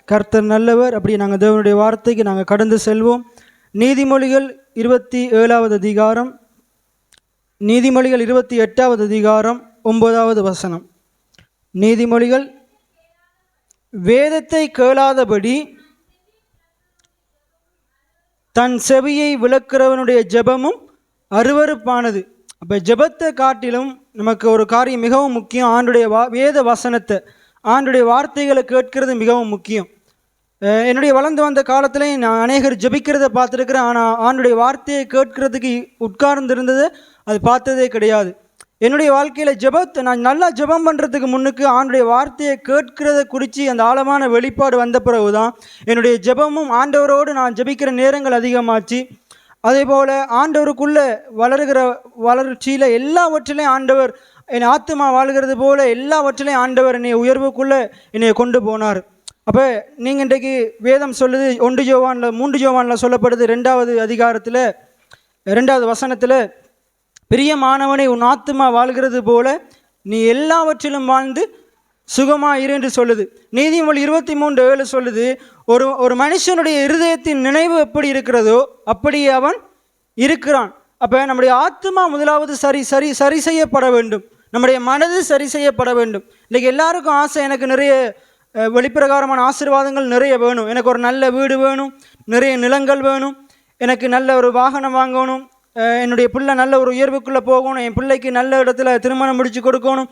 கர்த்தர் நல்லவர். அப்படி நாங்கள் தேவனுடைய வார்த்தைக்கு நாங்கள் கடந்து செல்வோம். நீதிமொழிகள் 27வது அதிகாரம், நீதிமொழிகள் 28வது அதிகாரம் 9வது வசனம். நீதிமொழிகள், வேதத்தை கேளாதபடி தன் செவியை விளக்குறவனுடைய ஜெபமும் அருவருப்பானது. அப்போ ஜெபத்தை காட்டிலும் நமக்கு ஒரு காரியம் மிகவும் முக்கியம். ஆண்டுடைய வேத வசனத்தை, ஆண்டுடைய வார்த்தைகளை கேட்கிறது மிகவும் முக்கியம். என்னுடைய வளர்ந்து வந்த காலத்திலே நான் அநேகர் ஜெபிக்கிறத பார்த்துருக்கிறேன். ஆனால் ஆண்டுடைய வார்த்தையை கேட்கறதுக்கு உட்கார்ந்து இருந்தது அது பார்த்ததே கிடையாது. என்னுடைய வாழ்க்கையில் ஜெபத்தை நான் நல்லா ஜெபம் பண்ணுறதுக்கு முன்னுக்கு ஆண்டுடைய வார்த்தையை கேட்கிறத குறித்து அந்த ஆழமான வெளிப்பாடு வந்த பிறகு தான் என்னுடைய ஜெபமும் ஆண்டவரோடு நான் ஜெபிக்கிற நேரங்கள் அதிகமாச்சு. அதே போல் ஆண்டவருக்குள்ளே வளர்கிற வளர்ச்சியில் எல்லாவற்றிலையும் ஆண்டவர் என் ஆத்துமா வாழ்கிறது போல் எல்லாவற்றிலையும் ஆண்டவர் என்னை உயர்வுக்குள்ளே என்னை கொண்டு போனார். அப்போ நீங்கள் இன்றைக்கு வேதம் சொல்லுது, 1 யோவானில் 3 யோவானில் சொல்லப்படுது 2வது அதிகாரத்தில் 2வது வசனத்தில், பிரியமானவனை உன் ஆத்துமா வாழ்கிறது போல நீ எல்லாவற்றிலும் வாழ்ந்து சுகமாக இரு என்று சொல்லுது. நீதிமொழி 23:7 சொல்லுது, ஒரு மனுஷனுடைய இருதயத்தின் நினைவு எப்படி இருக்கிறதோ அப்படி அவன் இருக்கிறான். அப்போ நம்முடைய ஆத்துமா முதலாவது சரி செய்யப்பட வேண்டும். நம்முடைய மனது சரி செய்யப்பட வேண்டும். இன்றைக்கி எல்லாருக்கும் ஆசை, எனக்கு நிறைய வெளிப்பிரகாரமான ஆசீர்வாதங்கள் நிறைய வேணும், எனக்கு ஒரு நல்ல வீடு வேணும், நிறைய நிலங்கள் வேணும், எனக்கு நல்ல ஒரு வாகனம் வாங்கணும், என்னுடைய பிள்ளை நல்ல ஒரு உயர்வுக்குள்ளே போகணும், என் பிள்ளைக்கு நல்ல இடத்துல திருமணம் முடித்து கொடுக்கணும்,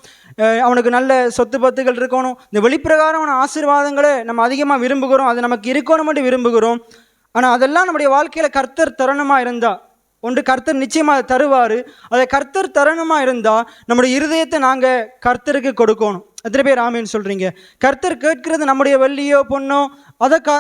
அவனுக்கு நல்ல சொத்து பத்துகள் இருக்கணும். இந்த வெளிப்பிரகாரமான ஆசீர்வாதங்களை நம்ம அதிகமாக விரும்புகிறோம், அது நமக்கு இருக்கணும்னு விரும்புகிறோம். ஆனால் அதெல்லாம் நம்முடைய வாழ்க்கையில் கர்த்தர் தருணமாக இருந்தால், ஒன்று கர்த்தர் நிச்சயமாக தருவார். அதை கர்த்தர் தருணமாக இருந்தால் நம்முடைய இருதயத்தை நாங்கள் கர்த்தருக்கு கொடுக்கணும். எத்தனை பேர் ஆமேன்னு சொல்கிறீங்க? கர்த்தர் கேட்கிறது நம்முடைய வெள்ளியோ பொண்ணோ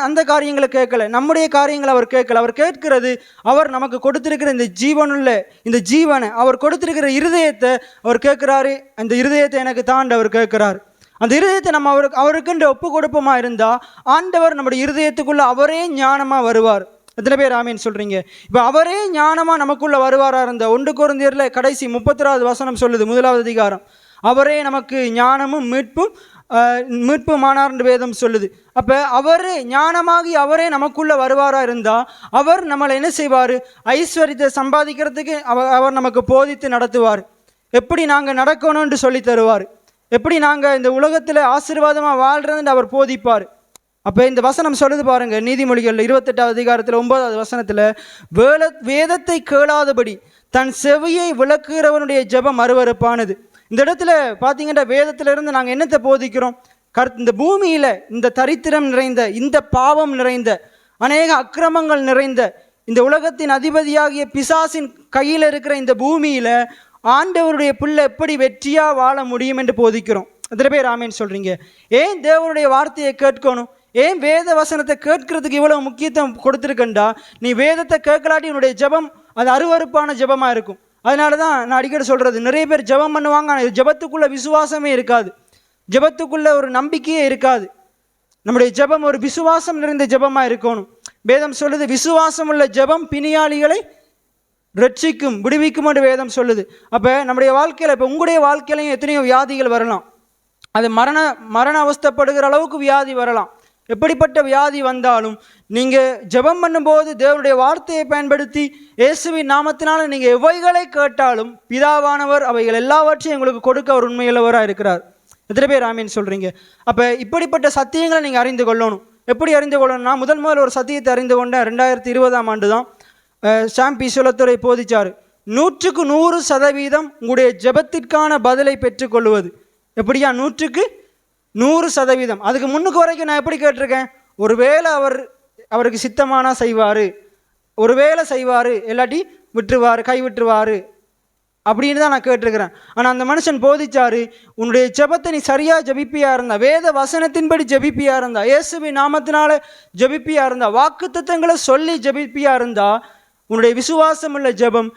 அந்த காரியங்களை கேட்கல, நம்முடைய காரியங்களை அவர் கேட்கல. அவர் கேட்கிறது அவர் நமக்கு கொடுத்திருக்கிற இந்த ஜீவனுள்ள இந்த ஜீவனை, அவர் கொடுத்திருக்கிற இருதயத்தை அவர் கேட்குறாரு. அந்த இருதயத்தை எனக்கு தாண்ட அவர் கேட்குறாரு. அந்த இருதயத்தை நம்ம அவருக்குன்ற ஒப்பு கொடுப்போமா இருந்தால் ஆண்டவர் நம்முடைய இருதயத்துக்குள்ளே அவரே ஞானமாக வருவார். எத்தனை பேர் ஆமேன்னு சொல்கிறீங்க? இப்போ அவரே ஞானமாக நமக்குள்ளே வருவாராக இருந்தால் 1 கொரிந்தியரில் கடைசி 36வது வசனம் சொல்லுது, 1வது அதிகாரம், அவரே நமக்கு ஞானமும் மீட்புமானார் என்று வேதம் சொல்லுது. அப்போ அவரே ஞானமாகி அவரே நமக்குள்ளே வருவாராக இருந்தால் அவர் நம்மளை என்ன செய்வார்? ஐஸ்வர்யத்தை சம்பாதிக்கிறதுக்கு அவர் நமக்கு போதித்து நடத்துவார். எப்படி நாங்கள் நடக்கணும்னு சொல்லி தருவார். எப்படி நாங்கள் இந்த உலகத்தில் ஆசீர்வாதமாக வாழ்கிறதுன்னு அவர் போதிப்பார். அப்போ இந்த வசனம் சொல்லுது பாருங்க, நீதிமொழிகள் 28வது அதிகாரத்தில் 9வது வசனத்தில், வேதத்தை கேளாதபடி தன் செவியை விளக்குகிறவனுடைய ஜெபம் அருவருப்பானது. இந்த இடத்துல பார்த்தீங்கன்னா வேதத்திலிருந்து நாங்கள் என்னத்தை போதிக்கிறோம்? இந்த பூமியில் இந்த தரித்திரம் நிறைந்த, இந்த பாவம் நிறைந்த, அநேக அக்கிரமங்கள் நிறைந்த இந்த உலகத்தின் அதிபதியாகிய பிசாசின் கையில் இருக்கிற இந்த பூமியில் ஆண்டவருடைய பிள்ளை எப்படி வெற்றியாக வாழ முடியும் என்று போதிக்கிறோம். எத்தனை பேர் ஆமேன்னு சொல்கிறீங்க? ஏன் தேவனுடைய வார்த்தையை கேட்கணும்? ஏன் வேத வசனத்தை கேட்கறதுக்கு இவ்வளோ முக்கியத்துவம் கொடுத்துருக்கண்டா? நீ வேதத்தை கேட்கலாட்டி உன்னுடைய ஜெபம் அது அருவருப்பான ஜெபமாக இருக்கும். அதனால தான் நான் அடிக்கடி சொல்கிறது, நிறைய பேர் ஜெபம் பண்ணுவாங்க, ஆனால் ஜெபத்துக்குள்ளே விசுவாசமே இருக்காது, ஜெபத்துக்குள்ளே ஒரு நம்பிக்கையே இருக்காது. நம்முடைய ஜெபம் ஒரு விசுவாசம் நிறைந்த ஜெபமாக இருக்கணும். வேதம் சொல்லுது, விசுவாசம் உள்ள ஜெபம் பிணியாளிகளை ரட்சிக்கும், விடுவிக்கும் என்று வேதம் சொல்லுது. அப்போ நம்முடைய வாழ்க்கையில், இப்போ உங்களுடைய வாழ்க்கையிலையும் எத்தனையோ வியாதிகள் வரலாம், அது மரண அவஸ்தைப்படுகிற அளவுக்கு வியாதி வரலாம். எப்படிப்பட்ட வியாதி வந்தாலும் நீங்கள் ஜெபம் பண்ணும்போது தேவனுடைய வார்த்தையை பயன்படுத்தி இயேசுவின் நாமத்தினால நீங்கள் எவைகளை கேட்டாலும் பிதாவானவர் அவைகள் எல்லாவற்றையும் உங்களுக்கு கொடுக்க அவர் உண்மையுள்ளவராக இருக்கிறார். எத்தனை பேர் ஆமீன் சொல்கிறீங்க? அப்போ இப்படிப்பட்ட சத்தியங்களை நீங்கள் அறிந்து கொள்ளணும். எப்படி அறிந்து கொள்ளணும்னா, முதல் ஒரு சத்தியத்தை அறிந்து கொண்ட 2020ஆம் ஆண்டு தான் சாம்பி சுலத்துறை போதிச்சார். 100க்கு 100% உங்களுடைய ஜெபத்திற்கான பதிலை பெற்றுக்கொள்வது. எப்படியா? 100க்கு 100%. அதுக்கு முன்னுக்கு வரைக்கும் நான் எப்படி கேட்டிருக்கேன்? ஒருவேளை அவருக்கு சித்தமானா செய்வார், ஒருவேளை செய்வார், இல்லாட்டி விட்டுருவார், கை விட்டுருவார் அப்படின்னு தான் நான் கேட்டிருக்கிறேன். ஆனால் அந்த மனுஷன் போதிச்சாரு, உன்னுடைய ஜெபத்தை நீ சரியாக ஜெபிப்பியாக இருந்தா, வேத வசனத்தின்படி ஜெபிப்பியாக இருந்தா, இயேசுவின் நாமத்தினால ஜெபிப்பியாக இருந்தா, வாக்கு தத்தங்களை சொல்லி ஜெபிப்பியாக இருந்தா, உன்னுடைய விசுவாசம் உள்ள ஜெபம்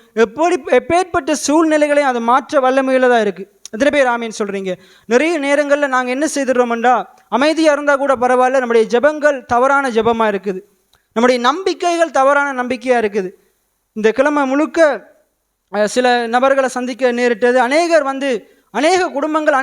எப்பேற்பட்ட சூழ்நிலைகளையும் அதை மாற்ற வல்லமையில தான் இருக்குது. எத்தனை பேர் ஆமீன் சொல்கிறீங்க? நிறைய நேரங்களில் நாங்கள் என்ன செய்துடுறோம்டா, அமைதியாக இருந்தால் கூட பரவாயில்ல, நம்முடைய ஜெபங்கள் தவறான ஜெபமாக இருக்குது, நம்முடைய நம்பிக்கைகள் தவறான நம்பிக்கையாக இருக்குது. இந்த கிழமை முழுக்க சில நபர்களை சந்திக்க நேரிட்டது. அநேக குடும்பங்கள்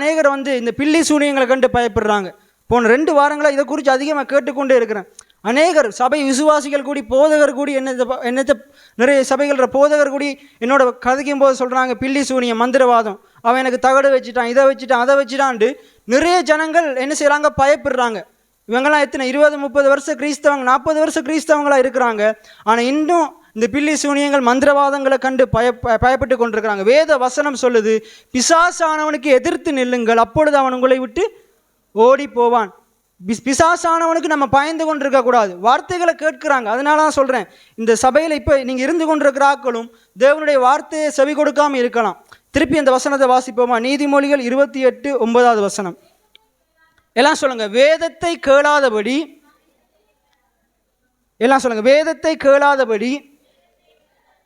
இந்த பில்லி சூனியங்களை கண்டு பயப்படுறாங்க. போன 2 வாரங்களாக இதை குறித்து அதிகமாக கேட்டுக்கொண்டே இருக்கிறேன். அநேகர் சபை விசுவாசிகள் கூடி போதகர் கூடி என்னத்தை நிறைய சபைகள போதகர் கூடி என்னோட கதைக்கும் போது சொல்கிறாங்க, பில்லி சூனியம் மந்திரவாதம், அவன் எனக்கு தகடு வச்சுட்டான், இதை வச்சுட்டான், அதை வச்சுட்டான்ட்டு நிறைய ஜனங்கள் என்ன செய்கிறாங்க, பயப்படுறாங்க. இவங்கெல்லாம் எத்தனை 20-30 வருஷம் கிறிஸ்தவங்க, 40 வருஷம் கிறிஸ்தவங்களாக இருக்கிறாங்க. ஆனால் இன்னும் இந்த பில்லி சூனியங்கள் மந்திரவாதங்களை கண்டு பயப்பட்டு கொண்டிருக்கிறாங்க. வேத வசனம் சொல்லுது, பிசாசானவனுக்கு எதிர்த்து நில்லுங்கள், அப்பொழுது அவன் உங்களை விட்டு ஓடி போவான். பிசாசானவனுக்கு நம்ம பயந்து கொண்டு இருக்கக்கூடாது. வார்த்தைகளை கேட்கிறாங்க. அதனால தான் சொல்கிறேன், இந்த சபையில் இப்போ நீங்கள் இருந்து கொண்டிருக்கிற ஆட்களும் தேவனுடைய வார்த்தையை செவி கொடுக்காமல் இருக்கலாம். திருப்பி அந்த வசனத்தை வாசிப்போமா? நீதிமொழிகள் 28:9 வசனம். எல்லாம் சொல்லுங்க, வேதத்தை கேளாதபடி, எல்லாம் சொல்லுங்க, வேதத்தை கேளாதபடி.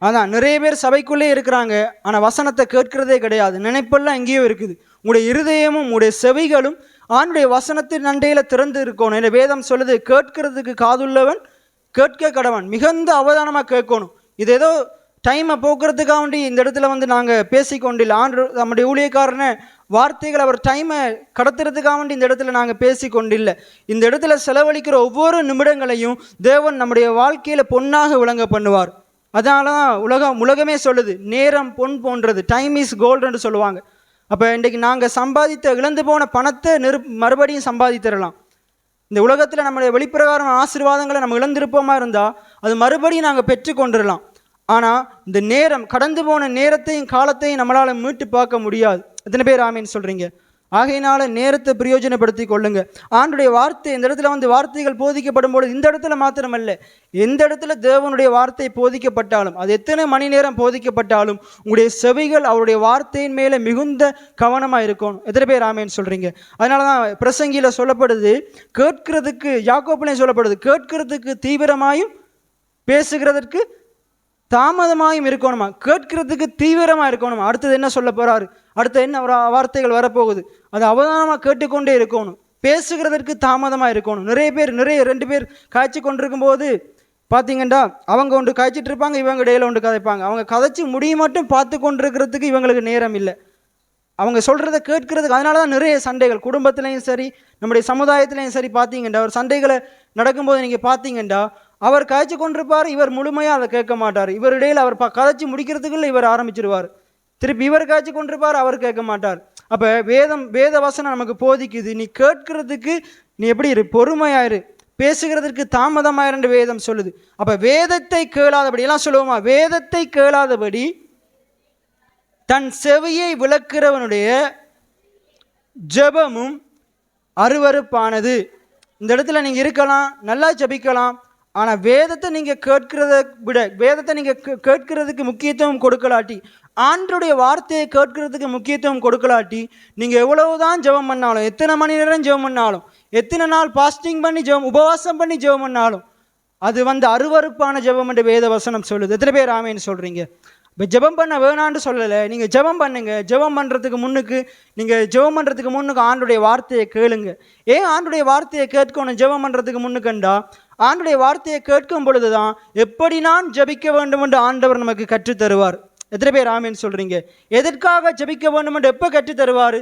அதான் நிறைய பேர் சபைக்குள்ளே இருக்கிறாங்க, ஆனால் வசனத்தை கேட்கிறதே கிடையாது. நினைப்பெல்லாம் எங்கேயோ இருக்குது. உங்களுடைய இருதயமும் உங்களுடைய செவிகளும் ஆண்டுடைய வசனத்தின் அண்டையில் திறந்து இருக்கணும். என்ன வேதம் சொல்லுது, கேட்கறதுக்கு காதுள்ளவன் கேட்க கடவன். மிகுந்த அவதானமாக கேட்கணும். இது ஏதோ டைமை போக்குறதுக்காக வேண்டி இந்த இடத்துல நாங்கள் பேசிக்கொண்டில்லை. ஆண்டு நம்முடைய ஊழியக்காரனை வார்த்தைகள் அவர் டைமை கடத்துறதுக்காக வேண்டி இந்த இடத்துல நாங்கள் பேசிக்கொண்டில்லை. இந்த இடத்துல செலவழிக்கிற ஒவ்வொரு நிமிடங்களையும் தேவன் நம்முடைய வாழ்க்கையில் பொன்னாக விளங்க பண்ணுவார். அதனால தான் உலகமே சொல்லுது, நேரம் பொன் போன்றது, டைம் இஸ் கோல்டுன்னு சொல்லுவாங்க. அப்போ இன்றைக்கு நாங்கள் சம்பாதித்த இழந்து போன பணத்தை மறுபடியும் சம்பாதித்திடலாம். இந்த உலகத்தில் நம்முடைய வெளிப்பிரகாரம் ஆசீர்வாதங்களை நம்ம இழந்திருப்போமா இருந்தால் அது மறுபடியும் நாங்கள் பெற்றுக்கொண்டுடலாம். ஆனால் இந்த நேரம், கடந்து போன நேரத்தையும் காலத்தையும் நம்மளால் மீட்டு பார்க்க முடியாது. எத்தனை பேர் ஆமீன் சொல்கிறீங்க? ஆகையினால நேரத்தை பிரயோஜனப்படுத்தி கொள்ளுங்க. ஆண்டுடைய வார்த்தை இந்த இடத்துல வார்த்தைகள் போதிக்கப்படும் பொழுது, இந்த இடத்துல மாத்திரமல்ல, எந்த இடத்துல தேவனுடைய வார்த்தை போதிக்கப்பட்டாலும், அது எத்தனை மணி நேரம் போதிக்கப்பட்டாலும் உங்களுடைய செவிகள் அவருடைய வார்த்தையின் மேலே மிகுந்த கவனமாக இருக்கணும். எத்தனை பேர் ஆமேன்னு சொல்கிறீங்க? அதனால தான் பிரசங்கியில் சொல்லப்படுது, கேட்கிறதுக்கு, யாக்கோபிலையும் சொல்லப்படுது, கேட்கிறதுக்கு தீவிரமாயும் பேசுகிறதற்கு தாமதமாயும் இருக்கணுமா. கேட்கிறதுக்கு தீவிரமாக இருக்கணுமா. அடுத்தது என்ன சொல்ல போகிறாரு, அடுத்த என்ன வார்த்தைகள் வரப்போகுது, அது அவதானமாக கேட்டுக்கொண்டே இருக்கணும். பேசுகிறதற்கு தாமதமாக இருக்கணும். நிறைய 2 பேர் காய்ச்சி கொண்டிருக்கும் போது பார்த்தீங்கன்னா, அவங்க ஒன்று காய்ச்சிட்டு இருப்பாங்க, இவங்க இடையில ஒன்று கதைப்பாங்க. அவங்க கதைச்சி முடிய மட்டும் பார்த்து கொண்டிருக்கிறதுக்கு இவங்களுக்கு நேரம் இல்லை, அவங்க சொல்கிறத கேட்கறதுக்கு. அதனால தான் நிறைய சண்டைகள் குடும்பத்துலேயும் சரி, நம்முடைய சமுதாயத்துலேயும் சரி. பார்த்தீங்கண்டா ஒரு சண்டைகளை நடக்கும்போது நீங்கள் பார்த்தீங்கண்டா, அவர் காய்ச்சி கொண்டிருப்பார், இவர் முழுமையாக அதை கேட்க மாட்டார். இவர் இடையில் அவர் கதைச்சி முடிக்கிறதுக்குள்ள இவர் ஆரம்பிச்சிருவார். திருப்பி இவர் காய்ச்சி கொண்டிருப்பார், அவர் கேட்க மாட்டார். அப்போ வேத வசனம் நமக்கு போதிக்குது, நீ கேட்கறதுக்கு நீ எப்படி இரு, பொறுமையாயிரு, பேசுகிறதுக்கு தாமதமாயிரு வேதம் சொல்லுது. அப்போ வேதத்தை கேளாதபடி, எல்லாம் சொல்லுவோமா, வேதத்தை கேளாதபடி தன் செவியை விளக்குறவனுடைய ஜெபமும் அருவருப்பானது. இந்த இடத்துல நீங்கள் இருக்கலாம், நல்லா ஜெபிக்கலாம், ஆனால் வேதத்தை நீங்கள் கேட்கிறத விட, வேதத்தை நீங்கள் கேட்கறதுக்கு முக்கியத்துவம் கொடுக்கலாட்டி, ஆண்டருடைய வார்த்தையை கேட்கறதுக்கு முக்கியத்துவம் கொடுக்கலாட்டி, நீங்கள் எவ்வளவுதான் ஜெபம் பண்ணாலும், எத்தனை மணி நேரம் ஜெபம் பண்ணாலும், எத்தனை நாள் பாஸ்டிங் பண்ணி உபவாசம் பண்ணி ஜெபம் பண்ணாலும், அது அருவருப்பான ஜெபம் என்று வேத வசனம் சொல்லுது. எத்தனை பேர் ஆமேன்னு சொல்கிறீங்க? இப்போ ஜெபம் பண்ண வேணான்னு சொல்லலை, நீங்கள் ஜெபம் பண்ணுங்க. ஜெபம் பண்ணுறதுக்கு முன்னுக்கு ஆண்டுடைய வார்த்தையை கேளுங்க. ஏன் ஆண்டுடைய வார்த்தையை கேட்கணும் ஜெபம் பண்ணுறதுக்கு முன்னுக்கண்டா, ஆண்டுடைய வார்த்தையை கேட்கும் பொழுது தான் எப்படி நான் ஜெபிக்க வேண்டும் என்று ஆண்டவர் நமக்கு கற்றுத்தருவார். எத்தனை பேர் ஆமேன்னு சொல்கிறீங்க? எதற்காக ஜெபிக்க வேண்டும் என்று எப்போ கற்றுத்தருவார்,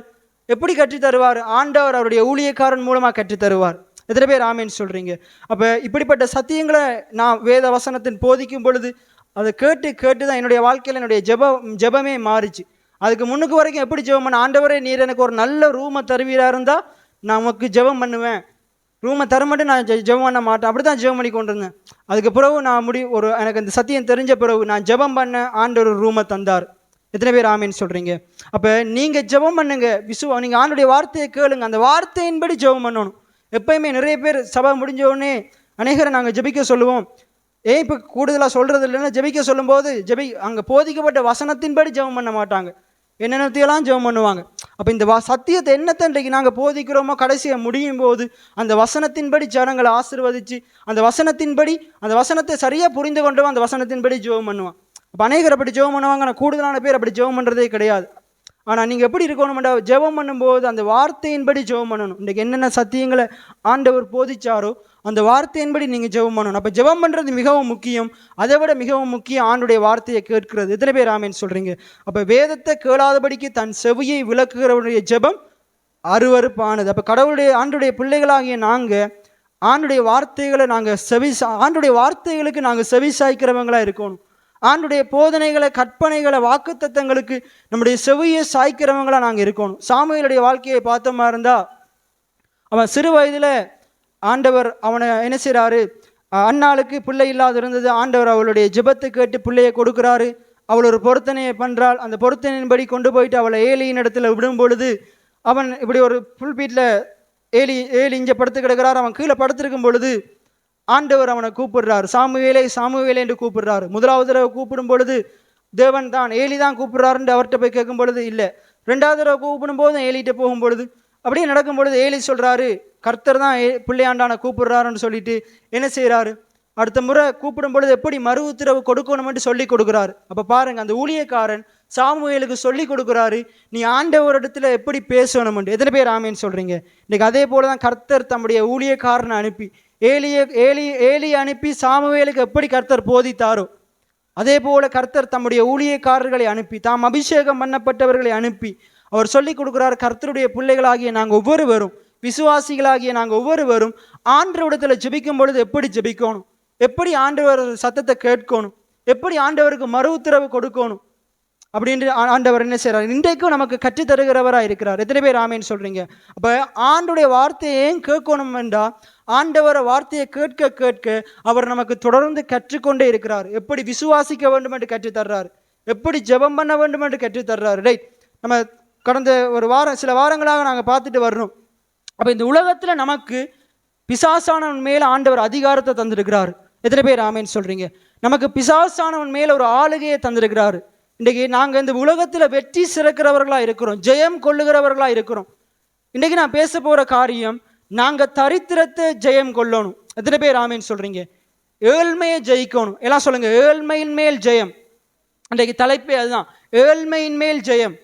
எப்படி கற்றுத்தருவார்? ஆண்டவர் அவருடைய ஊழியக்காரன் மூலமாக கற்றுத்தருவார். எத்தனை பேர் ஆமேன்னு சொல்கிறீங்க? அப்போ இப்படிப்பட்ட சத்தியங்களை நான் வேத வசனத்தின் போதிக்கும் பொழுது அதை கேட்டு தான் என்னுடைய வாழ்க்கையில் என்னுடைய ஜெபமே மாறிச்சு. அதுக்கு முன்னுக்கு வரைக்கும் எப்படி ஜெபம் பண்ண, ஆண்டவரே நீர் எனக்கு ஒரு நல்ல ரூமை தருவீராக இருந்தால் நான் உமக்கு ஜெபம் பண்ணுவேன், ரூமை தர மட்டும் நான் ஜெபம் பண்ண மாட்டேன், அப்படி தான் ஜெபம் பண்ணி கொண்டிருந்தேன். அதுக்கு பிறகு நான் எனக்கு அந்த சத்தியம் தெரிஞ்ச பிறகு நான் ஜெபம் பண்ண, ஆண்டவர் ரூமை தந்தார். எத்தனை பேர் ஆமேன்னு சொல்கிறீங்க? அப்போ நீங்கள் ஜெபம் பண்ணுங்க, நீங்கள் ஆண்டுடைய வார்த்தையை கேளுங்க, அந்த வார்த்தையின்படி ஜெபம் பண்ணணும். எப்பயுமே நிறைய பேர் சபை முடிஞ்ச உடனே அநேகரை நாங்கள் ஜெபிக்க சொல்லுவோம். இப்போ கூடுதலாக சொல்கிறது இல்லைன்னா, ஜெபிக்க சொல்லும்போது அங்கே போதிக்கப்பட்ட வசனத்தின்படி ஜெபம் பண்ண மாட்டாங்க, என்னென்னத்தையெல்லாம் ஜெபம் பண்ணுவாங்க. அப்போ இந்த சத்தியத்தை என்னத்தை இன்றைக்கு நாங்கள் போதிக்கிறோமோ, கடைசியாக முடியும் போது அந்த வசனத்தின்படி ஜனங்களை ஆசீர்வதித்து, அந்த வசனத்தை சரியாக புரிந்து கொண்டவன் அந்த வசனத்தின்படி ஜெபம் பண்ணுவான். அப்போ அநேகர் அப்படி ஜெபம் பண்ணுவாங்க, ஆனால் கூடுதலான பேர் அப்படி ஜெபம் பண்ணுறதே கிடையாது. ஆனால் நீங்கள் எப்படி இருக்கணும்டா, ஜெபம் பண்ணும்போது அந்த வார்த்தையின்படி ஜெபம் பண்ணணும். இன்றைக்கு என்னென்ன சத்தியங்களை ஆண்டவர் போதிச்சாரோ அந்த வார்த்தையின்படி நீங்கள் ஜெபம் பண்ணணும். அப்போ ஜெபம் பண்ணுறது மிகவும் முக்கியம். அதை விட மிகவும் முக்கியம் ஆண்டுடைய வார்த்தையை கேட்கிறது. எத்தனை பேர் ஆமேன்னு சொல்கிறீங்க? அப்போ வேதத்தை கேளாதபடிக்கு தன் செவியை விளக்குகிறவருடைய ஜெபம் அருவருப்பானது. அப்போ கடவுளுடைய ஆண்டுடைய பிள்ளைகளாகிய நாங்கள் ஆண்டுடைய வார்த்தைகளை ஆண்டுடைய வார்த்தைகளுக்கு நாங்கள் செவி சாய்க்கிறவங்களாக இருக்கணும். ஆண்டுடைய போதனைகளை, கற்பனைகளை, வாக்குத்தத்தங்களுக்கு நம்முடைய செவியை சாய்க்கிறவங்களாக நாங்கள் இருக்கணும். சாமுவேலுடைய வாழ்க்கையை பார்த்தோமா இருந்தால், அவன் சிறு வயதில் ஆண்டவர் அவனை என்ன செய்கிறாரு, அன்னாளுக்கு பிள்ளை இல்லாத இருந்தது. ஆண்டவர் அவளுடைய ஜெபத்தை கேட்டு பிள்ளையை கொடுக்குறாரு. அவள் ஒரு பொருத்தனையை பண்ணுறாள். அந்த பொருத்தனையின்படி கொண்டு போயிட்டு அவளை ஏலியின் இடத்துல விடும் பொழுது, அவன் இப்படி ஒரு புல் பீட்டில் ஏலி இங்கே படுத்து கிடக்கிறார். அவன் கீழே படுத்திருக்கும் பொழுது ஆண்டவர் அவனை கூப்பிடுறாரு, சாமுவேலே சாமுவேலே என்று கூப்பிடுறாரு. முதலாவது தடவை கூப்பிடும் பொழுது தேவன் தான், ஏலி தான் கூப்பிடுறாருன்னு அவர்கிட்ட போய் கேட்கும் பொழுது இல்லை. ரெண்டாவது தடவை கூப்பிடும் போதும் ஏலிகிட்ட போகும் பொழுது அப்படியே நடக்கும் பொழுது ஏலி சொல்கிறாரு, கர்த்தர் தான் பிள்ளையாண்டான கூப்பிடுறாருன்னு சொல்லிட்டு என்ன செய்கிறாரு, அடுத்த முறை கூப்பிடும் பொழுது எப்படி மறு உத்தரவு கொடுக்கணும்னு சொல்லி கொடுக்குறாரு. அப்போ பாருங்க, அந்த ஊழியக்காரன் சாமுவேலுக்கு சொல்லி கொடுக்குறாரு, நீ ஆண்டவரிடத்துல எப்படி பேசணும்னு. எத்தனை பேர் ஆமேன்னு சொல்றீங்க? இன்னைக்கு அதே போல தான் கர்த்தர் தம்முடைய ஊழியக்காரனை அனுப்பி ஏலியை அனுப்பி சாமுவேலுக்கு எப்படி கர்த்தர் போதித்தாரோ, அதே போல கர்த்தர் தம்முடைய ஊழியக்காரர்களை அனுப்பி, தாம் அபிஷேகம் பண்ணப்பட்டவர்களை அனுப்பி அவர் சொல்லி கொடுக்குறார். கர்த்தருடைய பிள்ளைகளாகிய நாங்கள் ஒவ்வொருவரும், விசுவாசிகளாகிய நாங்கள் ஒவ்வொருவரும் ஆண்டவரிடத்துல ஜெபிக்கும் பொழுது எப்படி ஜெபிக்கணும், எப்படி ஆண்டவர் சத்தத்தை கேட்கணும், எப்படி ஆண்டவருக்கு மறு உத்தரவு கொடுக்கணும் அப்படின்ட்டு ஆண்டவர் என்ன செய்கிறார், இன்றைக்கும் நமக்கு கற்றுத் தருகிறவராக இருக்கிறார். எத்தனை பேர் ஆமேன்னு சொல்கிறீங்க? அப்போ ஆண்டுடைய வார்த்தையை ஏன் கேட்கணும் என்றால், ஆண்டவரை வார்த்தையை கேட்க கேட்க அவர் நமக்கு தொடர்ந்து கற்றுக்கொண்டே இருக்கிறார். எப்படி விசுவாசிக்க வேண்டும் என்று கற்றுத்தர்றாரு, எப்படி ஜெபம் பண்ண வேண்டும் என்று கற்றுத்தர்றாரு. ரைட், நம்ம கடந்த சில வாரங்களாக நாங்கள் பார்த்துட்டு வர்றோம். அப்போ இந்த உலகத்தில் நமக்கு பிசாசானவன் மேலே ஆண்டவர் அதிகாரத்தை தந்திருக்கிறார். எத்தனை பேர் ஆமேன்னு சொல்கிறீங்க? நமக்கு பிசாசானவன் மேலே ஒரு ஆளுகையை தந்திருக்கிறாரு. இன்றைக்கி நாங்கள் இந்த உலகத்தில் வெற்றி சிறக்கிறவர்களாக இருக்கிறோம், ஜெயம் கொள்ளுகிறவர்களாக இருக்கிறோம். இன்றைக்கி நான் பேச போகிற காரியம், நாங்கள் தரித்திரத்தை ஜெயம் கொள்ளணும். எத்தனை பேர் ஆமேன்னு சொல்கிறீங்க? ஏழ்மையை ஜெயிக்கணும். எல்லாம் சொல்லுங்கள், ஏழ்மையின் மேல் ஜெயம். இன்றைக்கு தலைப்பே அதுதான், ஏழ்மையின் மேல் ஜெயம்.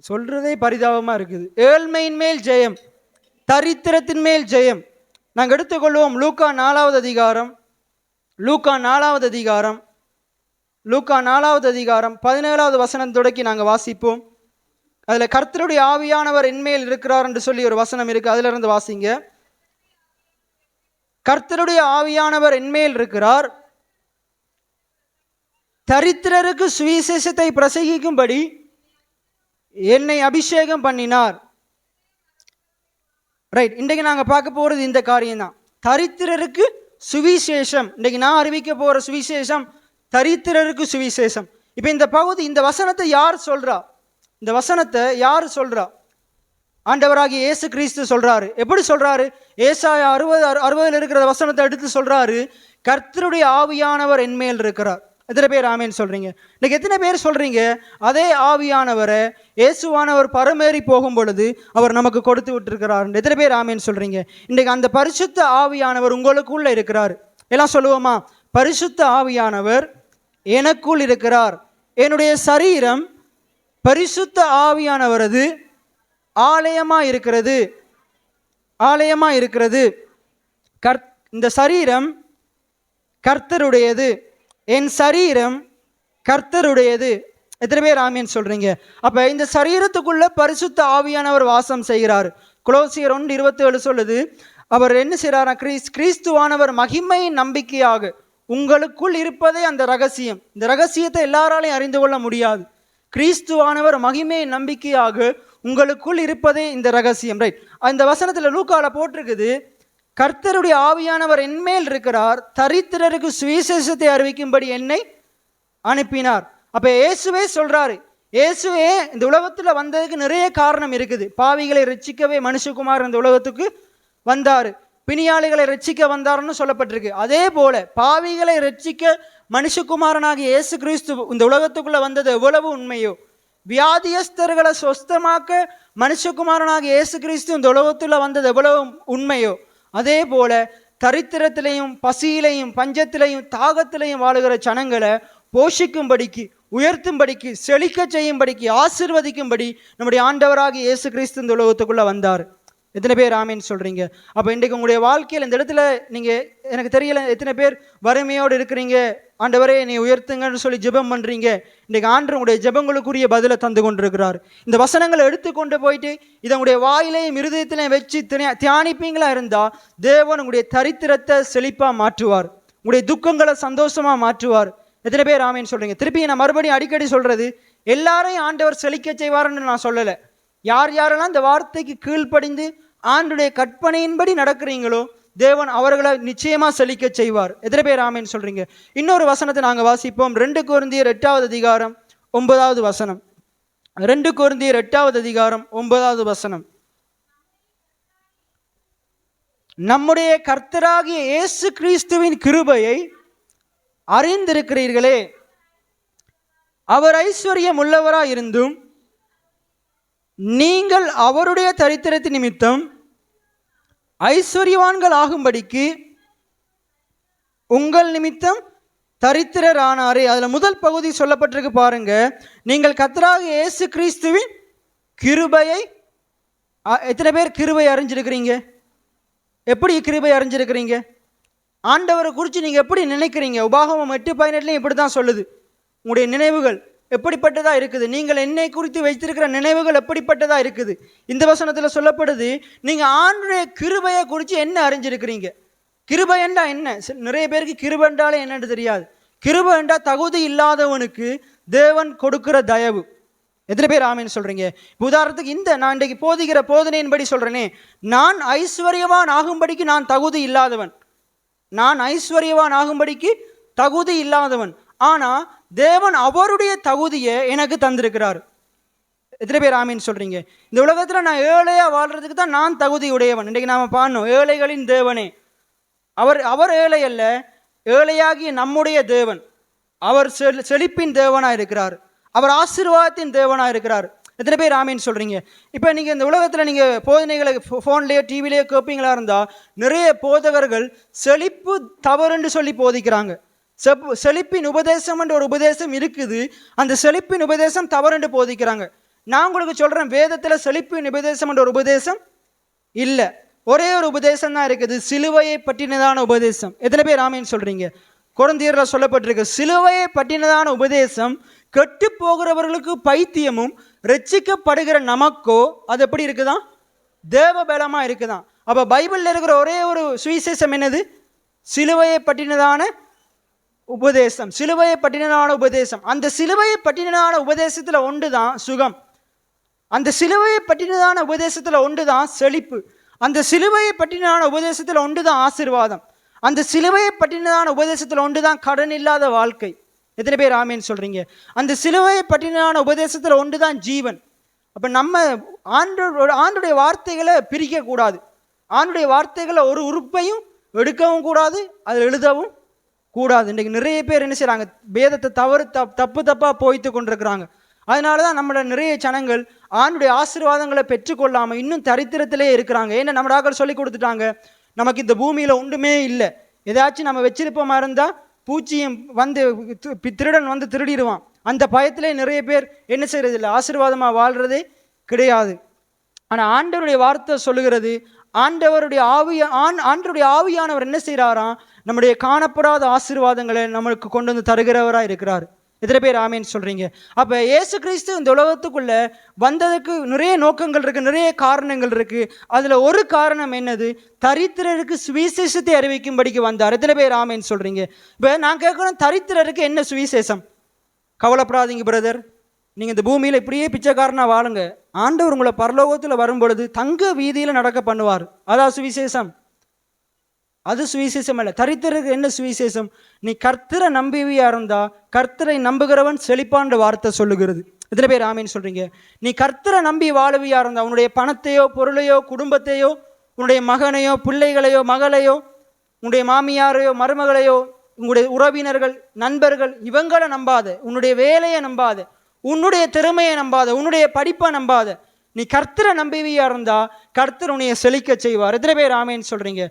சொல்கிறதே பரிதாபமாக இருக்குது. ஏழ்மையின் மேல் ஜெயம், தரித்திரத்தின் மேல் ஜெயம். நாங்கள் எடுத்துக்கொள்வோம் லூக்கா 4வது அதிகாரம், லூக்கா 4வது அதிகாரம் 17வது வசனம் தொடக்கி நாங்கள் வாசிப்போம். அதில் கர்த்தருடைய ஆவியானவர் என்மேல் இருக்கிறார் என்று சொல்லி ஒரு வசனம் இருக்கு, அதுல இருந்து வாசிங்க. கர்த்தருடைய ஆவியானவர் என்மேல் இருக்கிறார், தரித்திரருக்கு சுவிசேஷத்தை பிரசங்கிக்கும்படி என்னை அபிஷேகம் பண்ணினார். ரைட், இன்றைக்கு நாங்கள் பார்க்க போகிறது இந்த காரியம் தான், தரித்திரருக்கு சுவிசேஷம். இன்றைக்கு நான் அறிவிக்க போகிற சுவிசேஷம் தரித்திரருக்கு சுவிசேஷம். இப்போ இந்த பகுதி, இந்த வசனத்தை யார் சொல்றா? இந்த வசனத்தை யார் சொல்றா? ஆண்டவராகிய இயேசு கிறிஸ்து சொல்றாரு. எப்படி சொல்றாரு? ஏசாயா 60 இருக்கிற வசனத்தை எடுத்து சொல்றாரு, கர்த்தருடைய ஆவியானவர் என்மேல் இருக்கிறார். எத்தனை பேர் ஆமேன்னு சொல்றீங்க? இன்னைக்கு எத்தனை பேர் சொல்றீங்க அதே ஆவியானவரை இயேசுவானவர் பரமேறி போகும் பொழுது அவர் நமக்கு கொடுத்து விட்டுருக்கிறார்? எத்தனை பேர் ஆமேன்னு சொல்றீங்க? இன்னைக்கு அந்த பரிசுத்த ஆவியானவர் உங்களுக்குள்ள இருக்கிறார். எல்லாம் சொல்லுவோமா? பரிசுத்த ஆவியானவர் எனக்குள் இருக்கிறார். என்னுடைய சரீரம் பரிசுத்த ஆவியானவரது ஆலயமா இருக்கிறது. இந்த சரீரம் கர்த்தருடையது, என் சரீரம் கர்த்தருடையது. எத்தனை பேர் ஆமேன்னு சொல்றீங்க? அப்ப இந்த சரீரத்துக்குள்ள பரிசுத்த ஆவியானவர் வாசம் செய்கிறார். கொலோசியர் 1:27 சொல்லுது, அவர் என்ன செய்கிறார்? கிறிஸ்துவானவர் மகிமையின் நம்பிக்கையாக உங்களுக்குள் இருப்பதே அந்த ரகசியம். இந்த ரகசியத்தை எல்லாராலையும் அறிந்து கொள்ள முடியாது. கிறிஸ்துவானவர் மகிமையின் நம்பிக்கையாக உங்களுக்குள் இருப்பதே இந்த ரகசியம். ரைட், அந்த வசனத்தில் லூக்கால போட்டிருக்குது, கர்த்தருடைய ஆவியானவர் என்மேல் இருக்கிறார், தரித்திரருக்கு சுவிசேஷத்தை அறிவிக்கும்படி என்னை அனுப்பினார். அப்ப இயேசுவே சொல்றாரு, இயேசுவே இந்த உலகத்துல வந்ததுக்கு நிறைய காரணம் இருக்குது. பாவிகளை ரட்சிக்கவே மனுஷகுமார் இந்த உலகத்துக்கு வந்தாரு, பிணியாளிகளை ரட்சிக்க வந்தாருன்னு சொல்லப்பட்டிருக்கு. அதே போல பாவிகளை ரட்சிக்க மனுஷகுமாரனாகிய இயேசு கிறிஸ்து இந்த உலகத்துக்குள்ள வந்தது எவ்வளவு உண்மையோ, வியாதியஸ்தர்களை சொஸ்தமாக்க மனுஷகுமாரனாகிய இயேசு கிறிஸ்து இந்த உலகத்துல வந்தது எவ்வளவு உண்மையோ, அதே போல தரித்திரத்திலையும் பசியிலையும் பஞ்சத்திலையும் தாகத்திலையும் வாழுகிற ஜனங்களை போஷிக்கும்படிக்கு, உயர்த்தும்படிக்கு, செழிக்க செய்யும்படிக்கு, ஆசீர்வதிக்கும்படி நம்முடைய ஆண்டவராகிய இயேசு கிறிஸ்து இந்த உலகத்துக்குள்ள வந்தார். எத்தனை பேர் ஆமேன்னு சொல்கிறீங்க? அப்போ இன்றைக்கு உங்களுடைய வாழ்க்கையில் இந்த இடத்துல நீங்கள், எனக்கு தெரியல எத்தனை பேர் வறுமையோடு இருக்கிறீங்க, ஆண்டவரே நீ உயர்த்துங்கன்னு சொல்லி ஜெபம் பண்ணுறீங்க. இன்றைக்கு ஆண்டவர் உங்களுடைய ஜெபங்களுக்குரிய பதிலை தந்து கொண்டிருக்கிறார். இந்த வசனங்களை எடுத்துக்கொண்டு போயிட்டு இதை உங்களுடைய வாயிலையும் இருதயத்திலையும் வச்சு தியானிப்பீங்களா இருந்தால் தேவன் உங்களுடைய தரித்திரத்தை செழிப்பாக மாற்றுவார், உங்களுடைய துக்கங்களை சந்தோஷமாக மாற்றுவார். எத்தனை பேர் ஆமேன்னு சொல்கிறீங்க? திருப்பி நான் மறுபடியும் அடிக்கடி சொல்கிறது, எல்லாரையும் ஆண்டவர் செழிக்க செய்வார்ன்னு நான் சொல்லலை. யார் யாரெல்லாம் இந்த வார்த்தைக்கு கீழ்ப்படிந்து ஆண்டுடைய கற்பனையின்படி நடக்கிறீங்களோ தேவன் அவர்களை நிச்சயமா செழிக்க செய்வார். எத்தனை பேர் ஆமேன்னு சொல்றீங்க? இன்னொரு வசனத்தை நாங்கள் வாசிப்போம். 2 கொரிந்தியர் 8வது அதிகாரம் 9வது வசனம். 2 கொரிந்தியர் 8வது அதிகாரம் 9வது வசனம். நம்முடைய கர்த்தராகிய இயேசு கிறிஸ்துவின் கிருபையை அறிந்திருக்கிறீர்களே, அவர் ஐஸ்வர்யம் உள்ளவராய் இருந்தும் நீங்கள் அவருடைய தரித்திரத்தின் நிமித்தம் ஐஸ்வர்யவான்கள் ஆகும்படிக்கு உங்கள் நிமித்தம் தரித்திரரானாரே. அதில் முதல் பகுதி சொல்லப்பட்டிருக்கு பாருங்க, நீங்கள் கர்த்தராகிய இயேசு கிறிஸ்துவின் கிருபையை. எத்தனை பேர் கிருபை அறிஞ்சிருக்கிறீங்க? எப்படி கிருபை அறிஞ்சிருக்கிறீங்க? ஆண்டவரை குறித்து நீங்கள் எப்படி நினைக்கிறீங்க? உபாகமம் 8:18 இப்படி தான் சொல்லுது. உங்களுடைய நினைவுகள் எப்படிப்பட்டதாக இருக்குது? நீங்கள் என்னை குறித்து வைத்திருக்கிற நினைவுகள் எப்படிப்பட்டதாக இருக்குது? இந்த வசனத்தில் சொல்லப்படுது, நீங்கள் ஆண்டுடைய கிருபையை குறித்து என்ன அறிஞ்சிருக்கிறீங்க? கிருபை என்றா என்ன? நிறைய பேருக்கு கிருபை என்றாலே என்னன்னு தெரியாது. கிருபை என்றா தகுதி இல்லாதவனுக்கு தேவன் கொடுக்கிற தயவு. எத்தனை பேர் ஆமேன்னு சொல்கிறீங்க? உதாரணத்துக்கு இந்த நான் இன்றைக்கு போதிக்கிற போதனையின்படி சொல்கிறேனே, நான் ஐஸ்வர்யவான் ஆகும்படிக்கு நான் தகுதி இல்லாதவன், நான் ஐஸ்வர்யவான் ஆகும்படிக்கு தகுதி இல்லாதவன். ஆனால் தேவன் அவருடைய தகுதியை எனக்கு தந்திருக்கிறார். எத்தனை பேர் ஆமீன்னு சொல்றீங்க? இந்த உலகத்தில் நான் ஏழையா வாழ்றதுக்கு தான் நான் தகுதி உடையவன். இன்றைக்கு நாம பாடணும், ஏழைகளின் தேவனே. அவர் ஏழை அல்ல, ஏழையாகிய நம்முடைய தேவன். அவர் செழிப்பின் தேவனாக இருக்கிறார், அவர் ஆசீர்வாதத்தின் தேவனாக இருக்கிறார். எத்தனை பேர் ஆமீன்னு சொல்றீங்க? இப்போ நீங்கள் இந்த உலகத்தில் நீங்கள் போதனைகளை ஃபோன்லேயோ டிவிலேயோ கேட்பீங்களா இருந்தால் நிறைய போதகர்கள் செழிப்பு தவறுன்னு சொல்லி போதிக்கிறாங்க. செழிப்பின் உபதேசம் என்ற ஒரு உபதேசம் இருக்குது, அந்த செழிப்பின் உபதேசம் தவறுண்டு போதிக்கிறாங்க. நான் உங்களுக்கு சொல்கிறேன், வேதத்தில் செழிப்பின் உபதேசம் என்ற ஒரு உபதேசம் இல்லை, ஒரே ஒரு உபதேசம் தான் இருக்குது, சிலுவையை பற்றினதான உபதேசம். எத்தனை பேர் ஆமீன்னு சொல்கிறீங்க? கொரிந்தியரில் சொல்லப்பட்டிருக்கு, சிலுவையை பற்றினதான உபதேசம் கெட்டு போகிறவர்களுக்கு பைத்தியமும் ரட்சிக்கப்படுகிற நமக்கோ அது எப்படி இருக்குதான்? தேவ பலமாக இருக்குதான். அப்போ பைபிளில் இருக்கிற ஒரே ஒரு சுவிசேஷம் என்னது? சிலுவையை பற்றினதான உபதேசம், சிலுவையை பற்றினதான உபதேசம். அந்த சிலுவையை பற்றினதான உபதேசத்தில் ஒன்று தான் சுகம், அந்த சிலுவையை பற்றினதான உபதேசத்தில் ஒன்று தான் செழிப்பு, அந்த சிலுவையை பற்றினதான உபதேசத்தில் ஒன்று தான் ஆசீர்வாதம், அந்த சிலுவையை பற்றினதான உபதேசத்தில் ஒன்று தான் கடன் இல்லாத வாழ்க்கை. எத்தனை பேர் ஆமேன்னு சொல்றீங்க? அந்த சிலுவையை பற்றினதான உபதேசத்தில் ஒன்று தான் ஜீவன். அப்போ நம்ம ஆண்டுடைய வார்த்தைகளை பிரிக்கக்கூடாது, ஆண்டுடைய வார்த்தைகளை ஒரு உறுப்பையும் எடுக்கவும் கூடாது, அதில் எழுதவும் கூடாது. இன்றைக்கு நிறைய பேர் என்ன செய்கிறாங்க? வேதத்தை தப்பாக போய்த்து கொண்டிருக்கிறாங்க. அதனால தான் நம்மளோட நிறைய ஜனங்கள் ஆண்டுடைய ஆசீர்வாதங்களை பெற்றுக்கொள்ளாமல் இன்னும் தரித்திரத்திலே இருக்கிறாங்க. ஏன்னா நம்ம டாக்டர் சொல்லி கொடுத்துட்டாங்க, நமக்கு இந்த பூமியில் ஒன்றுமே இல்லை, ஏதாச்சும் நம்ம வச்சிருப்போமா இருந்தால் பூச்சியும் வந்து திருடன் வந்து திருடிடுவான். அந்த பயத்திலே நிறைய பேர் என்ன செய்கிறது இல்லை, ஆசீர்வாதமாக வாழ்கிறதே கிடையாது. ஆனால் ஆண்டவருடைய வார்த்தை சொல்லுகிறது, ஆண்டவருடைய ஆவியானவர் என்ன செய்கிறாராம்? நம்முடைய காணப்படாத ஆசீர்வாதங்களை நம்மளுக்கு கொண்டு வந்து தருகிறவராக இருக்கிறார். எத்தனை பேர் ஆமேன்னு சொல்றீங்க? அப்போ இயேசு கிறிஸ்து இந்த உலகத்துக்குள்ள வந்ததுக்கு நிறைய நோக்கங்கள் இருக்கு, நிறைய காரணங்கள் இருக்கு. அதுல ஒரு காரணம் என்னது? தரித்திரருக்கு சுவிசேஷத்தை அறிவிக்கும்படிக்கு வந்தார். எத்தனை பேர் ஆமேன்னு சொல்றீங்க? இப்போ நான் கேட்கணும், தரித்திரருக்கு என்ன சுவிசேஷம்? கவலைப்படாதீங்க பிரதர், நீங்கள் இந்த பூமியில் இப்படியே பிச்சைக்காரனாக வாழுங்க, ஆண்டவர் உங்களை பரலோகத்தில் வரும்பொழுது தங்க வீதியில் நடக்க பண்ணுவார். அதான் சுவிசேஷம். அது சுவிசேஷம் அல்ல. தரித்திரருக்கு என்ன சுவிசேஷம்? நீ கர்த்தரை நம்பிவியா இருந்தா, கர்த்தரை நம்புகிறவன் செழிப்பான்ற வார்த்தை சொல்லுகிறது. இதில் பேர் ஆமீன்னு சொல்றீங்க. நீ கர்த்தரை நம்பி வாழவியா இருந்தா, உன்னுடைய பணத்தையோ பொருளையோ குடும்பத்தையோ உன்னுடைய மகனையோ பிள்ளைகளையோ மகளையோ உன்னுடைய மாமியாரையோ மருமகளையோ உங்களுடைய உறவினர்கள் நண்பர்கள் இவங்களை நம்பாத, உன்னுடைய வேலையை நம்பாத, உன்னுடைய திறமையை நம்பாத, உன்னுடைய படிப்பை நம்பாத, நீ கர்த்தரை நம்பிவியா இருந்தா கர்த்தர் உன்னைய செழிக்க செய்வார். எத்தனை பேர் ஆமேன்னு சொல்றீங்க?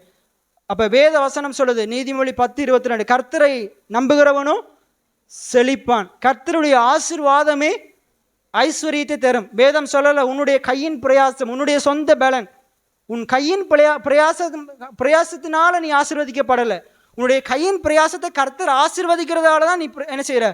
அப்ப வேத வசனம் சொல்லுது, நீதிமொழி 10:22, கர்த்தரை நம்புகிறவனும் செழிப்பான், கர்த்தருடைய ஆசீர்வாதமே ஐஸ்வர்யத்தை தரும். வேதம் சொல்லல உன்னுடைய கையின் பிரயாசம், உன்னுடைய சொந்த பலன், உன் கையின் பிரயாசத்தினால நீ ஆசீர்வதிக்கப்படலை. உன்னுடைய கையின் பிரயாசத்தை கர்த்தர் ஆசீர்வதிக்கிறதால தான் நீ என்ன செய்யற,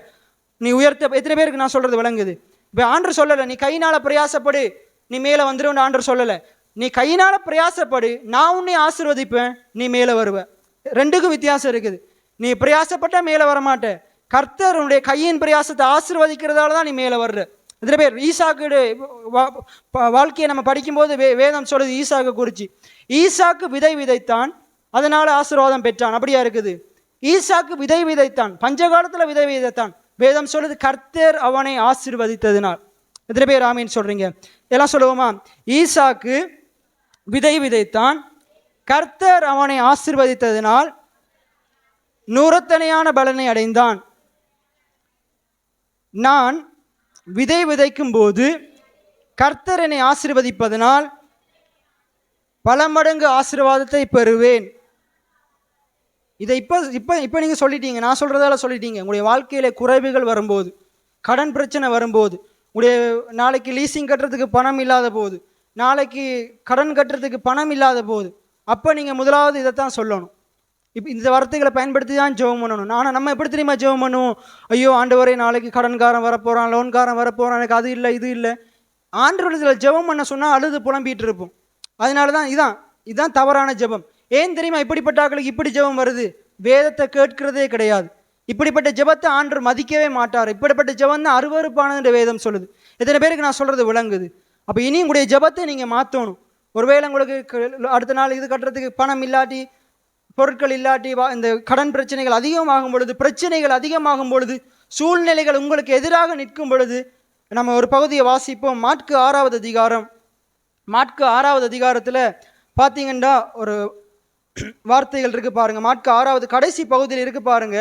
நீ உயர்த்த. எத்தனை பேருக்கு நான் சொல்றது விளங்குது? இப்போ ஆண்டவர் சொல்லலை நீ கையினால பிரயாசப்படு நீ மேலே வந்துடும். ஆண்டவர் சொல்லலை நீ கையினால பிரயாசப்படு நான் உன்னை ஆசீர்வதிப்பேன் நீ மேலே வருவ. ரெண்டுக்கும் வித்தியாசம் இருக்குது. நீ பிரயாசப்பட்டா மேலே வரமாட்ட. கர்த்தர் உன்னுடைய கையின் பிரயாசத்தை ஆசீர்வதிக்கிறதால தான் நீ மேலே வர்ற. இத்தனை பேர் ஈசாக்கு வாழ்க்கையை நம்ம படிக்கும்போது வேதம் சொல்லுது ஈசாக்கு குறித்து, ஈசாக்கு விதை விதைத்தான் அதனால ஆசீர்வாதம் பெற்றான். அப்படியா இருக்குது? ஈசாக்கு விதை விதைத்தான், பஞ்சகாலத்தில் விதை விதைத்தான். வேதம் சொல்லுது கர்த்தர் அவனை ஆசீர்வதித்ததினால். எத்தனை பேர் ஆமீன் சொல்றீங்க? எல்லாம் சொல்லுவோமா? ஈசாக்கு விதை விதைத்தான், கர்த்தர் அவனை ஆசீர்வதித்ததினால் நூறத்தனையான பலனை அடைந்தான். நான் விதை விதைக்கும் போது கர்த்தர் என்னை ஆசீர்வதிப்பதனால் பல மடங்கு ஆசீர்வாதத்தை பெறுவேன். இதை இப்போ நீங்கள் சொல்லிட்டீங்க, நான் சொல்கிறதால சொல்லிட்டீங்க. உங்களுடைய வாழ்க்கையில் குறைவுகள் வரும்போது, கடன் பிரச்சனை வரும்போது, உங்களுடைய நாளைக்கு லீசிங் கட்டுறதுக்கு பணம் இல்லாத போது, நாளைக்கு கடன் கட்டுறதுக்கு பணம் இல்லாத போது, அப்போ நீங்கள் முதலாவது இதைத்தான் சொல்லணும். இப்போ இந்த வார்த்தைகளை பயன்படுத்தி தான் ஜெபம் பண்ணணும். ஆனால் நம்ம எப்படி தெரியுமா ஜெபம் பண்ணுவோம்? ஐயோ ஆண்டவரே நாளைக்கு கடன்காரன் வரப்போகிறான், லோன்காரன் வரப்போகிறான், எனக்கு அது இல்லை இது இல்லை. ஆண்டவரத்தில் ஜெபம் பண்ண சொன்னால் அழுது புலம்பிகிட்டு இருப்போம். அதனால தான் இதுதான் தவறான ஜெபம். ஏன் தெரியுமா? இப்படிப்பட்ட ஆட்களுக்கு இப்படி ஜெபம் வருது, வேதத்தை கேட்கிறதே கிடையாது. இப்படிப்பட்ட ஜெபத்தை ஆண்டவர் மதிக்கவே மாட்டார். இப்படிப்பட்ட ஜெபம் தான் அருவருப்பானது வேதம் சொல்லுது. எத்தனை பேருக்கு நான் சொல்கிறது விளங்குது? அப்போ இனி உங்களுடைய ஜெபத்தை நீங்கள் மாற்றணும். ஒருவேளை உங்களுக்கு அடுத்த நாள் இது கட்டுறதுக்கு பணம் இல்லாட்டி, பொருட்கள் இல்லாட்டி, இந்த கடன் பிரச்சனைகள் அதிகமாகும் பொழுது, பிரச்சனைகள் அதிகமாகும் பொழுது, சூழ்நிலைகள் உங்களுக்கு எதிராக நிற்கும் பொழுது, நம்ம ஒரு பகுதியை வாசிப்போம். மாற்கு 6வது அதிகாரம். மாற்கு 6வது அதிகாரத்தில் பார்த்தீங்கன்னா ஒரு வார்த்தைகள் இருக்கு பாருங்க. மாற்கு 6வது கடைசி பகுதியில் இருக்கு பாருங்க.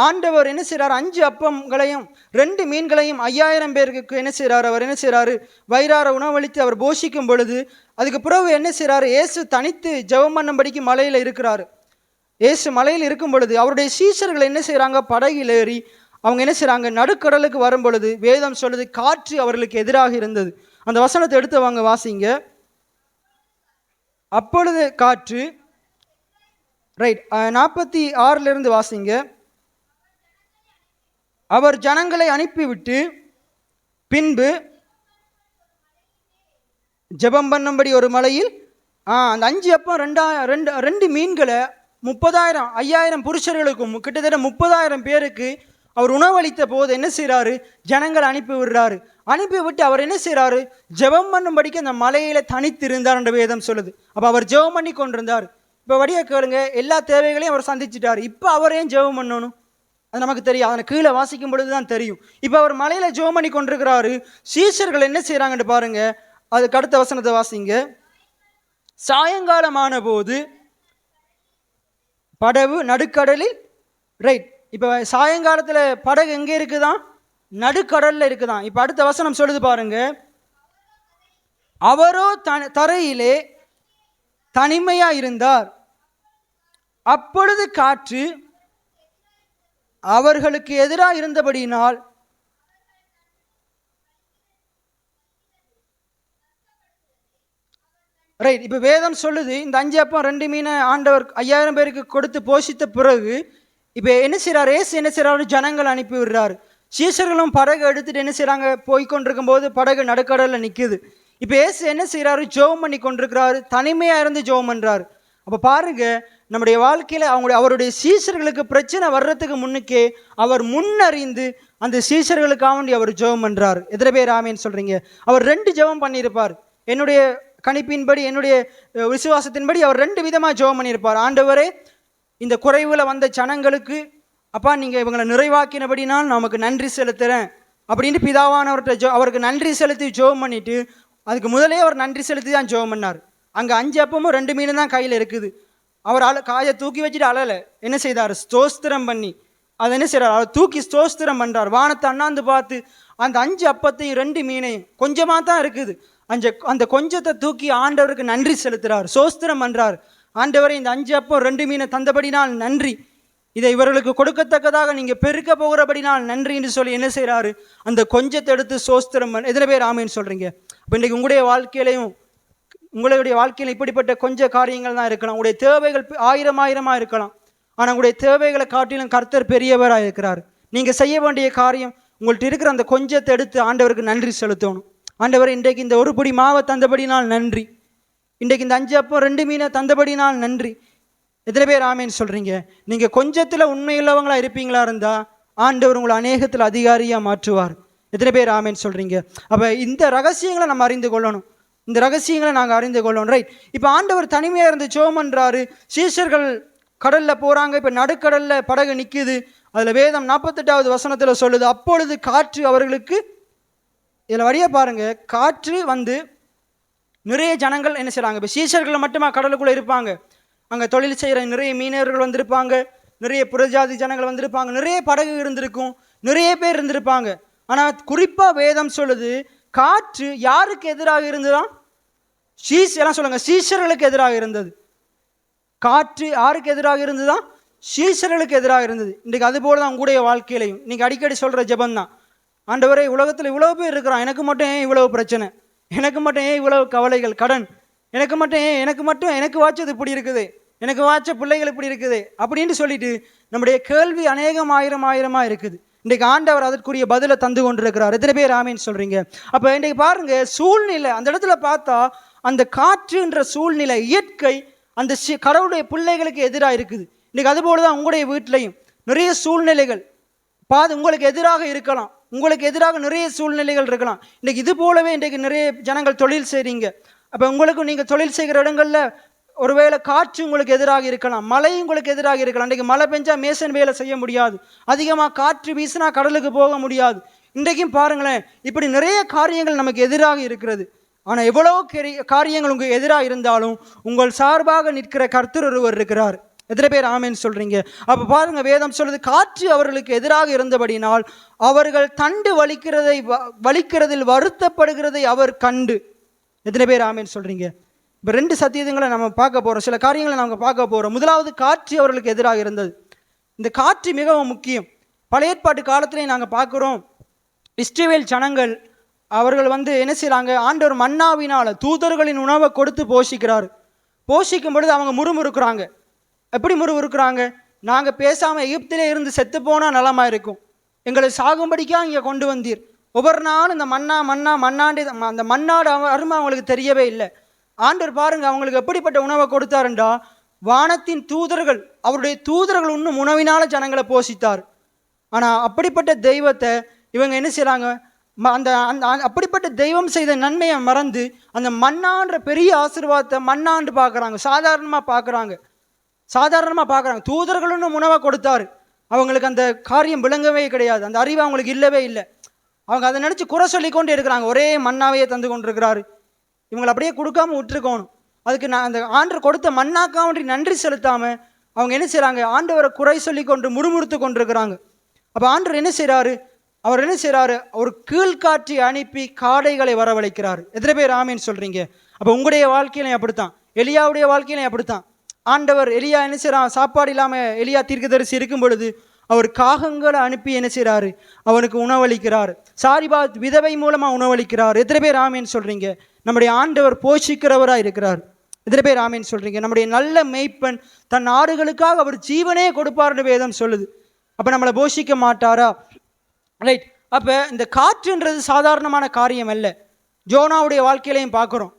ஆண்டவர் என்ன செய்கிறார்? 5 அப்பங்களையும் 2 மீன்களையும் 5000 பேருக்கு என்ன செய்கிறார்? அவர் என்ன செய்கிறாரு? வயிறார உணவளித்து அவர் போஷிக்கும் பொழுது, அதுக்கு பிறகு என்ன செய்கிறாரு? இயேசு தனித்து ஜெபம் பண்ணும்படிக்கு மலையில் இருக்கிறாரு. இயேசு மலையில் இருக்கும் பொழுது அவருடைய சீஷர்கள் என்ன செய்கிறாங்க? படகில் ஏறி அவங்க என்ன செய்கிறாங்க? நடுக்கடலுக்கு வரும் பொழுது வேதம் சொல்லுது காற்று அவர்களுக்கு எதிராக இருந்தது. அந்த வசனத்தை எடுத்து வாங்க வாசிங்க. அப்பொழுது காற்று, ரைட் 46 வாசிங்க. அவர் ஜனங்களை அனுப்பிவிட்டு பின்பு ஜெபம் பண்ணும்படி ஒரு மலையில் அந்த 5 அப்பம் 2 மீன்களை 30,000 5000 புருஷர்களுக்கும் கிட்டத்தட்ட 30,000 பேருக்கு அவர் உணவளித்த போது என்ன செய்கிறாரு? ஜனங்களை அனுப்பி விடுறாரு. அனுப்பி விட்டு அவர் என்ன செய்கிறாரு? ஜெபம் பண்ணும்படிக்கு அந்த மலையில தனித்திருந்தார் என்ற வேதம் சொல்லுது. அப்போ அவர் ஜெபம் பண்ணி கொண்டிருந்தார். இப்போ வடிய கேளுங்க, எல்லா தேவைகளையும் அவர் சந்திச்சிட்டார். இப்போ அவர் ஏன் ஜெபம் பண்ணணும்? அது நமக்கு தெரியும். அதனை கீழே வாசிக்கும் பொழுது தான் தெரியும். இப்போ அவர் மலையில் ஜெபம் பண்ணி கொண்டிருக்கிறாரு. சீஷர்கள் என்ன செய்கிறாங்கன்னு பாருங்க. அதுக்கு அடுத்த வசனத்தை வாசிங்க. சாயங்காலமான போது படகு நடுக்கடலில், ரைட். இப்போ சாயங்காலத்தில் படகு எங்கே இருக்குதான்? நடுக்கடலில் இருக்குதான். இப்போ அடுத்த வசனம் சொல்லுது பாருங்க. அவரோ தரையிலே தனிமையா இருந்தார். அப்பொழுது காற்று அவர்களுக்கு எதிராக இருந்தபடியினால் ரைட். இப்போ வேதம் சொல்லுது இந்த 5 அப்பம் 2 மீனை ஆண்டவர் 5000 பேருக்கு கொடுத்து போஷித்த பிறகு இப்போ என்ன செய்கிறார்? ஏசு என்ன செய்கிறாரு? ஜனங்கள் அனுப்பி விடுறாரு. சீஷர்களும் படகு எடுத்துட்டு என்ன செய்கிறாங்க? போய்கொண்டிருக்கும் போது படகு நடுக்கடலில் நிற்குது. இப்போ ஏசு என்ன செய்கிறாரு? ஜெபம் பண்ணி கொண்டிருக்கிறாரு. தனிமையாக இருந்து ஜெபம் பண்ணுறாரு. அப்போ பாருங்க, நம்முடைய வாழ்க்கையில் அவருடைய சீஷர்களுக்கு பிரச்சனை வர்றதுக்கு முன்னுக்கே அவர் முன்னறிந்து அந்த சீஷர்களுக்காக வேண்டி அவர் ஜெபம் பண்ணுறாரு. எத்தனை பேர் ஆமேன்னு சொல்கிறீங்க? அவர் 2 ஜெபம் பண்ணியிருப்பார். என்னுடைய கணிப்பின்படி, என்னுடைய விசுவாசத்தின்படி அவர் 2 விதமாக ஜெபம் பண்ணியிருப்பார். ஆண்டவரே, இந்த குறைவில் வந்த ஜனங்களுக்கு அப்பா நீங்கள் இவங்களை நிறைவாக்கினபடினால் நமக்கு நன்றி செலுத்துகிறேன் அப்படின்னு பிதாவானவர்கிட்ட அவருக்கு நன்றி செலுத்தி ஜெபம் பண்ணிட்டு, அதுக்கு முதலே அவர் நன்றி செலுத்தி தான் ஜெபம் பண்ணார். அங்கே 5 அப்பமும் 2 மீனும் தான் கையில் இருக்குது. அவர் காயை தூக்கி வச்சுட்டு அழலை. என்ன செய்தார்? ஸ்தோஸ்திரம் பண்ணி அதை என்ன செய்கிறார்? அவர் தூக்கி ஸ்தோஸ்திரம் பண்ணுறார். வானத்தை அண்ணாந்து பார்த்து அந்த 5 அப்பத்தையும் 2 மீனையும் கொஞ்சமாக தான் இருக்குது, அந்த கொஞ்சத்தை தூக்கி ஆண்டவருக்கு நன்றி செலுத்துகிறார், ஸ்தோஸ்திரம் பண்ணுறார். ஆண்டவரை, இந்த 5 அப்பம் 2 மீனை தந்தபடினால் நன்றி, இதை இவர்களுக்கு கொடுக்கத்தக்கதாக நீங்கள் பெருக்க போகிறபடினால் நன்றி என்று சொல்லி என்ன செய்கிறாரு? அந்த கொஞ்சத்தை எடுத்து ஸ்தோஸ்திரம் எத்தனை பேர் ஆமேன்னு சொல்கிறீங்க? இப்போ இன்றைக்கு உங்களுடைய வாழ்க்கையிலையும் உங்களுடைய வாழ்க்கையில் இப்படிப்பட்ட கொஞ்சம் காரியங்கள் தான் இருக்கலாம். உங்களுடைய தேவைகள் ஆயிரமா இருக்கலாம். ஆனால் உங்களுடைய தேவைகளை காட்டிலும் கர்த்தர் பெரியவராக இருக்கிறார். நீங்கள் செய்ய வேண்டிய காரியம், உங்கள்கிட்ட இருக்கிற அந்த கொஞ்சத்தை எடுத்து ஆண்டவருக்கு நன்றி செலுத்தணும். ஆண்டவர், இன்றைக்கு இந்த ஒரு பிடி மாவை தந்தபடினால் நன்றி, இன்றைக்கு இந்த 5 அப்பம் 2 மீனை தந்தபடினால் நன்றி. எத்தனை பேர் ஆமேன்னு சொல்கிறீங்க? நீங்கள் கொஞ்சத்தில் உண்மையுள்ளவங்களாக இருப்பீங்களா இருந்தால் ஆண்டவர் உங்களை அநேகத்தில் அதிகாரியாக மாற்றுவார். எத்தனை பேர் ஆமேன்னு சொல்கிறீங்க? அப்போ இந்த ரகசியங்களை நம்ம அறிந்து கொள்ளணும். இந்த ரகசியங்களை நாங்கள் அறிந்து கொள்ளணும். ரைட். இப்போ ஆண்டவர் தனிமையாக இருந்து ஜெபம் பண்ணுறாரு. சீஷர்கள் கடலில் போகிறாங்க. இப்போ நடுக்கடலில் படகு நிற்குது. அதில் வேதம் 48வது வசனத்தில் சொல்லுது, அப்பொழுது காற்று அவர்களுக்கு, இதில் வழியாக பாருங்கள், காற்று வந்து நிறைய ஜனங்கள் என்ன செய்கிறாங்க? இப்போ சீஷர்கள் மட்டுமா கடலுக்குள்ளே இருப்பாங்க? அங்கே தொழில் செய்கிற நிறைய மீனவர்கள் வந்திருப்பாங்க, நிறைய புறஜாதி ஜனங்கள் வந்திருப்பாங்க, நிறைய படகு இருந்திருக்கும், நிறைய பேர் இருந்திருப்பாங்க. ஆனால் குறிப்பாக வேதம் சொல்லுது, காற்று யாருக்கு எதிராக இருந்ததுதான்? எல்லாம் சொல்லுங்க, சீஷர்களுக்கு எதிராக இருந்தது. காற்று யாருக்கு எதிராக இருந்ததுதான்? சீஷர்களுக்கு எதிராக இருந்தது. இன்றைக்கு அதுபோல தான் உங்களுடைய வாழ்க்கையிலையும் நீங்கள் அடிக்கடி சொல்கிற ஜெபம் தான், ஆண்டவரே உலகத்தில் இவ்வளோ பேர் இருக்கிறான், எனக்கு மட்டும் ஏன் இவ்வளவு பிரச்சனை, எனக்கு மட்டும் ஏன் இவ்வளவு கவலைகள், கடன், எனக்கு மட்டும் எனக்கு வாச்சது இப்படி இருக்குது, எனக்கு வாச்ச பிள்ளைகள் இப்படி இருக்குது அப்படின்னு சொல்லிட்டு நம்முடைய கேள்வி அநேகம் ஆயிரமா இருக்குது. இன்றைக்கு ஆண்டவர் அதற்குரிய பதிலை தந்து கொண்டிருக்கிறார். எத்தனை பேர் ஆமீன்னு சொல்றீங்க? அப்போ இன்றைக்கு பாருங்க, சூழ்நிலை அந்த இடத்துல பார்த்தா அந்த காற்றுன்ற சூழ்நிலை, இயற்கை அந்த கடவுளுடைய பிள்ளைகளுக்கு எதிராக இருக்குது. இன்றைக்கு அதுபோலதான் உங்களுடைய வீட்டிலையும் நிறைய சூழ்நிலைகள் உங்களுக்கு எதிராக இருக்கலாம். உங்களுக்கு எதிராக நிறைய சூழ்நிலைகள் இருக்கலாம். இன்றைக்கு இது போலவே இன்றைக்கு நிறைய ஜனங்கள் தொழில் செய்கிறீங்க. அப்போ உங்களுக்கும் நீங்கள் தொழில் செய்கிற இடங்களில் ஒருவேளை காற்று உங்களுக்கு எதிராக இருக்கலாம், மழை உங்களுக்கு எதிராக இருக்கலாம். இன்றைக்கு மழை பெஞ்சா மேசன் வேலை செய்ய முடியாது, அதிகமாக காற்று வீசினா கடலுக்கு போக முடியாது. இன்றைக்கும் பாருங்களேன், இப்படி நிறைய காரியங்கள் நமக்கு எதிராக இருக்கிறது. ஆனால் எவ்வளோ காரியங்கள் உங்களுக்கு எதிராக இருந்தாலும் உங்கள் சார்பாக நிற்கிற கர்த்தர் ஒருவர் இருக்கிறார். எத்தனை பேர் ஆமேன்னு சொல்றீங்க? அப்போ பாருங்க, வேதம் சொல்லுது, காற்று அவர்களுக்கு எதிராக இருந்தபடினால் அவர்கள் தண்டு வலிக்கிறதில் வருத்தப்படுகிறதை அவர் கண்டு. எத்தனை பேர் ஆமேன்னு சொல்றீங்க? இப்போ 2 சத்தியங்களை நம்ம பார்க்க போகிறோம், சில காரியங்களை நம்ம பார்க்க போகிறோம். முதலாவது, காற்று அவர்களுக்கு எதிராக இருந்தது. இந்த காற்று மிகவும் முக்கியம். பழைய ஏற்பாட்டு காலத்திலேயே நாங்கள் பார்க்குறோம், இஸ்ரவேல் ஜனங்கள் அவர்கள் வந்து என்ன செய்கிறாங்க? ஆண்டவர் மன்னாவினால் தூதர்களின் உணவை கொடுத்து போஷிக்கிறார். போஷிக்கும் பொழுது அவங்க முறுமுறுக்கிறாங்க. எப்படி முறுமுறுக்கிறாங்க? நாங்கள் பேசாமல் எகிப்திலே இருந்து செத்து போனால் நலமாக இருக்கும், எங்களை சாகும்படிக்கா இங்கே கொண்டு வந்தீர். ஒவ்வொரு நாளும் இந்த மண்ணாண்டு அந்த மண்ணாடு அருமை அவங்களுக்கு தெரியவே இல்லை. ஆண்டவர் பாருங்க அவங்களுக்கு எப்படிப்பட்ட உணவை கொடுத்தாருண்டா, வானத்தின் தூதர்கள், அவருடைய தூதர்கள் இன்னும் உணவினால ஜனங்களை போஷித்தார். ஆனால் அப்படிப்பட்ட தெய்வத்தை இவங்க என்ன செய்கிறாங்க? அந்த அப்படிப்பட்ட தெய்வம் செய்த நன்மையை மறந்து அந்த மண்ணான்ற பெரிய ஆசீர்வாதத்தை மண்ணாண்டு பார்க்குறாங்க, சாதாரணமாக பார்க்குறாங்க. தூதர்களும் உணவை கொடுத்தாரு, அவங்களுக்கு அந்த காரியம் விளங்கவே கிடையாது, அந்த அறிவு அவங்களுக்கு இல்லவே இல்லை. அவங்க அதை நினச்சி குறை சொல்லி கொண்டு இருக்கிறாங்க, ஒரே மண்ணாவையே தந்து கொண்டிருக்கிறாரு, இவங்களை அப்படியே கொடுக்காம விட்டுருக்கணும். அதுக்கு நான் அந்த ஆண்டவர் கொடுத்த மண்ணாக்காமன்றி நன்றி செலுத்தாமல் அவங்க என்ன செய்கிறாங்க? ஆண்டவரை குறை சொல்லி கொண்டு முறுமுறுத்து கொண்டிருக்கிறாங்க. அப்போ ஆண்டவர் என்ன செய்கிறாரு? அவர் என்ன செய்கிறாரு? ஒரு கீழ்காட்சி அனுப்பி காடைகளை வரவழைக்கிறார். எத்தனை பேர் ஆமேன்னு சொல்கிறீங்க? அப்போ உங்களுடைய வாழ்க்கையிலையும் அப்படித்தான், எலியாவுடைய வாழ்க்கையிலையும் அப்படித்தான். ஆண்டவர் எலியா என்ன செய்கிறான்? சாப்பாடு இல்லாமல் எலியா தீர்க்கதரிசி இருக்கும் பொழுது அவர் காகங்களை அனுப்பி என்ன செய்கிறாரு? அவனுக்கு உணவளிக்கிறார். சாரிபாத் விதவை மூலமாக உணவளிக்கிறார். எத்தனை பேர் ஆமேன்னு சொல்கிறீங்க? நம்முடைய ஆண்டவர் போஷிக்கிறவராக இருக்கிறார். எத்தனை பேர் ஆமேன்னு சொல்கிறீங்க? நம்முடைய நல்ல மேய்ப்பன் தன் ஆடுகளுக்காக அவர் ஜீவனே கொடுப்பார்னு வேதம் சொல்லுது. அப்போ நம்மளை போஷிக்க மாட்டாரா? ரைட். அப்போ இந்த காற்றுன்றது சாதாரணமான காரியம் அல்ல. ஜோனாவுடைய வாழ்க்கையிலையும் பார்க்குறோம்.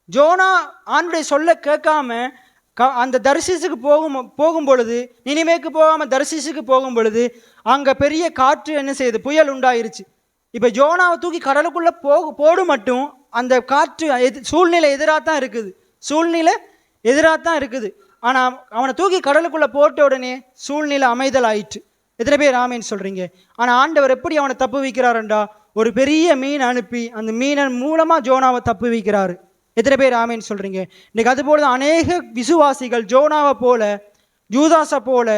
ஜோனா ஆண்டுடைய சொல்ல கேட்காம அந்த தர்சீசுக்கு போகும் பொழுது, நினிவேக்கு போகாமல் தர்சீசுக்கு போகும் பொழுது அங்கே பெரிய காற்று என்ன செய்யுது? புயல் உண்டாயிருச்சு. இப்போ ஜோனாவை தூக்கி கடலுக்குள்ளே போடு மட்டும் அந்த காற்று சூழ்நிலை எதிராக தான் இருக்குது. ஆனால் அவனை தூக்கி கடலுக்குள்ளே போட்ட உடனே சூழ்நிலை அமைதல் ஆயிற்று. எத்தனை பேர் ஆமேன்னு சொல்கிறீங்க? ஆனால் ஆண்டவர் எப்படி அவனை தப்பு வைக்கிறாருண்டா, ஒரு பெரிய மீன் அனுப்பி அந்த மீனன் மூலமாக ஜோனாவை தப்பு வைக்கிறாரு. எத்தனை பேர் ஆமேன்னு சொல்கிறீங்க? இன்றைக்கு அதுபோல தான் அநேக விசுவாசிகள் ஜோனாவை போல, யூதாஸை போல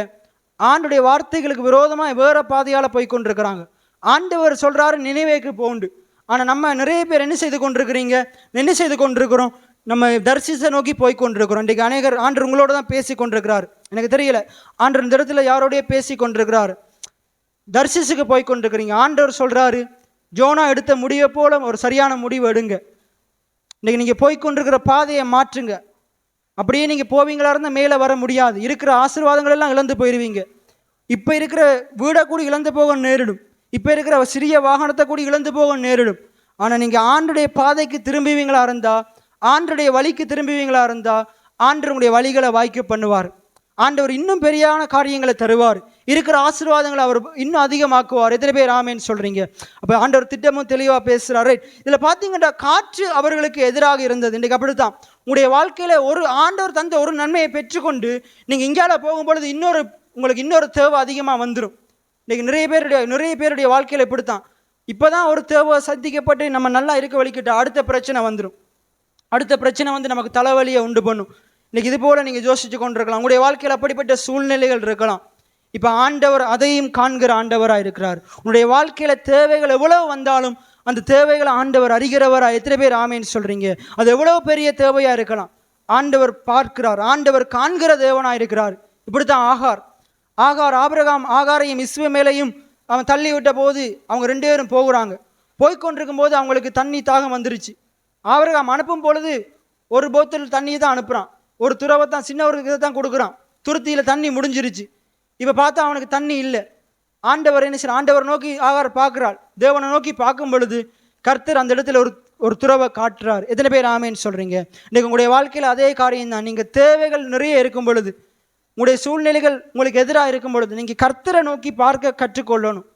ஆண்டுடைய வார்த்தைகளுக்கு விரோதமாக வேறு பாதையால் போய் கொண்டிருக்கிறாங்க. ஆண்டவர் சொல்கிறாரு நினைவேக்கு போண்டு, ஆனால் நம்ம நிறைய பேர் என்ன செய்து கொண்டிருக்கிறோம்? நம்ம தரிசிசை நோக்கி போய் கொண்டிருக்கிறோம். இன்றைக்கு அநேகர் ஆண்டவர் உங்களோட தான் பேசி கொண்டிருக்கிறார். எனக்கு தெரியல, ஆண்டவர் இந்த இடத்துல யாரோடைய பேசி கொண்டிருக்கிறார்? தரிசிசுக்கு போய் கொண்டிருக்கிறீங்க. ஆண்டவர் சொல்கிறாரு, ஜோனா எடுத்த முடிவை போல ஒரு சரியான முடிவு எடுங்க. இன்றைக்கி நீங்கள் போய்கொண்டிருக்கிற பாதையை மாற்றுங்க. அப்படியே நீங்கள் போவீங்களா இருந்தால் மேலே வர முடியாது. இருக்கிற ஆசீர்வாதங்கள் எல்லாம் இழந்து போயிடுவீங்க. இப்போ இருக்கிற வீடை கூட இழந்து போக நேரிடும். இப்போ இருக்கிற சிறிய வாகனத்தை கூட இழந்து போக நேரிடும். ஆனால் நீங்கள் ஆண்டுடைய பாதைக்கு திரும்புவீங்களா இருந்தால், ஆண்டுடைய வழிக்கு திரும்புவீங்களா இருந்தால், ஆண்டவருடைய வழிகளை வாய்க்க பண்ணுவார். ஆண்டவர் இன்னும் பெரியான காரியங்களை தருவார். இருக்கிற ஆசீர்வாதங்களை அவர் இன்னும் அதிகமாக்குவார். எத்தனை பேர் ஆமேன்னு சொல்கிறீங்க? அப்போ ஆண்டவர் திட்டமும் தெளிவாக பேசுகிறார். ரைட். இதில் பார்த்தீங்கன்னா காற்று அவர்களுக்கு எதிராக இருந்தது. இன்றைக்கு அப்படித்தான் உங்களுடைய வாழ்க்கையில் ஒரு ஆண்டவர் தந்த ஒரு நன்மையை பெற்றுக்கொண்டு நீங்கள் இங்கால போகும்பொழுது உங்களுக்கு இன்னொரு தேவை அதிகமாக வந்துடும். இன்றைக்கி நிறைய பேருடைய வாழ்க்கையில் இப்படித்தான். இப்போ தான் ஒரு தேவை சந்திக்கப்பட்டு நம்ம நல்லா இருக்க வலிக்கிட்ட அடுத்த பிரச்சனை வந்துடும். அடுத்த பிரச்சனை வந்து நமக்கு தலைவலியை உண்டு பண்ணும். இன்றைக்கி இது போல் நீங்கள் யோசிச்சு கொண்டிருக்கலாம். உங்களுடைய வாழ்க்கையில் அப்படிப்பட்ட சூழ்நிலைகள் இருக்கலாம். இப்போ ஆண்டவர் அதையும் காண்கிற ஆண்டவராக இருக்கிறார். உன்னுடைய வாழ்க்கையில் தேவைகள் எவ்வளவு வந்தாலும் அந்த தேவைகளை ஆண்டவர் அறிகிறவராக எத்தனை பேர் ஆமேன்னு சொல்கிறீங்க? அது எவ்வளோ பெரிய தேவையாக இருக்கலாம், ஆண்டவர் பார்க்கிறார். ஆண்டவர் காண்கிற தேவனாக இருக்கிறார். இப்படித்தான் ஆகார் ஆகாரையும் இஸ்மவேலையும் அவன் தள்ளி விட்ட போது அவங்க 2 பேரும் போகிறாங்க. போய்கொண்டிருக்கும் போது அவங்களுக்கு தண்ணி தாகம் வந்துருச்சு. ஆபிரகாம் அனுப்பும் பொழுது ஒரு போத்தல் தண்ணி தான் அனுப்புகிறான். ஒரு துறவைத்தான், சின்ன ஒரு இதை தான் கொடுக்குறான். துருத்தியில் தண்ணி முடிஞ்சிருச்சு. இப்போ பார்த்தா அவனுக்கு தண்ணி இல்லை. ஆண்டவர் என்ன செய்ய, ஆண்டவர் நோக்கி ஆகார் பார்க்குறாள். தேவனை நோக்கி பார்க்கும் பொழுது கர்த்தர் அந்த இடத்துல ஒரு துறவை காட்டுறார். எத்தனை பேர் ஆமேன்னு சொல்கிறீங்க? இன்றைக்கு உங்களுடைய வாழ்க்கையில் அதே காரியம் தான். நீங்கள் தேவைகள் நிறைய இருக்கும் பொழுது, உங்களுடைய சூழ்நிலைகள் உங்களுக்கு எதிராக இருக்கும் பொழுது நீங்கள் கர்த்தரை நோக்கி பார்க்க கற்றுக்கொள்ளணும்.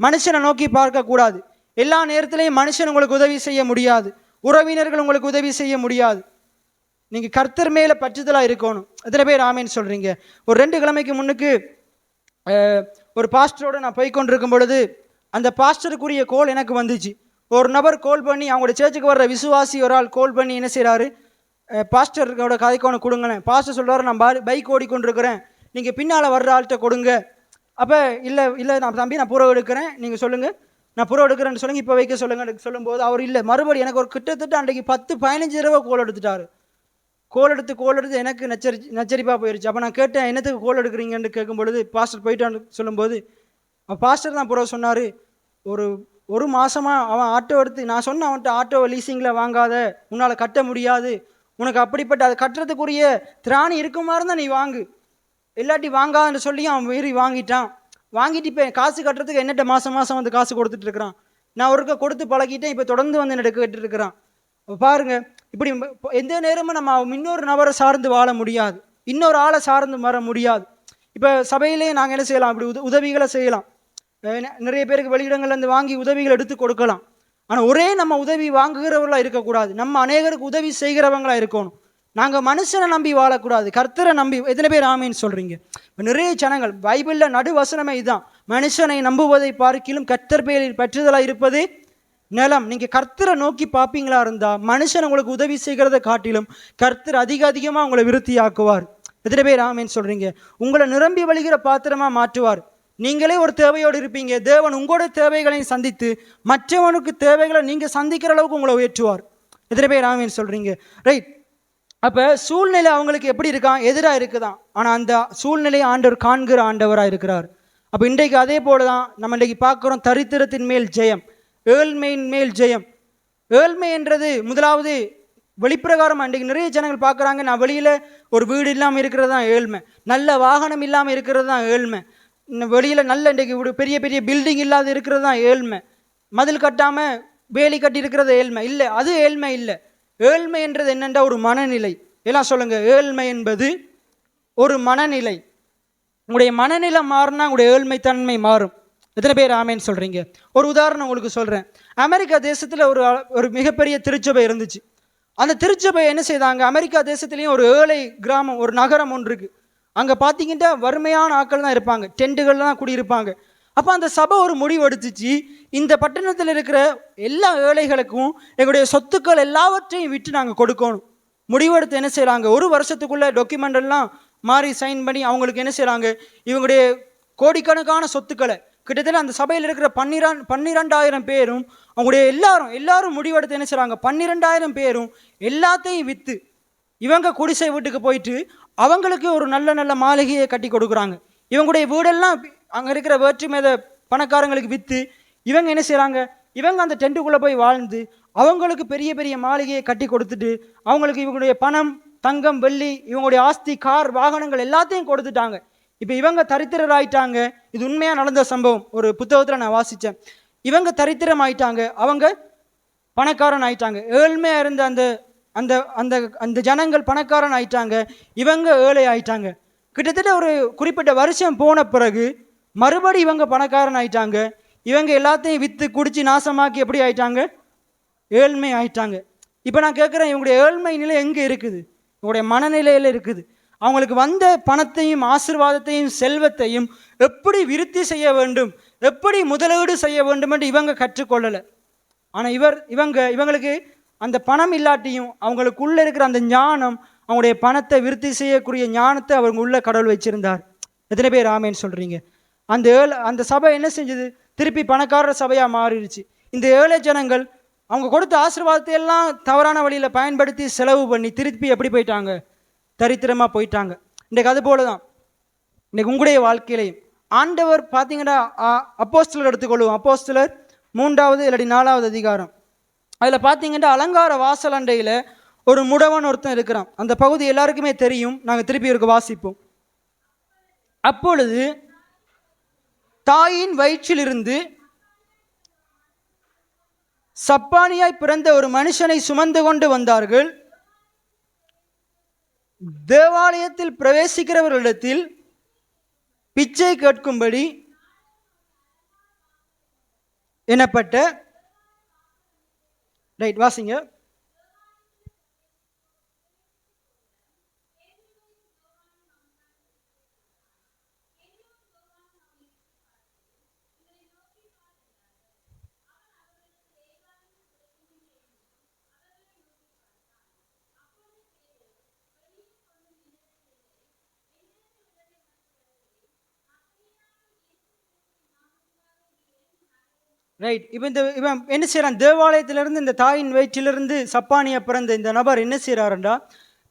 மனுஷனை நோக்கி பார்க்கக்கூடாது. எல்லா நேரத்திலையும் மனுஷன் உங்களுக்கு உதவி செய்ய முடியாது. உறவினர்கள் உங்களுக்கு உதவி செய்ய முடியாது. நீங்கள் கர்த்தர் மேலே பற்றுதலாக இருக்கணும். எத்தனை பேர் ஆமேன்னு சொல்கிறீங்க? ஒரு 2 கிழமைக்கு முன்னுக்கு ஒரு பாஸ்டரோடு நான் போய்கொண்டிருக்கும் பொழுது அந்த பாஸ்டருக்குரிய கோல் எனக்கு வந்துச்சு. ஒரு நபர் கோல் பண்ணி, அவங்களோட சேர்ச்சுக்கு வர்ற விசுவாசி ஒரு ஆள் கோல் பண்ணி என்ன செய்கிறாரு, பாஸ்டரோட கதைக்கோனை கொடுங்களேன். பாஸ்டர் சொல்கிறாரு, நான் பைக் ஓடிக்கொண்டிருக்கிறேன், நீங்கள் பின்னால் வர்ற ஆள்கிட்ட கொடுங்க. அப்போ இல்லை நான் தம்பி நான் புறவு எடுக்கிறேன், நீங்கள் சொல்லுங்கள், நான் புறவு எடுக்கிறேன்னு சொல்லுங்கள், இப்போ வைக்க சொல்லுங்கள் சொல்லும்போது அவர் இல்லை, மறுபடியும் எனக்கு ஒரு கிட்டத்தட்ட அன்றைக்கு 10-15 தடவை கோல் எடுத்துட்டார். கோல் எடுத்து எனக்கு நச்சரிப்பாக போயிடுச்சு. அப்போ நான் கேட்டேன், என்னத்துக்கு கோல் எடுக்கிறீங்கன்னு கேட்கும் பொழுது பாஸ்டர் போயிட்டான்னு சொல்லும்போது பாஸ்டர் தான் புறவு சொன்னார், ஒரு மாதமாக அவன் ஆட்டோ எடுத்து, நான் சொன்னேன் அவன்கிட்ட ஆட்டோவை லீசிங்கில் வாங்காத, உன்னால் கட்ட முடியாது, உனக்கு அப்படிப்பட்ட அதை கட்டுறதுக்குரிய திராணி இருக்குமாறு தான் நீ வாங்கு, இல்லாட்டி வாங்காதுன்னு சொல்லி அவன் மீறி வாங்கிட்டு இப்போ காசு கட்டுறதுக்கு என்னட்ட மாதம் வந்து காசு கொடுத்துட்ருக்குறான். நான் ஒருக்க கொடுத்து பழகிட்டேன், இப்போ தொடர்ந்து வந்து என்னை கேட்டுருக்கிறான். பாருங்கள், இப்படி எந்த நேரமும் நம்ம இன்னொரு நபரை சார்ந்து வாழ முடியாது, இன்னொரு ஆளை சார்ந்து வர முடியாது. இப்போ சபையிலே நாங்கள் என்ன செய்யலாம், இப்படி உதவிகளை செய்யலாம். நிறைய பேருக்கு வெளியிடங்கள்லேருந்து வாங்கி உதவிகள் எடுத்து கொடுக்கலாம். ஆனால் ஒரே நம்ம உதவி வாங்குகிறவர்களாக இருக்கக்கூடாது. நம்ம அநேகருக்கு உதவி செய்கிறவங்களாக இருக்கணும். நாங்கள் மனுஷனை நம்பி வாழக்கூடாது, கர்த்தரை நம்பி. எத்தனை பேர் ஆமேன்னு சொல்கிறீங்க? இப்போ நிறைய ஜனங்கள், பைபிளில் நடுவசனமே இதுதான், மனுஷனை நம்புவதை பார்க்கிலும் கர்த்தர் பேரில் பற்றுதலாக இருப்பது நிலம். நீங்கள் கர்த்தரை நோக்கி பார்ப்பீங்களா இருந்தால் மனுஷன் உங்களுக்கு உதவி செய்கிறத காட்டிலும் கர்த்தர் அதிகமாக உங்களை விருத்தியாக்குவார். எத்தனை பேர் ஆமேன்னு சொல்கிறீங்க? உங்களை நிரம்பி வழிகிற பாத்திரமாக மாற்றுவார். நீங்களே ஒரு தேவையோடு இருப்பீங்க, தேவன் உங்களோட தேவைகளையும் சந்தித்து மற்றவனுக்கு தேவைகளை நீங்கள் சந்திக்கிற அளவுக்கு உங்களை உயர்த்துவார். எத்தனை பேர் ஆமேன்னு சொல்கிறீங்க? ரைட். அப்போ சூழ்நிலை அவங்களுக்கு எப்படி இருக்கான், எதிராக இருக்குதான். ஆனால் அந்த சூழ்நிலையை ஆண்டவர் காண்கிற ஆண்டவராக இருக்கிறார். அப்போ இன்றைக்கு அதே போல தான் நம்ம இன்றைக்கு பார்க்குறோம், தரித்திரத்தின் மேல் ஜெயம், ஏழ்மையின் மேல் ஜெயம். ஏழ்மை என்றது முதலாவது வெளிப்பிரகாரம். இன்றைக்கு நிறைய ஜனங்கள் பார்க்குறாங்க, நான் வெளியில் ஒரு வீடு இல்லாமல் இருக்கிறது தான் ஏழ்மை, நல்ல வாகனம் இல்லாமல் இருக்கிறது தான் ஏழ்மை, வெளியில் நல்ல இன்றைக்கு பெரிய பெரிய பில்டிங் இல்லாத இருக்கிறது தான் ஏழ்மை, மதில் கட்டாமல் வேலி கட்டி இருக்கிறது ஏழ்மை இல்லை. அது ஏழ்மை இல்லை. ஏழ்மை என்றது என்னென்ற ஒரு மனநிலை. எல்லாம் சொல்லுங்கள், ஏழ்மை என்பது ஒரு மனநிலை. உங்களுடைய மனநிலை மாறினா உங்களுடைய ஏழ்மை தன்மை மாறும். எத்தனை பேர் ஆமேன்னு சொல்கிறீங்க? ஒரு உதாரணம் உங்களுக்கு சொல்கிறேன். அமெரிக்கா தேசத்தில் ஒரு மிகப்பெரிய திருச்சபை இருந்துச்சு. அந்த திருச்சபை என்ன செய்தாங்க, அமெரிக்கா தேசத்துலேயும் ஒரு ஏழை கிராமம், ஒரு நகரம் ஒன்று இருக்குது. அங்கே பார்த்தீங்கன்னா வறுமையான ஆட்கள் தான் இருப்பாங்க, டென்ட்டுகள் தான் குடியிருப்பாங்க. அப்போ அந்த சபை ஒரு முடிவு எடுத்துச்சு, இந்த பட்டணத்தில் இருக்கிற எல்லா ஏழைகளுக்கும் எங்களுடைய சொத்துக்கள் எல்லாவற்றையும் விட்டு நாங்கள் கொடுக்கணும். முடிவெடுத்து என்ன செய்கிறாங்க, ஒரு வருஷத்துக்குள்ளே டாக்குமெண்ட் எல்லாம் மாறி சைன் பண்ணி அவங்களுக்கு என்ன செய்கிறாங்க, இவங்களுடைய கோடிக்கணக்கான சொத்துக்களை கிட்டத்தட்ட அந்த சபையில் இருக்கிற 12,000 பேரும் அவங்களுடைய எல்லாரும் முடிவெடுத்து என்ன செய்கிறாங்க, 12,000 பேரும் எல்லாத்தையும் விற்று இவங்க குடிசை வீட்டுக்கு போயிட்டு அவங்களுக்கு ஒரு நல்ல நல்ல மாளிகையை கட்டி கொடுக்குறாங்க. இவங்களுடைய வீடெல்லாம் அங்கே இருக்கிற வேற்று மேத பணக்காரங்களுக்கு விற்று இவங்க என்ன செய்கிறாங்க, இவங்க அந்த டென்ட்டுக்குள்ளே போய் வாழ்ந்து அவங்களுக்கு பெரிய பெரிய மாளிகையை கட்டி கொடுத்துட்டு அவங்களுக்கு இவங்களுடைய பணம், தங்கம், வெள்ளி, இவங்களுடைய ஆஸ்தி, கார், வாகனங்கள் எல்லாத்தையும் கொடுத்துட்டாங்க. இப்போ இவங்க தரித்திரராயிட்டாங்க. இது உண்மையாக நடந்த சம்பவம், ஒரு புத்தகத்தில் நான் வாசித்தேன். இவங்க தரித்திரம் ஆயிட்டாங்க, அவங்க பணக்காரன் ஆயிட்டாங்க. ஏழ்மையாக இருந்த அந்த அந்த அந்த அந்த ஜனங்கள் பணக்காரன் ஆயிட்டாங்க, இவங்க ஏழை ஆயிட்டாங்க. கிட்டத்தட்ட ஒரு குறிப்பிட்ட வருஷம் போன பிறகு மறுபடி இவங்க பணக்காரன் ஆயிட்டாங்க. இவங்க எல்லாத்தையும் விற்று குடிச்சு நாசமாக்கி எப்படி ஆயிட்டாங்க? ஏழ்மை ஆயிட்டாங்க. இப்போ நான் கேட்குறேன், இவங்களுடைய ஏழ்மை நிலை எங்கே இருக்குது? இவங்களுடைய மனநிலையில் இருக்குது. அவங்களுக்கு வந்த பணத்தையும் ஆசீர்வாதத்தையும் செல்வத்தையும் எப்படி விருத்தி செய்ய வேண்டும், எப்படி முதலீடு செய்ய வேண்டும் என்று இவங்க கற்றுக்கொள்ளலை. ஆனால் இவங்களுக்கு அந்த பணம் இல்லாட்டியும் அவங்களுக்குள்ளே இருக்கிற அந்த ஞானம், அவங்களுடைய பணத்தை விருத்தி செய்யக்கூடிய ஞானத்தை அவங்க உள்ள கடவுள் வச்சிருந்தார். எத்தனை பேர் ஆமேன்னு சொல்கிறீங்க? அந்த சபை என்ன செஞ்சது? திருப்பி பணக்காரர் சபையாக மாறிடுச்சு. இந்த ஏழை ஜனங்கள் அவங்க கொடுத்த ஆசீர்வாதத்தை எல்லாம் தவறான வழியில் பயன்படுத்தி செலவு பண்ணி திருப்பி எப்படி போயிட்டாங்க? தரித்திரமாக போயிட்டாங்க. இன்றைக்கு அது போல தான் இன்றைக்கு உங்களுடைய வாழ்க்கையிலையும் ஆண்டவர் பார்த்தீங்கன்னா, அப்போஸ்தலர் எடுத்துக்கொள்வோம். அப்போஸ்தலர் 3வது இல்லாட்டி 4வது அதிகாரம். அதில் பார்த்தீங்கன்னா அலங்கார வாசல் அண்டையில் ஒரு முடவன் ஒருத்தன் இருக்கிறான். அந்த பகுதி எல்லாருக்குமே தெரியும், நாங்கள் திருப்பி இருக்க வாசிப்போம். அப்பொழுது தாயின் வயிற்றிலிருந்து சப்பானியாய் பிறந்த ஒரு மனுஷனை சுமந்து கொண்டு வந்தார்கள். தேவாலயத்தில் பிரவேசிக்கிறவர்களிடத்தில் பிச்சை கேட்கும்படி எனப்பட்ட ரைட் வாசிங்க. ரைட். இப்போ இவன் என்ன செய்கிறான்? தேவாலயத்திலிருந்து, இந்த தாயின் வயிற்றிலிருந்து சப்பானியா பிறந்த இந்த நபர் என்ன செய்கிறாருண்டா,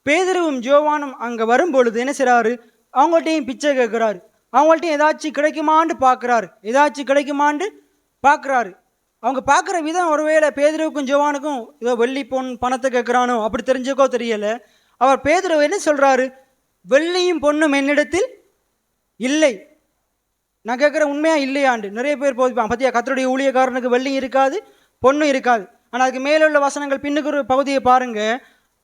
பேதுருவும் யோவானும் அங்கே வரும்பொழுது என்ன செய்கிறாரு? அவங்கள்ட்டையும் பிச்சை கேட்குறாரு. அவங்கள்ட்டையும் ஏதாச்சும் கிடைக்குமான்னு பார்க்குறாரு. அவங்க பார்க்குற விதம் ஒருவேளை பேதுருவுக்கும் யோவானுக்கும் ஏதோ வெள்ளி பொன் பணத்தை கேட்குறானோ அப்படி தெரிஞ்சுக்கோ தெரியலை. அவர் பேதுரு என்ன சொல்கிறாரு? வெள்ளியும் பொண்ணும் என்னிடத்தில் இல்லை. நான் கேட்குற உண்மையாக இல்லையாண்டு நிறைய பேர் போதிப்பான். பற்றியா, கர்த்தருடைய ஊழியக்காரனுக்கு வெள்ளியும் இருக்காது, பொண்ணும் இருக்காது. ஆனால் அதுக்கு மேலே உள்ள வசனங்கள் பின்னுக்கு ஒரு பகுதியை பாருங்கள்.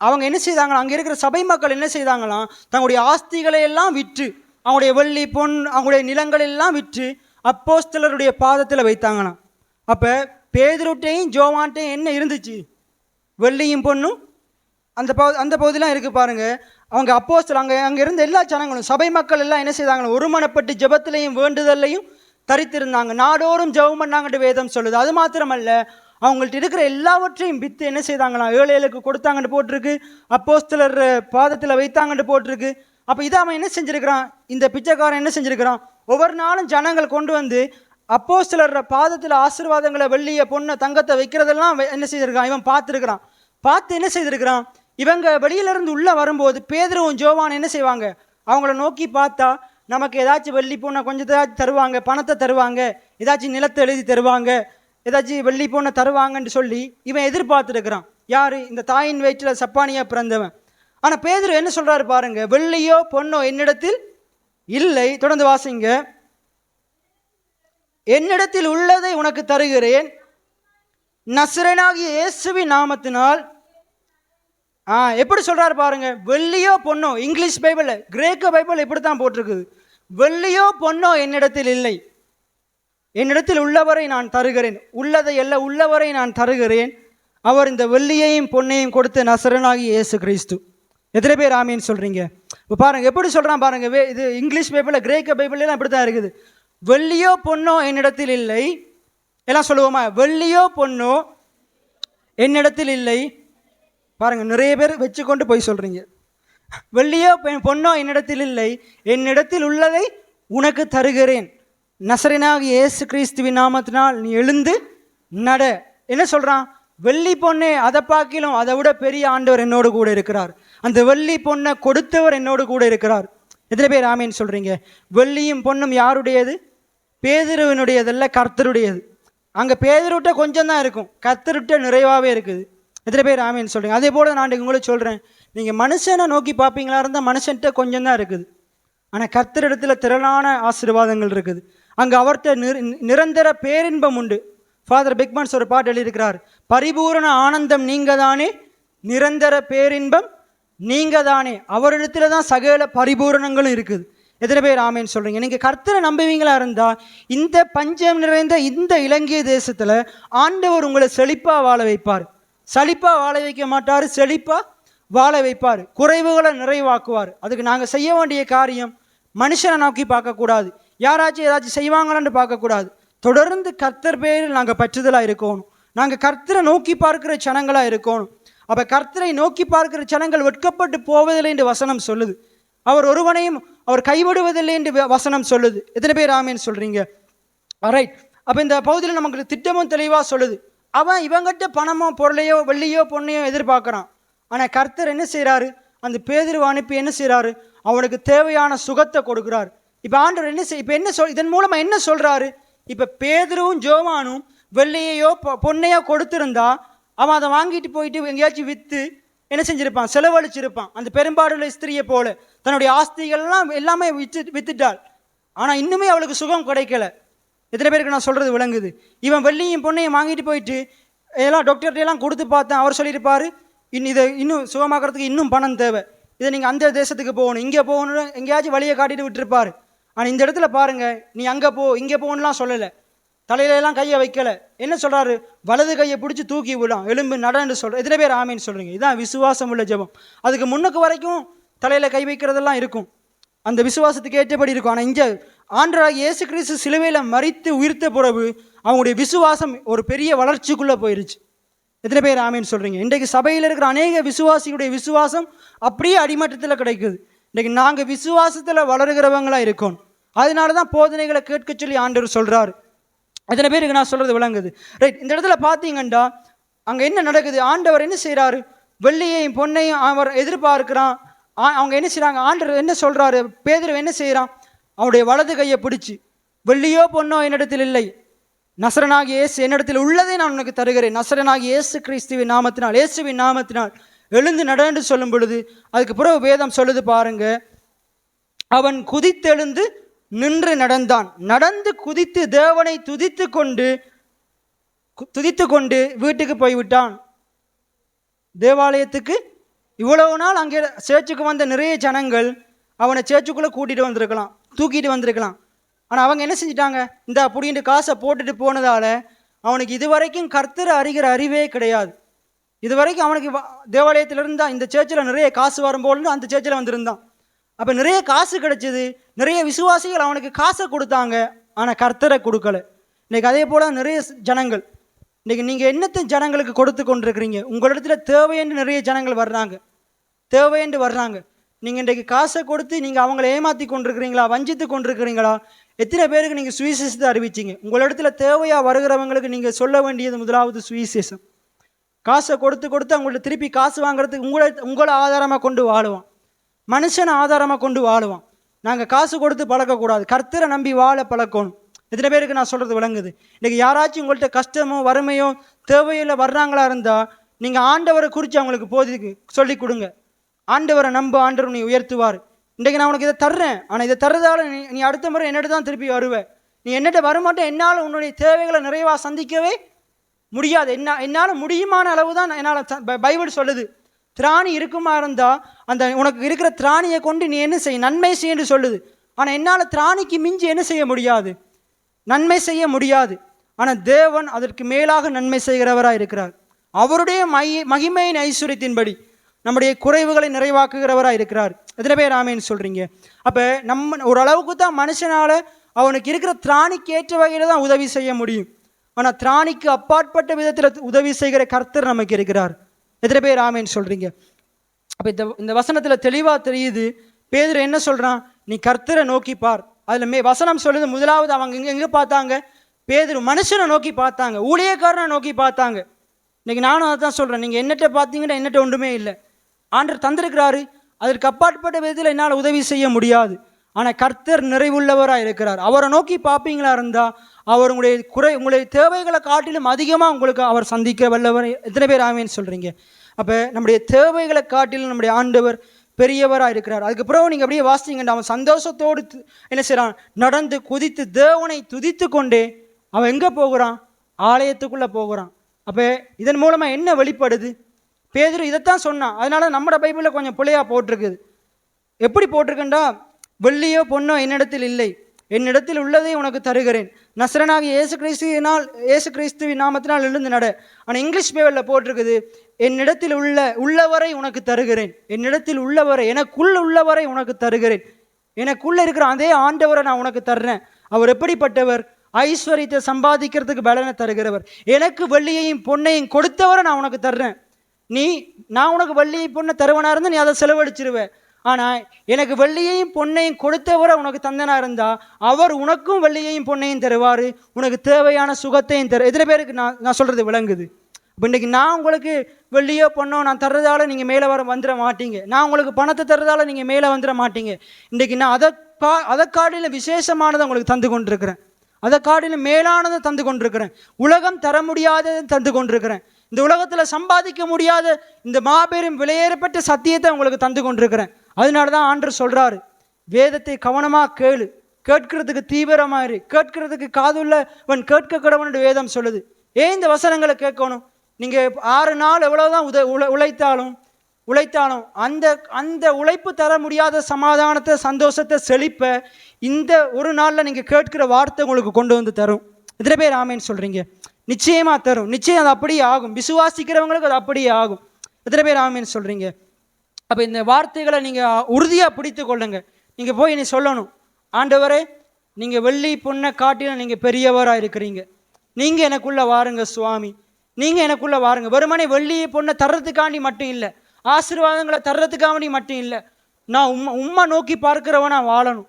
அவங்க என்ன செய்தாங்களா? அங்கே இருக்கிற சபை மக்கள் என்ன செய்தாங்களாம்? தங்களுடைய ஆஸ்திகளை எல்லாம் விற்று, அவங்களுடைய வெள்ளி பொன், அவங்களுடைய நிலங்கள் எல்லாம் விற்று அப்போஸ்தலருடைய பாதத்தில் வைத்தாங்களாம். அப்போ பேதுருட்டையும் யோவான்ட்டையும் என்ன இருந்துச்சு? வெள்ளியும் பொண்ணும் அந்த பகுதியெலாம் இருக்குது பாருங்கள். அவங்க அப்போஸ்தலர் அங்கே இருந்த எல்லா ஜனங்களும், சபை மக்கள் எல்லாம் என்ன செய்தாங்க? ஒருமனப்பட்டு ஜெபத்திலையும் வேண்டுதல்லையும் தரித்திருந்தாங்க. நாடோறும் ஜெபம் பண்ணாங்கன்னு வேதம் சொல்லுது. அது மாத்திரமல்ல, அவங்கள்ட்ட இருக்கிற எல்லாவற்றையும் விற்று என்ன செய்தாங்களாம்? ஏழைகளுக்கு கொடுத்தாங்கன்னு போட்டிருக்கு, அப்போஸ்தலர் பாதத்தில் வைத்தாங்கன்னு போட்டிருக்கு. அப்போ இதை அவன் என்ன செஞ்சுருக்கிறான்? இந்த பிச்சைக்காரன் என்ன செஞ்சுருக்கிறான்? ஒவ்வொரு நாளும் ஜனங்கள் கொண்டு வந்து அப்போஸ்தலர் பாதத்தில் ஆசீர்வாதங்களை, வெள்ளியை, பொண்ணை, தங்கத்தை வைக்கிறதெல்லாம் என்ன செய்திருக்கான்? இவன் பார்த்துருக்கிறான். பார்த்து என்ன செய்திருக்கிறான்? இவங்க வெளியிலேருந்து உள்ளே வரும்போது பேதுருவும் யோவான் என்ன செய்வாங்க? அவங்கள நோக்கி பார்த்தா நமக்கு ஏதாச்சும் வெள்ளி பொண்ணை கொஞ்சம் ஏதாச்சும் தருவாங்க, பணத்தை தருவாங்க, ஏதாச்சும் நிலத்தை எழுதி தருவாங்க, ஏதாச்சும் வெள்ளி பொண்ணை தருவாங்கன்னு சொல்லி இவன் எதிர்பார்த்துருக்கிறான். யார்? இந்த தாயின் வயிற்றில் சப்பானியாக பிறந்தவன். ஆனால் பேதுரு என்ன சொல்கிறாரு பாருங்க, வெள்ளியோ பொண்ணோ என்னிடத்தில் இல்லை. தொடர்ந்து வாசிங்க. என்னிடத்தில் உள்ளதை உனக்கு தருகிறேன், நசரேயனாகிய இயேசுவின் நாமத்தினால். எப்படி சொல்றாரு பாருங்க, வெள்ளியோ பொண்ணோ. இங்கிலீஷ் பைபிள், கிரேக்க பைபிள் இப்படித்தான் போட்டிருக்குது, வெள்ளியோ பொண்ணோ என்னிடத்தில் இல்லை, என்னிடத்தில் உள்ளவரை நான் தருகிறேன், உள்ளதை அல்ல உள்ளவரை நான் தருகிறேன். அவர் இந்த வெள்ளியையும் பொன்னையும் கொடுத்த நசரேயனாகிய இயேசு கிறிஸ்து. எத்தனை பேர் ஆமீன்னு சொல்றீங்க? இப்போ பாருங்க எப்படி சொல்றான் பாருங்க. இது இங்கிலீஷ் பைபிள், கிரேக்க பைபிள் எல்லாம் இப்படித்தான் இருக்குது. வெள்ளியோ பொண்ணோ என்னிடத்தில் இல்லை. எல்லாம் சொல்லுவோமா? வெள்ளியோ பொண்ணோ என்னிடத்தில் இல்லை. பாருங்க, நிறைய பேர் வச்சு கொண்டு போய் சொல்றீங்க. வெள்ளியோ பொண்ணோ என்னிடத்தில் இல்லை, என்னிடத்தில் உள்ளதை உனக்கு தருகிறேன், நசரேயனாகிய இயேசு கிறிஸ்துவின் நாமத்தினால் நீ எழுந்து நட. என்ன சொல்றான்? வெள்ளி பொண்ணே, அதை பார்க்கிலும் அதை விட பெரிய ஆண்டவர் என்னோடு கூட இருக்கிறார். அந்த வெள்ளி பொண்ணை கொடுத்தவர் என்னோடு கூட இருக்கிறார். எத்தனை பேர் ஆமீன்னு சொல்றீங்க? வெள்ளியும் பொண்ணும் யாருடையது? பேதுருவினுடையதல்ல, கர்த்தருடையது. அங்கே பேதர்கிட்ட கொஞ்சம் தான் இருக்கும், கர்த்தர்கிட்ட நிறைவாகவே இருக்குது. எத்தனை பேர் ஆமேன்னு சொல்கிறீங்க? அதே போல் நான் உங்களுக்கு சொல்கிறேன், நீங்கள் மனுஷனை நோக்கி பார்ப்பீங்களா இருந்தால் மனுஷன்கிட்ட கொஞ்சம் தான் இருக்குது. ஆனால் கர்த்தரிடத்தில் திரளான ஆசீர்வாதங்கள் இருக்குது. அங்கே அவர்கிட்ட நிரந்தர பேரின்பம் உண்டு. ஃபாதர் பிக்மன்ஸ் ஒரு பாட்டு எழுதியிருக்கிறார், பரிபூரண ஆனந்தம் நீங்கள் தானே, நிரந்தர பேரின்பம் நீங்கள் தானே. அவரிடத்துல தான் சகல பரிபூரணங்களும் இருக்குது. எத்தனை பேர் ஆமேன்னு சொல்கிறீங்க? நீங்கள் கர்த்தரை நம்புவீங்களா இருந்தால் இந்த பஞ்சம் நிறைந்த இந்த இலங்கை தேசத்தில் ஆண்டவர் உங்களை செழிப்பாக வாழ வைப்பார். செழிப்பாக வாழ வைக்க மாட்டார், செழிப்பாக வாழ வைப்பார். குறைவுகளை நிறைவாக்குவார். அதுக்கு நாங்கள் செய்ய வேண்டிய காரியம், மனுஷனை நோக்கி பார்க்கக்கூடாது, யாராச்சும் ஏதாச்சும் செய்வாங்களான்னு பார்க்கக்கூடாது. தொடர்ந்து கர்த்தர் பேரில் நாங்கள் பற்றுதலாக இருக்கணும். நாங்கள் கர்த்தரை நோக்கி பார்க்குற ஜனங்களாக இருக்கணும். அப்போ கர்த்தரை நோக்கி பார்க்குற ஜனங்கள் வெட்கப்பட்டு போவதில்லை என்று வசனம் சொல்லுது. அவர் ஒருவனையும் அவர் கைவிடுவதில்லை என்று வசனம் சொல்லுது. எத்தனை பேர் ஆமேன்னு சொல்கிறீங்க? ரைட். அப்போ இந்த பகுதியில் நமக்கு திட்டமும் தெளிவாக சொல்லுது. அவன் இவங்கிட்ட பணமோ பொருளையோ வெள்ளியோ பொண்ணையோ எதிர்பார்க்குறான். ஆனால் கர்த்தர் என்ன செய்கிறாரு? அந்த பேதுருவை அனுப்பி என்ன செய்கிறாரு? அவனுக்கு தேவையான சுகத்தை கொடுக்குறாரு. இப்போ ஆண்டவர் இப்போ இதன் மூலமாக என்ன சொல்கிறாரு? இப்போ பேதுருவும் ஜோவானும் வெள்ளையோ பொண்ணையோ கொடுத்துருந்தா அவன் அதை வாங்கிட்டு போயிட்டு எங்கேயாச்சும் விற்று என்ன செஞ்சிருப்பான்? செலவழிச்சிருப்பான். அந்த பெரும்பாடுள்ள ஸ்திரியை போல தன்னுடைய ஆஸ்திகள்லாம் எல்லாமே வித்துட்டாள். ஆனால் இன்னுமே அவளுக்கு சுகம் கிடைக்கல. எத்தனை பேருக்கு நான் சொல்கிறது விளங்குது? இவன் வெள்ளியும் பொண்ணையும் வாங்கிட்டு போயிட்டு எல்லாம் டாக்டர்கிட்டையெல்லாம் கொடுத்து பார்த்தேன். அவர் சொல்லியிருப்பார், இதை இன்னும் சுகமாக்குறதுக்கு இன்னும் பணம் தேவை, இதை நீங்கள் அந்த தேசத்துக்கு போகணும், இங்கே போகணும், எங்கேயாச்சும் வழியை காட்டிட்டு விட்டுருப்பார். ஆனால் இந்த இடத்துல பாருங்கள், நீ அங்கே போ இங்கே போகணும்லாம் சொல்லலை, தலையிலெல்லாம் கையை வைக்கலை. என்ன சொல்கிறாரு? வலது கையை பிடிச்சி தூக்கி விடலாம், எலும்பு நடன்னு சொல்கிற. எத்தனை பேர் ஆமேன்னு சொல்கிறீங்க? இதுதான் விசுவாசம் உள்ள ஜெபம். அதுக்கு முன்னுக்கு வரைக்கும் தலையில் கை வைக்கிறதெல்லாம் இருக்கும், அந்த விசுவாசத்துக்கு ஏற்றபடி இருக்கும். ஆனால் இங்கே ஆண்டவராகிய இயேசு கிறிஸ்து சிலுவையில் மரித்து உயிர்த்த பிறகு அவங்களுடைய விசுவாசம் ஒரு பெரிய வளர்ச்சிக்குள்ளே போயிருச்சு. எத்தனை பேர் ஆமேன்னு சொல்கிறீங்க? இன்றைக்கு சபையில் இருக்கிற அநேக விசுவாசிகளுடைய விசுவாசம் அப்படியே அடிமட்டத்தில் கிடைக்குது. இன்றைக்கு நாங்கள் விசுவாசத்தில் வளருகிறவங்களாக இருக்கோம். அதனால தான் போதனைகளை கேட்க சொல்லி ஆண்டவர் சொல்கிறார். எத்தனை பேருக்கு நான் சொல்கிறது விளங்குது? ரைட். இந்த இடத்துல பார்த்தீங்கன்னா அங்கே என்ன நடக்குது? ஆண்டவர் என்ன செய்கிறாரு? வெள்ளியையும் பொன்னையும் அவர் எதிர்பார்க்கிறான். அவங்க என்ன செய்கிறாங்க? ஆண்டவர் என்ன சொல்கிறாரு? பேதுரு என்ன செய்கிறான்? அவருடைய வலது கையை பிடிச்சி, வெள்ளியோ பொன்னோ என்னிடத்தில் இல்லை, நசரனாகிய இயேசு என்னிடத்தில் உள்ளதை நான் உனக்கு தருகிறேன், நசரனாகிய இயேசு கிறிஸ்துவின் நாமத்தினால், இயேசுவின் நாமத்தினால் எழுந்து நடந்து சொல்லும் பொழுது அதுக்கு பிறகு வேதம் சொல்லுது பாருங்க, அவன் குதித்தெழுந்து நின்று நடந்தான். நடந்து குதித்து தேவனை துதித்து கொண்டு வீட்டுக்கு போய்விட்டான். தேவாலயத்துக்கு இவ்வளவு நாள் அங்கே சேர்ச்சுக்கு வந்த நிறைய ஜனங்கள் அவனை சேர்ச்சுக்குள்ளே கூட்டிகிட்டு வந்திருக்கலாம், தூக்கிட்டு வந்திருக்கலாம். ஆனால் அவங்க என்ன செஞ்சிட்டாங்க? இந்த அப்படின்ட்டு காசை போட்டுட்டு போனதால் அவனுக்கு இதுவரைக்கும் கர்த்தரை அறிகிற அறிவே கிடையாது. இதுவரைக்கும் அவனுக்கு தேவாலயத்தில் இருந்தால் இந்த சேர்ச்சில் நிறைய காசு வரும்போது அந்த சேர்ச்சில் வந்திருந்தான். அப்போ நிறைய காசு கிடைச்சிது, நிறைய விசுவாசிகள் அவனுக்கு காசை கொடுத்தாங்க, ஆனால் கர்த்தரை கொடுக்கல. இன்றைக்கி அதே போல் நிறைய ஜனங்கள், இன்றைக்கி நீங்கள் என்னத்தை ஜனங்களுக்கு கொடுத்து கொண்டிருக்கிறீங்க? உங்களிடத்துல தேவையென்று நிறைய ஜனங்கள் வர்றாங்க, தேவையென்று வர்றாங்க. நீங்கள் இன்றைக்கு காசை கொடுத்து நீங்கள் அவங்கள ஏமாற்றி கொண்டிருக்கிறீங்களா, வஞ்சித்து கொண்டிருக்கிறீங்களா? எத்தனை பேருக்கு நீங்கள் சுவிசேஷத்தை அறிவிச்சிங்க? உங்களிடத்துல தேவையாக வருகிறவங்களுக்கு நீங்கள் சொல்ல வேண்டியது முதலாவது சுவிசேஷம். காசை கொடுத்து அவங்கள்ட்ட திருப்பி காசு வாங்குறதுக்கு உங்களை ஆதாரமாக கொண்டு வாழுவான், மனுஷனை ஆதாரமாக கொண்டு வாழுவான். நாங்கள் காசு கொடுத்து பழக்கக்கூடாது, கர்த்தரை நம்பி வாழ பழக்கணும். எத்தனை பேருக்கு நான் சொல்கிறது விளங்குது? இன்றைக்கி யாராச்சும் உங்கள்கிட்ட கஷ்டமோ வறுமையோ தேவையில் வர்றாங்களா இருந்தால் நீங்கள் ஆண்டவரை குறித்து அவங்களுக்கு போதிக்கு சொல்லி கொடுங்க. ஆண்டவரை நம்ப, ஆண்டவர் நீ உயர்த்துவார். இன்றைக்கு நான் உனக்கு இதை தர்றேன், ஆனால் இதை தர்றதால நீ அடுத்த முறை என்னட்டு தான் திருப்பி வருவேன். நீ என்னட்ட வரமாட்டேன், என்னால் உன்னுடைய தேவைகளை நிறைவாக சந்திக்கவே முடியாது. என்னால் முடியுமான அளவு தான் என்னால். பைபிள் சொல்லுது, திராணி இருக்குமா இருந்தால் அந்த உனக்கு இருக்கிற திராணியை கொண்டு நீ என்ன செய்ய, நன்மை செய்யன்னு சொல்லுது. ஆனால் என்னால் திராணிக்கு மிஞ்சி என்ன செய்ய முடியாது, நன்மை செய்ய முடியாது. ஆனால் தேவன் அதற்கு மேலாக நன்மை செய்கிறவராக இருக்கிறார். அவருடைய மகிமையின் ஐஸ்வர்யத்தின்படி நம்முடைய குறைவுகளை நிறைவாக்குகிறவராக இருக்கிறார். எத்தனை பேர் ஆமேன்னு சொல்கிறீங்க? அப்போ நம்ம ஓரளவுக்கு தான் மனுஷனால் அவனுக்கு இருக்கிற திராணிக்கு ஏற்ற வகையில் தான் உதவி செய்ய முடியும். ஆனால் திராணிக்கு அப்பாற்பட்ட விதத்தில் உதவி செய்கிற கர்த்தர் நமக்கு இருக்கிறார். எத்தனை பேர் ஆமேன்னு சொல்கிறீங்க? அப்போ இந்த வசனத்தில் தெளிவாக தெரியுது, பேதுரு என்ன சொல்கிறான்? நீ கர்த்தரை நோக்கி பார். அதில் வசனம் சொல்லுது, முதலாவது அவங்க எங்கே பார்த்தாங்க? பேதுரு மனுஷனை நோக்கி பார்த்தாங்க, ஊழியக்காரனை நோக்கி பார்த்தாங்க. இன்றைக்கி நானும் அதை தான் சொல்கிறேன். நீங்கள் என்னட்ட பார்த்தீங்கன்னா என்னட்ட ஒன்றுமே இல்லை, ஆண்டவர் தந்திருக்கிறாரு, அதற்கு அப்பாற்பட்ட விதத்தில் என்னால் உதவி செய்ய முடியாது. ஆனால் கர்த்தர் நிறைவுள்ளவராக இருக்கிறார். அவரை நோக்கி பார்ப்பீங்களா இருந்தால் அவர் உங்களுடைய தேவைகளை காட்டிலும் அதிகமாக உங்களுக்கு அவர் சந்திக்க வல்லவர். எத்தனை பேர் ஆமேன்னு சொல்கிறீங்க? அப்போ நம்முடைய தேவைகளை காட்டிலும் நம்முடைய ஆண்டவர் பெரியவராக இருக்கிறார். அதுக்கப்புறம் நீங்கள் அப்படியே வாசிங்கன்னா அவன் சந்தோஷத்தோடு என்ன செய்கிறான்? நடந்து குதித்து தேவனை துதித்து கொண்டே அவன் எங்கே போகிறான்? ஆலயத்துக்குள்ளே போகிறான். அப்போ இதன் மூலமாக என்ன வெளிப்படுது? பேதுரு இதைத்தான் சொன்னான். அதனால நம்ம பைபிளில் கொஞ்சம் பிள்ளையாக போட்டிருக்குது. எப்படி போட்டிருக்கேன்டா, வெள்ளியோ பொன்னோ என்னிடத்தில் இல்லை, என்னிடத்தில் உள்ளதை உனக்கு தருகிறேன், நசரனாகிய இயேசு கிறிஸ்துவின் நாமத்தினால் எழுந்து நட. ஆனால் இங்கிலீஷ் பைபிளில் போட்டிருக்குது, என்னிடத்தில் உள்ளவரை உனக்கு தருகிறேன், என்னிடத்தில் உள்ளவரை, எனக்குள்ள உள்ளவரை உனக்கு தருகிறேன். எனக்குள்ள இருக்கிற அதே ஆண்டவரை நான் உனக்கு தர்றேன். அவர் எப்படிப்பட்டவர்? ஐஸ்வர்யத்தை சம்பாதிக்கிறதுக்கு பலனை தருகிறவர். எனக்கு வெள்ளியையும் பொன்னையும் கொடுத்தவரை நான் உனக்கு தர்றேன். நான் உனக்கு வெள்ளியை பொண்ணை தருவனா இருந்தால் நீ அதை செலவழிச்சிருவேன். ஆனால் எனக்கு வெள்ளியையும் பொன்னையும் கொடுத்தவரை உனக்கு தந்தனா இருந்தால் அவர் உனக்கும் வெள்ளியையும் பொன்னையும் தருவார், உனக்கு தேவையான சுகத்தையும் தரு. எத்தனை பேருக்கு நான் சொல்கிறது விளங்குது? இப்போ இன்றைக்கி நான் உங்களுக்கு வெள்ளியோ பொண்ணோ நான் தர்றதால நீங்கள் மேலே வந்துட மாட்டீங்க. நான் உங்களுக்கு பணத்தை தர்றதால நீங்கள் மேலே வந்துட மாட்டீங்க. இன்றைக்கி நான் அதை காட்டிலும் விசேஷமானதை உங்களுக்கு தந்து கொண்டிருக்கிறேன், அதை காட்டிலும் மேலானதை தந்து கொண்டிருக்கிறேன், உலகம் தர முடியாததை தந்து கொண்டிருக்கிறேன், இந்த உலகத்தில் சம்பாதிக்க முடியாத இந்த மாபெரும் விலையேறப்பட்ட சத்தியத்தை உங்களுக்கு தந்து கொண்டிருக்கிறேன். அதனால தான் ஆண்டவர் சொல்கிறாரு, வேதத்தை கவனமாக கேளு, கேட்கறதுக்கு தீவிரமாக இரு, கேட்கறதுக்கு காதுள்ளவன் கேட்க கடவன் வேதம் சொல்லுது. ஏன் இந்த வசனங்களை கேட்கணும்? நீங்கள் 6 நாள் எவ்வளோதான் உழைத்தாலும் அந்த உழைப்பு தர முடியாத சமாதானத்தை, சந்தோஷத்தை, செழிப்ப இந்த ஒரு நாளில் நீங்கள் கேட்கிற வார்த்தை உங்களுக்கு கொண்டு வந்து தரும். எத்தனை பேர் ஆமேன்னு சொல்கிறீங்க? நிச்சயமாக தரும். நிச்சயம் அது அப்படியே ஆகும். விசுவாசிக்கிறவங்களுக்கு அது அப்படியே ஆகும். எத்தனை பேர் ஆமேன்னு சொல்கிறீங்க? அப்போ இந்த வார்த்தைகளை நீங்கள் உறுதியாக பிடித்து கொள்ளுங்க. நீங்கள் போய் நீ சொல்லணும், ஆண்டவரே நீங்கள் வெள்ளி பொண்ணை காட்டிலும் நீங்கள் பெரியவராக இருக்கிறீங்க, நீங்கள் எனக்குள்ளே வாருங்க சுவாமி, நீங்கள் எனக்குள்ளே வாருங்க. வெறுமனே வெள்ளியை பொண்ணை தர்றதுக்காண்டி மட்டும் இல்லை, ஆசீர்வாதங்களை தர்றதுக்காண்டி மட்டும் இல்லை, நான் உம்மை நோக்கி பார்க்கிறவனா வாழணும்,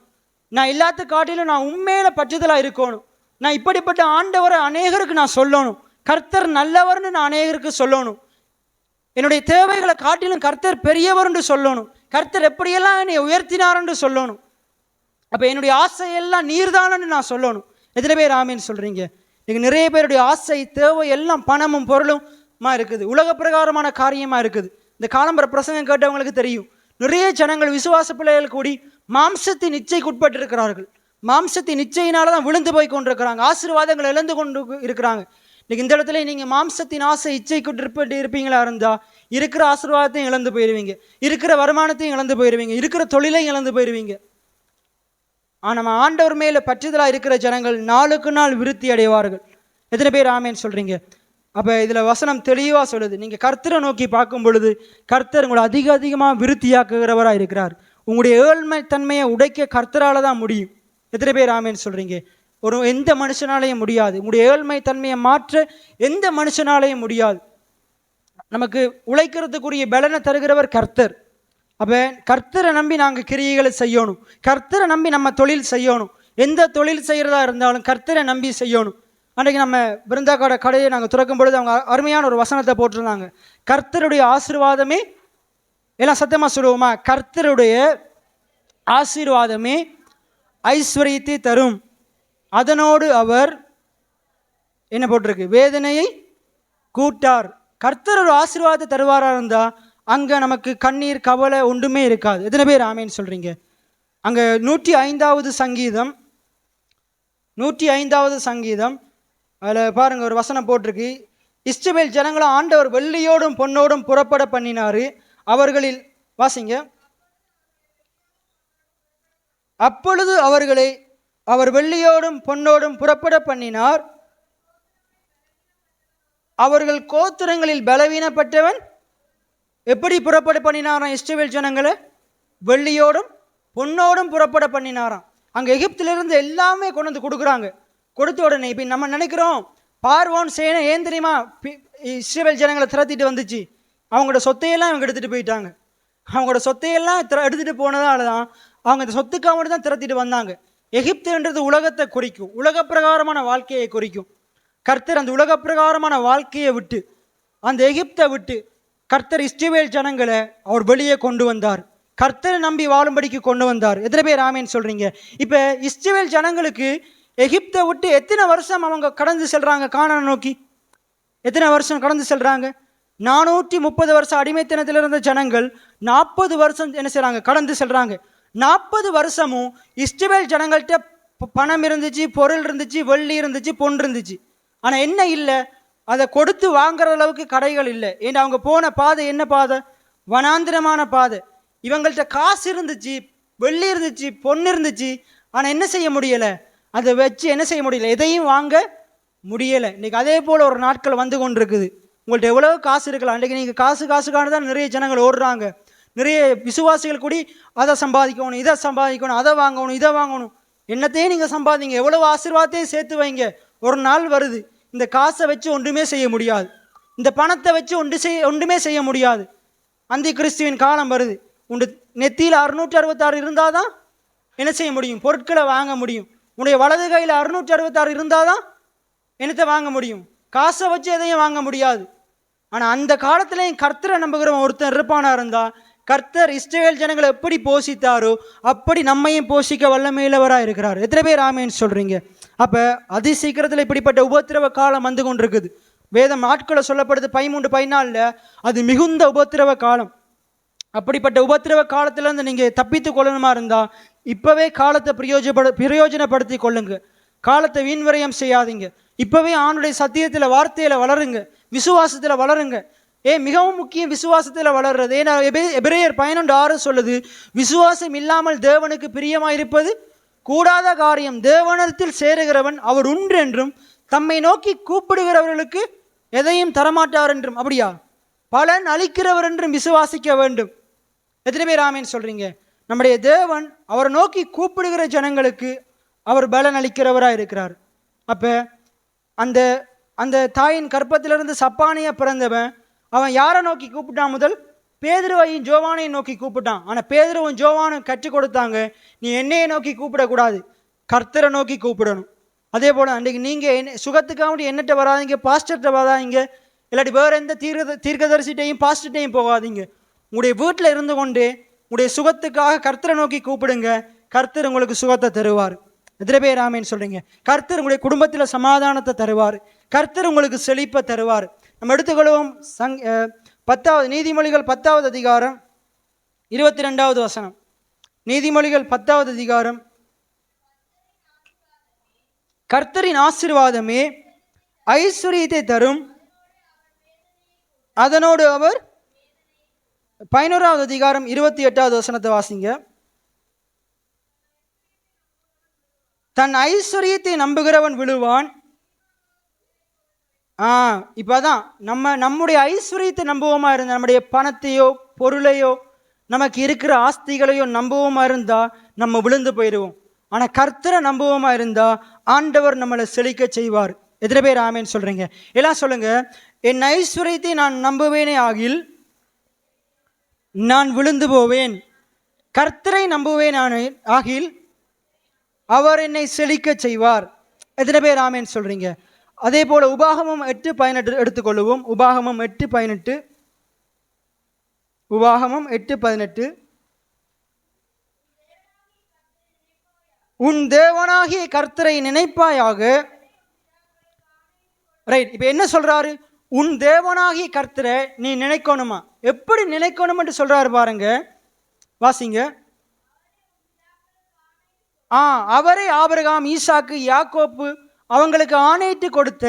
நான் எல்லாத்து காட்டிலும் நான் உண்மையில பற்றுதலாக இருக்கணும், நான் இப்படிப்பட்ட ஆண்டவரை அநேகருக்கு நான் சொல்லணும், கர்த்தர் நல்லவர்னு நான் அநேகருக்கு சொல்லணும், என்னுடைய தேவைகளை காட்டிலும் கர்த்தர் பெரியவர்னு சொல்லணும், கர்த்தர் எப்படியெல்லாம் என்னை உயர்த்தினார்ன்னு சொல்லணும். அப்போ என்னுடைய ஆசையெல்லாம் நீர்தானன்னு நான் சொல்லணும். எத்தனை பேர் ஆமேன்னு சொல்கிறீங்க? நீங்கள் நிறைய பேருடைய ஆசை தேவை எல்லாம் பணமும் பொருளுமா இருக்குது, உலக பிரகாரமான காரியமாக இருக்குது. இந்த காலம்பர பிரசங்கம் கேட்டவங்களுக்கு தெரியும், நிறைய ஜனங்கள் விசுவாச பிள்ளைகள் கூடி மாம்சத்தின் இச்சைக்கு உட்பட்டு இருக்கிறார்கள். மாம்சத்தின் இச்சையினால தான் விழுந்து போய் கொண்டிருக்கிறாங்க, ஆசீர்வாதங்கள் இழந்து கொண்டு இருக்கிறாங்க. இன்னைக்கு இந்த இடத்துல நீங்கள் மாம்சத்தின் ஆசை இச்சைக்கு உட்பட்டு இருப்பீங்களா இருந்தால் இருக்கிற ஆசீர்வாதத்தையும் இழந்து போயிடுவீங்க, இருக்கிற வருமானத்தையும் இழந்து போயிடுவீங்க, இருக்கிற தொழிலையும் இழந்து போயிடுவீங்க. ஆனால் நம்ம ஆண்டவர் மேலே பற்றுதலாக இருக்கிற ஜனங்கள் நாளுக்கு நாள் விருத்தி அடைவார்கள். எத்தனை பேர் ஆமேன்னு சொல்கிறீங்க? அப்போ இதில் வசனம் தெளிவாக சொல்லுது, நீங்கள் கர்த்தரை நோக்கி பார்க்கும் பொழுது கர்த்தர் உங்களை அதிகமாக விருத்தியாக்குகிறவராக இருக்கிறார். உங்களுடைய ஏழ்மை தன்மையை உடைக்க கர்த்தரால் தான் முடியும். எத்தனை பேர் ஆமேன்னு சொல்கிறீங்க? எந்த மனுஷனாலேயும் முடியாது. உங்களுடைய ஏழ்மை தன்மையை மாற்ற எந்த மனுஷனாலேயும் முடியாது. நமக்கு உழைக்கிறதுக்குரிய பலனை தருகிறவர் கர்த்தர். அப்போ கர்த்தரை நம்பி நாங்கள் கிரியைகளை செய்யணும், கர்த்தரை நம்பி நம்ம தொழில் செய்யணும். எந்த தொழில் செய்கிறதா இருந்தாலும் கர்த்தரை நம்பி செய்யணும். அன்றைக்கு நம்ம பிருந்தாக்காட கடையை நாங்கள் திறக்கும் பொழுது அவங்க அருமையான ஒரு வசனத்தை போட்டிருந்தாங்க, கர்த்தருடைய ஆசீர்வாதமே, எல்லாம் சத்தமாக சொல்லுவோமா, கர்த்தருடைய ஆசீர்வாதமே ஐஸ்வர்யத்தை தரும், அதனோடு அவர் என்ன போட்டிருக்கு, வேதனையை கூட்டார். கர்த்தர் ஒரு ஆசீர்வாதத்தை தருவாராக இருந்தால் அங்கே நமக்கு கண்ணீர் கவலை ஒன்றுமே இருக்காது. எத்தனை பேர் ஆமேன்னு சொல்கிறீங்க? அங்கே 105வது சங்கீதம் 105வது சங்கீதம் அதில் பாருங்கள், ஒரு வசனம் போட்டிருக்கு, இஸ்ரவேல் ஜனங்களை ஆண்டவர் வெள்ளியோடும் பொன்னோடும் புறப்பட பண்ணினார், அவர்களில் வாசிங்க, அப்பொழுது அவர்களை அவர் வெள்ளியோடும் பொன்னோடும் புறப்பட பண்ணினார், அவர்கள் கோத்திரங்களில் பலவீனப்பட்டவன் எப்படி புறப்பட பண்ணினாராம்? இஸ்ரவேல் ஜனங்களை வெள்ளியோடும் பொன்னோடும் புறப்பட பண்ணினாராம். அங்கே எகிப்திலிருந்து எல்லாமே கொண்டு வந்து கொடுக்குறாங்க. கொடுத்த உடனே இப்போ நம்ம நினைக்கிறோம் பார்வோன் சேனை ஏன் தெரியுமா இஸ்ரவேல் ஜனங்களை திரத்திட்டு வந்துச்சு? அவங்களோட சொத்தையெல்லாம் இவங்க எடுத்துகிட்டு போயிட்டாங்க. அவங்களோட சொத்தையெல்லாம் எடுத்துகிட்டு போனதால தான் அவங்க இந்த சொத்துக்காக மட்டும் தான் திரத்திட்டு வந்தாங்க. எகிப்துன்றது உலகத்தை குறிக்கும், உலக பிரகாரமான வாழ்க்கையை குறிக்கும். கர்த்தர் அந்த உலக பிரகாரமான வாழ்க்கையை விட்டு, அந்த எகிப்தை விட்டு கர்த்தர் இஸ்ரவேல் ஜனங்களை அவர் வெளியே கொண்டு வந்தார், கர்த்தரை நம்பி வாழும்படிக்கு கொண்டு வந்தார். எத்தனை பேர் ஆமேன்னு சொல்கிறீங்க? இப்போ இஸ்ரவேல் ஜனங்களுக்கு எகிப்தை விட்டு எத்தனை வருஷம் அவங்க கடந்து செல்றாங்க கானானை நோக்கி? எத்தனை வருஷம் கடந்து செல்றாங்க? 430 வருஷம் அடிமைத்தனத்தில் இருந்த ஜனங்கள் 40 வருஷம் என்ன செய்றாங்க? கடந்து செல்றாங்க. 40 வருஷமும் இஸ்ரவேல் ஜனங்கள்கிட்ட பணம் இருந்துச்சு, பொருள் இருந்துச்சு, வெள்ளி இருந்துச்சு, பொன் இருந்துச்சு. ஆனால் என்ன இல்லை? அதை கொடுத்து வாங்குற அளவுக்கு கடைகள் இல்லை. ஏன்னா அவங்க போன பாதை என்ன பாதை? வனாந்திரமான பாதை. இவங்கள்ட்ட காசு இருந்துச்சு, வெள்ளி இருந்துச்சு, பொன் இருந்துச்சு. ஆனால் என்ன செய்ய முடியலை? அதை வச்சு என்ன செய்ய முடியல? எதையும் வாங்க முடியலை. இன்றைக்கி அதே போல் ஒரு நாட்கள் வந்து கொண்டு இருக்குது. உங்கள்கிட்ட எவ்வளோ காசு இருக்கலாம். இன்றைக்கி நீங்கள் காசுக்கான தான் நிறைய ஜனங்கள் ஓடுறாங்க. நிறைய விசுவாசிகள் கூடி அதை சம்பாதிக்கணும், இதை சம்பாதிக்கணும், அதை வாங்கணும், இதை வாங்கணும். என்னத்தையும் நீங்கள் சம்பாதிங்க, எவ்வளோ ஆசீர்வாதத்தையும் சேர்த்து வைங்க. ஒரு நாள் வருது, இந்த காசை வச்சு ஒன்றுமே செய்ய முடியாது, இந்த பணத்தை வச்சு ஒன்றுமே செய்ய முடியாது. அந்த கிறிஸ்துவின் காலம் வருது. உண்டு நெத்தியில் 666 இருந்தால் தான் என்ன செய்ய முடியும்? பொருட்களை வாங்க முடியும். உன்னுடைய வலது கையில் 666 இருந்தால் தான் என்னத்தை வாங்க முடியும்? காசை வச்சு எதையும் வாங்க முடியாது. ஆனால் அந்த காலத்துலேயும் கர்த்தரை நம்புகிறவன் ஒருத்தன் இருப்பானா இருந்தால், கர்த்தர் இஸ்ரவேல் ஜனங்களை எப்படி போஷித்தாரோ அப்படி நம்மையும் போஷிக்க வல்லமையுள்ளவராக இருக்கிறார். எத்தனை பேர் ஆமேன்னு சொல்கிறீங்க? அப்போ அதி சீக்கிரத்தில் இப்படிப்பட்ட உபத்திரவ காலம் வந்து கொண்டு இருக்குது. வேதம் நாட்களை சொல்லப்படுது 13, 14 அது மிகுந்த உபத்திரவ காலம். அப்படிப்பட்ட உபத்திரவ காலத்திலேருந்து நீங்கள் தப்பித்து கொள்ளணுமா இருந்தால் இப்போவே காலத்தை பிரயோஜனப்படுத்தி கொள்ளுங்க. காலத்தை வீண்வரையம் செய்யாதீங்க. இப்போவே ஆணுடைய சத்தியத்தில் வார்த்தையில் வளருங்க, விசுவாசத்தில் வளருங்க. மிகவும் முக்கியம் விசுவாசத்தில் வளர்றது. ஏன்னா எபிரேயர் 11:6 சொல்லுது, விசுவாசம் இல்லாமல் தேவனுக்கு பிரியமாயிருப்பது கூடாத காரியம். தேவனிடத்தில் சேருகிறவன் அவர் உண்டு என்றும் தம்மை நோக்கி கூப்பிடுகிறவர்களுக்கு எதையும் தரமாட்டார் என்றும். அப்படியா? பலன் அளிக்கிறவர் என்றும் விசுவாசிக்க வேண்டும். எத்தனை பேர் ஆமேன்னு சொல்றீங்க? நம்முடைய தேவன் அவரை நோக்கி கூப்பிடுகிற ஜனங்களுக்கு அவர் பலன் அளிக்கிறவராக இருக்கிறார். அப்போ அந்த அந்த தாயின் கற்பத்திலிருந்து சப்பானியா பிறந்தவன் அவன் யாரை நோக்கி கூப்பிட்டான்? முதல் பேதுருவையும் ஜோவானையும் நோக்கி கூப்பிட்டான். ஆனால் பேதுருவும் ஜோவானும் கற்றுக் கொடுத்தாங்க, நீ என்னையை நோக்கி கூப்பிடக்கூடாது, கர்த்தரை நோக்கி கூப்பிடணும். அதே போல் அன்றைக்கு நீங்கள் சுகத்துக்காக என்னட்ட வராதிங்க, பாஸ்டர்கிட்ட வராதிங்க, இல்லாட்டி வேறு எந்த தீர்க்கதரிசிட்டையும் பாஸ்டர்கிட்டையும் போகாதீங்க. உங்களுடைய வீட்டில் இருந்து கொண்டு உங்களுடைய சுகத்துக்காக கர்த்தரை நோக்கி கூப்பிடுங்க. கர்த்தர் உங்களுக்கு சுகத்தை தருவார். எத்தனை பேர் ஆமேன்னு சொல்கிறீங்க? கர்த்தர் உங்களுடைய குடும்பத்தில் சமாதானத்தை தருவார். கர்த்தர் உங்களுக்கு செழிப்பை தருவார். நம்ம எடுத்துக்கொள்வோம் 10வது நீதிமொழிகள் 10வது அதிகாரம் 22வது வசனம். நீதிமொழிகள் 10வது அதிகாரம். கர்த்தரின் ஆசீர்வாதமே ஐஸ்வர்யத்தை தரும், அதனோடு அவர் 11வது அதிகாரம் 28வது வசனத்தை வாசிங்க. தன் ஐஸ்வர்யத்தை நம்புகிறவன் விழுவான். இப்போதான் நம்முடைய ஐஸ்வர்யத்தை நம்புவோமா இருந்தால், நம்முடைய பணத்தையோ பொருளையோ நமக்கு இருக்கிற ஆஸ்திகளையோ நம்புவோமா இருந்தால் நம்ம விழுந்து போயிடுவோம். ஆனால் கர்த்தரை நம்புவோமா இருந்தால் ஆண்டவர் நம்மளை செழிக்க செய்வார். எத்தனை பேர் ஆமேன்னு சொல்கிறீங்க? எல்லாம் சொல்லுங்க. என் ஐஸ்வர்யத்தை நான் நம்புவேனே ஆகில் நான் விழுந்து போவேன், கர்த்தரை நம்புவேன் ஆகில் அவர் என்னை செழிக்க செய்வார். எத்தனை பேர் ஆமேன்னு சொல்கிறீங்க? அதே போல் உபாகமம் 8:18 எடுத்துக்கொள்ளுவோம். உபாகமம் 8:18. உபாகமம் 8:18. உன் தேவனாகிய கர்த்தரை நினைப்பாயாக. ரைட். இப்போ என்ன சொல்றாரு? உன் தேவனாகிய கர்த்தரை நீ நினைக்கணுமா? எப்படி நினைக்கணும் என்று சொல்றாரு பாருங்க, வாசிங்க. அவரே ஆபிரகாம், ஈசாக்கு, யாக்கோப்பு அவங்களுக்கு ஆணையிட்டு கொடுத்த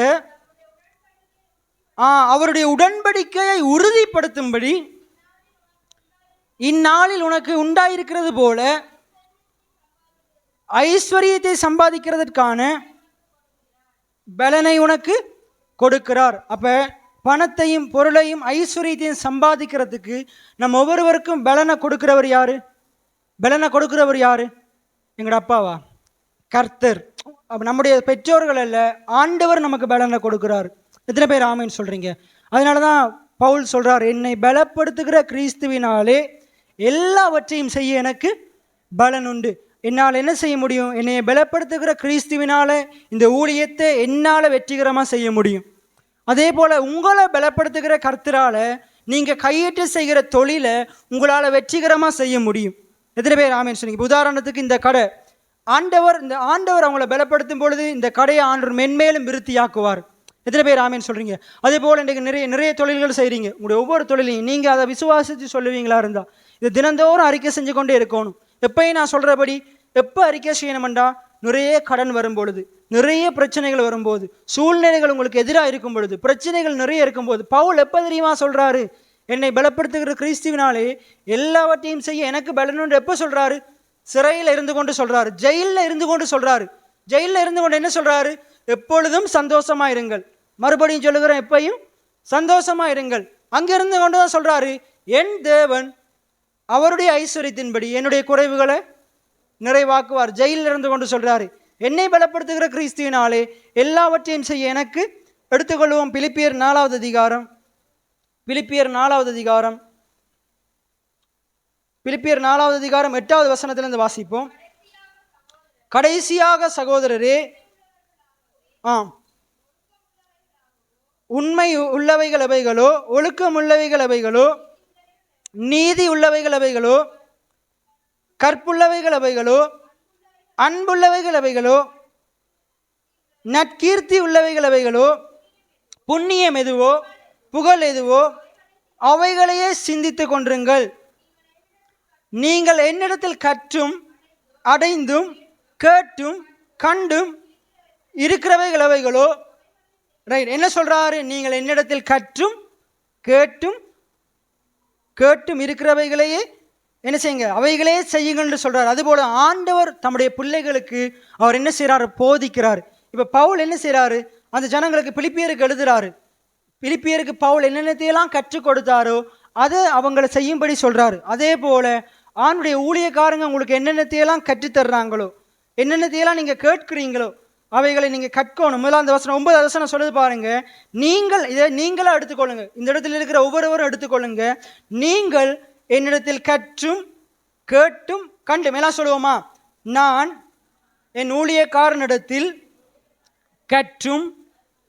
அவருடைய உடன்படிக்கையை உறுதிப்படுத்தும்படி இந்நாளில் உனக்கு உண்டாயிருக்கிறது போல ஐஸ்வர்யத்தை சம்பாதிக்கிறதற்கான பலனை உனக்கு கொடுக்கிறார். அப்ப பணத்தையும் பொருளையும் ஐஸ்வர்யத்தையும் சம்பாதிக்கிறதுக்கு நம்ம ஒவ்வொருவருக்கும் பலனை கொடுக்கிறவர் யாரு? பலனை கொடுக்கிறவர் யாரு? எங்களோட அப்பாவா? கர்த்தர். நம்முடைய பெற்றோர்கள் அல்ல, ஆண்டவர் நமக்கு பலனை கொடுக்கிறார். எத்தனை பேர் ஆமேன்னு சொல்றீங்க? அதனால தான் பவுல் சொல்றார், என்னை பலப்படுத்துகிற கிறிஸ்துவினாலே எல்லாவற்றையும் செய்ய எனக்கு பலன் உண்டு. என்னால் என்ன செய்ய முடியும்? என்னை பலப்படுத்துகிற கிறிஸ்துவினால இந்த ஊழியத்தை என்னால் வெற்றிகரமாக செய்ய முடியும். அதே போல் உங்களை பலப்படுத்துகிற கர்த்தரால் நீங்கள் கையேற்று செய்கிற தொழிலை உங்களால் வெற்றிகரமாக செய்ய முடியும். எத்தனை பேர் ஆமேன்னு சொன்னீங்க? உதாரணத்துக்கு இந்த கடை இந்த ஆண்டவர் அவங்களை பலப்படுத்தும் பொழுது இந்த கடையை ஆண்டவர் மென்மேலும் விருத்தியாக்குவார். எத்தனை பேர் ஆமேன்னு சொல்கிறீங்க? அதே போல் இன்றைக்கு நிறைய தொழில்கள் செய்கிறீங்க. உங்களுடைய ஒவ்வொரு தொழிலையும் நீங்கள் அதை விசுவாசித்து சொல்லுவீங்களா இருந்தால் இது தினந்தோறும் அறிக்கை செஞ்சு கொண்டே இருக்கணும். எப்பயும் நான் சொல்கிறபடி எப்போ அறிக்கை செய்யணுமெண்டா, நிறைய கடன் வரும்பொழுது, நிறைய பிரச்சனைகள் வரும்போது, சூழ்நிலைகள் உங்களுக்கு எதிராக இருக்கும் பொழுது, பிரச்சனைகள் நிறைய இருக்கும்போது, பவுல் எப்போ தெரியுமா சொல்கிறாரு? என்னை பலப்படுத்துகிற கிறிஸ்துவினாலே எல்லாவற்றையும் செய்ய எனக்கு பலனுண்டு எப்போ சொல்கிறாரு? சிறையில் இருந்து கொண்டு சொல்கிறாரு, ஜெயிலில் இருந்து கொண்டு சொல்கிறாரு. ஜெயிலில் இருந்து கொண்டு என்ன சொல்கிறாரு? எப்பொழுதும் சந்தோஷமாக இருங்கள். மறுபடியும் சொல்லுகிறேன், எப்பையும் சந்தோஷமாக இருங்கள். அங்கிருந்து கொண்டு தான் சொல்கிறாரு, என் தேவன் அவருடைய ஐஸ்வர்யத்தின்படி என்னுடைய குறைவுகளை நிறைவாக்குவார். ஜெயிலில் இருந்து கொண்டு சொல்கிறாரு, என்னை பலப்படுத்துகிற கிறிஸ்துவினாலே எல்லாவற்றையும் செய்ய எனக்கு எடுத்துக்கொள்வோம். பிலிப்பியர் 4வது அதிகாரம் 8வது வசனத்திலிருந்து வாசிப்போம். கடைசியாக சகோதரரே, உண்மை உள்ளவைகள் எவைகளோ, ஒழுக்கம் உள்ளவைகள் எவைகளோ, நீதி உள்ளவைகள் எவைகளோ, கற்புள்ளவைகள் எவைகளோ, அன்புள்ளவைகள் எவைகளோ, நற்கீர்த்தி உள்ளவைகள் எவைகளோ, புண்ணியம் எதுவோ, புகழ் எதுவோ, அவைகளையே சிந்தித்து கொண்டிருங்கள். நீங்கள் என்னிடத்தில் கற்றும் அடைந்தும் கேட்டும் கண்டும் இருக்கிறவைகள் எவைகளோ, ரைட், என்ன சொல்றாரு? நீங்கள் என்னிடத்தில் கற்றும் கேட்டும் இருக்கிறவைகளையே என்ன செய்யுங்க, அவைகளே செய்யுங்கன்னு சொல்றாரு. அதுபோல ஆண்டவர் தம்முடைய பிள்ளைகளுக்கு அவர் என்ன செய்யறாரு? போதிக்கிறார். இப்ப பவுல் என்ன செய்யறாரு? அந்த ஜனங்களுக்கு பிலிப்பியருக்கு எழுதுறாரு. பிலிப்பியருக்கு பவுல் என்னென்னத்தையெல்லாம் கற்றுக் கொடுத்தாரோ அதை அவங்களை செய்யும்படி சொல்றாரு. அதே போல ஆண்டுடைய ஊழியக்காரங்க உங்களுக்கு என்னென்னத்தையெல்லாம் கற்றுத்தர்றாங்களோ, என்னென்னத்தையெல்லாம் நீங்க கேட்கிறீங்களோ அவைகளை நீங்க கற்கணும். முதல்ல அந்த வசனம் 9வது வசனம் சொல்லுது பாருங்க, இதை நீங்களா எடுத்துக்கொள்ளுங்க. இந்த இடத்துல இருக்கிற ஒவ்வொருவரும் எடுத்துக்கொள்ளுங்க. நீங்கள் என்னிடத்தில் கற்றும் கேட்டும் கண்டும், எல்லாம் சொல்லுவோமா? நான் என் ஊழியக்காரனிடத்தில் கற்றும்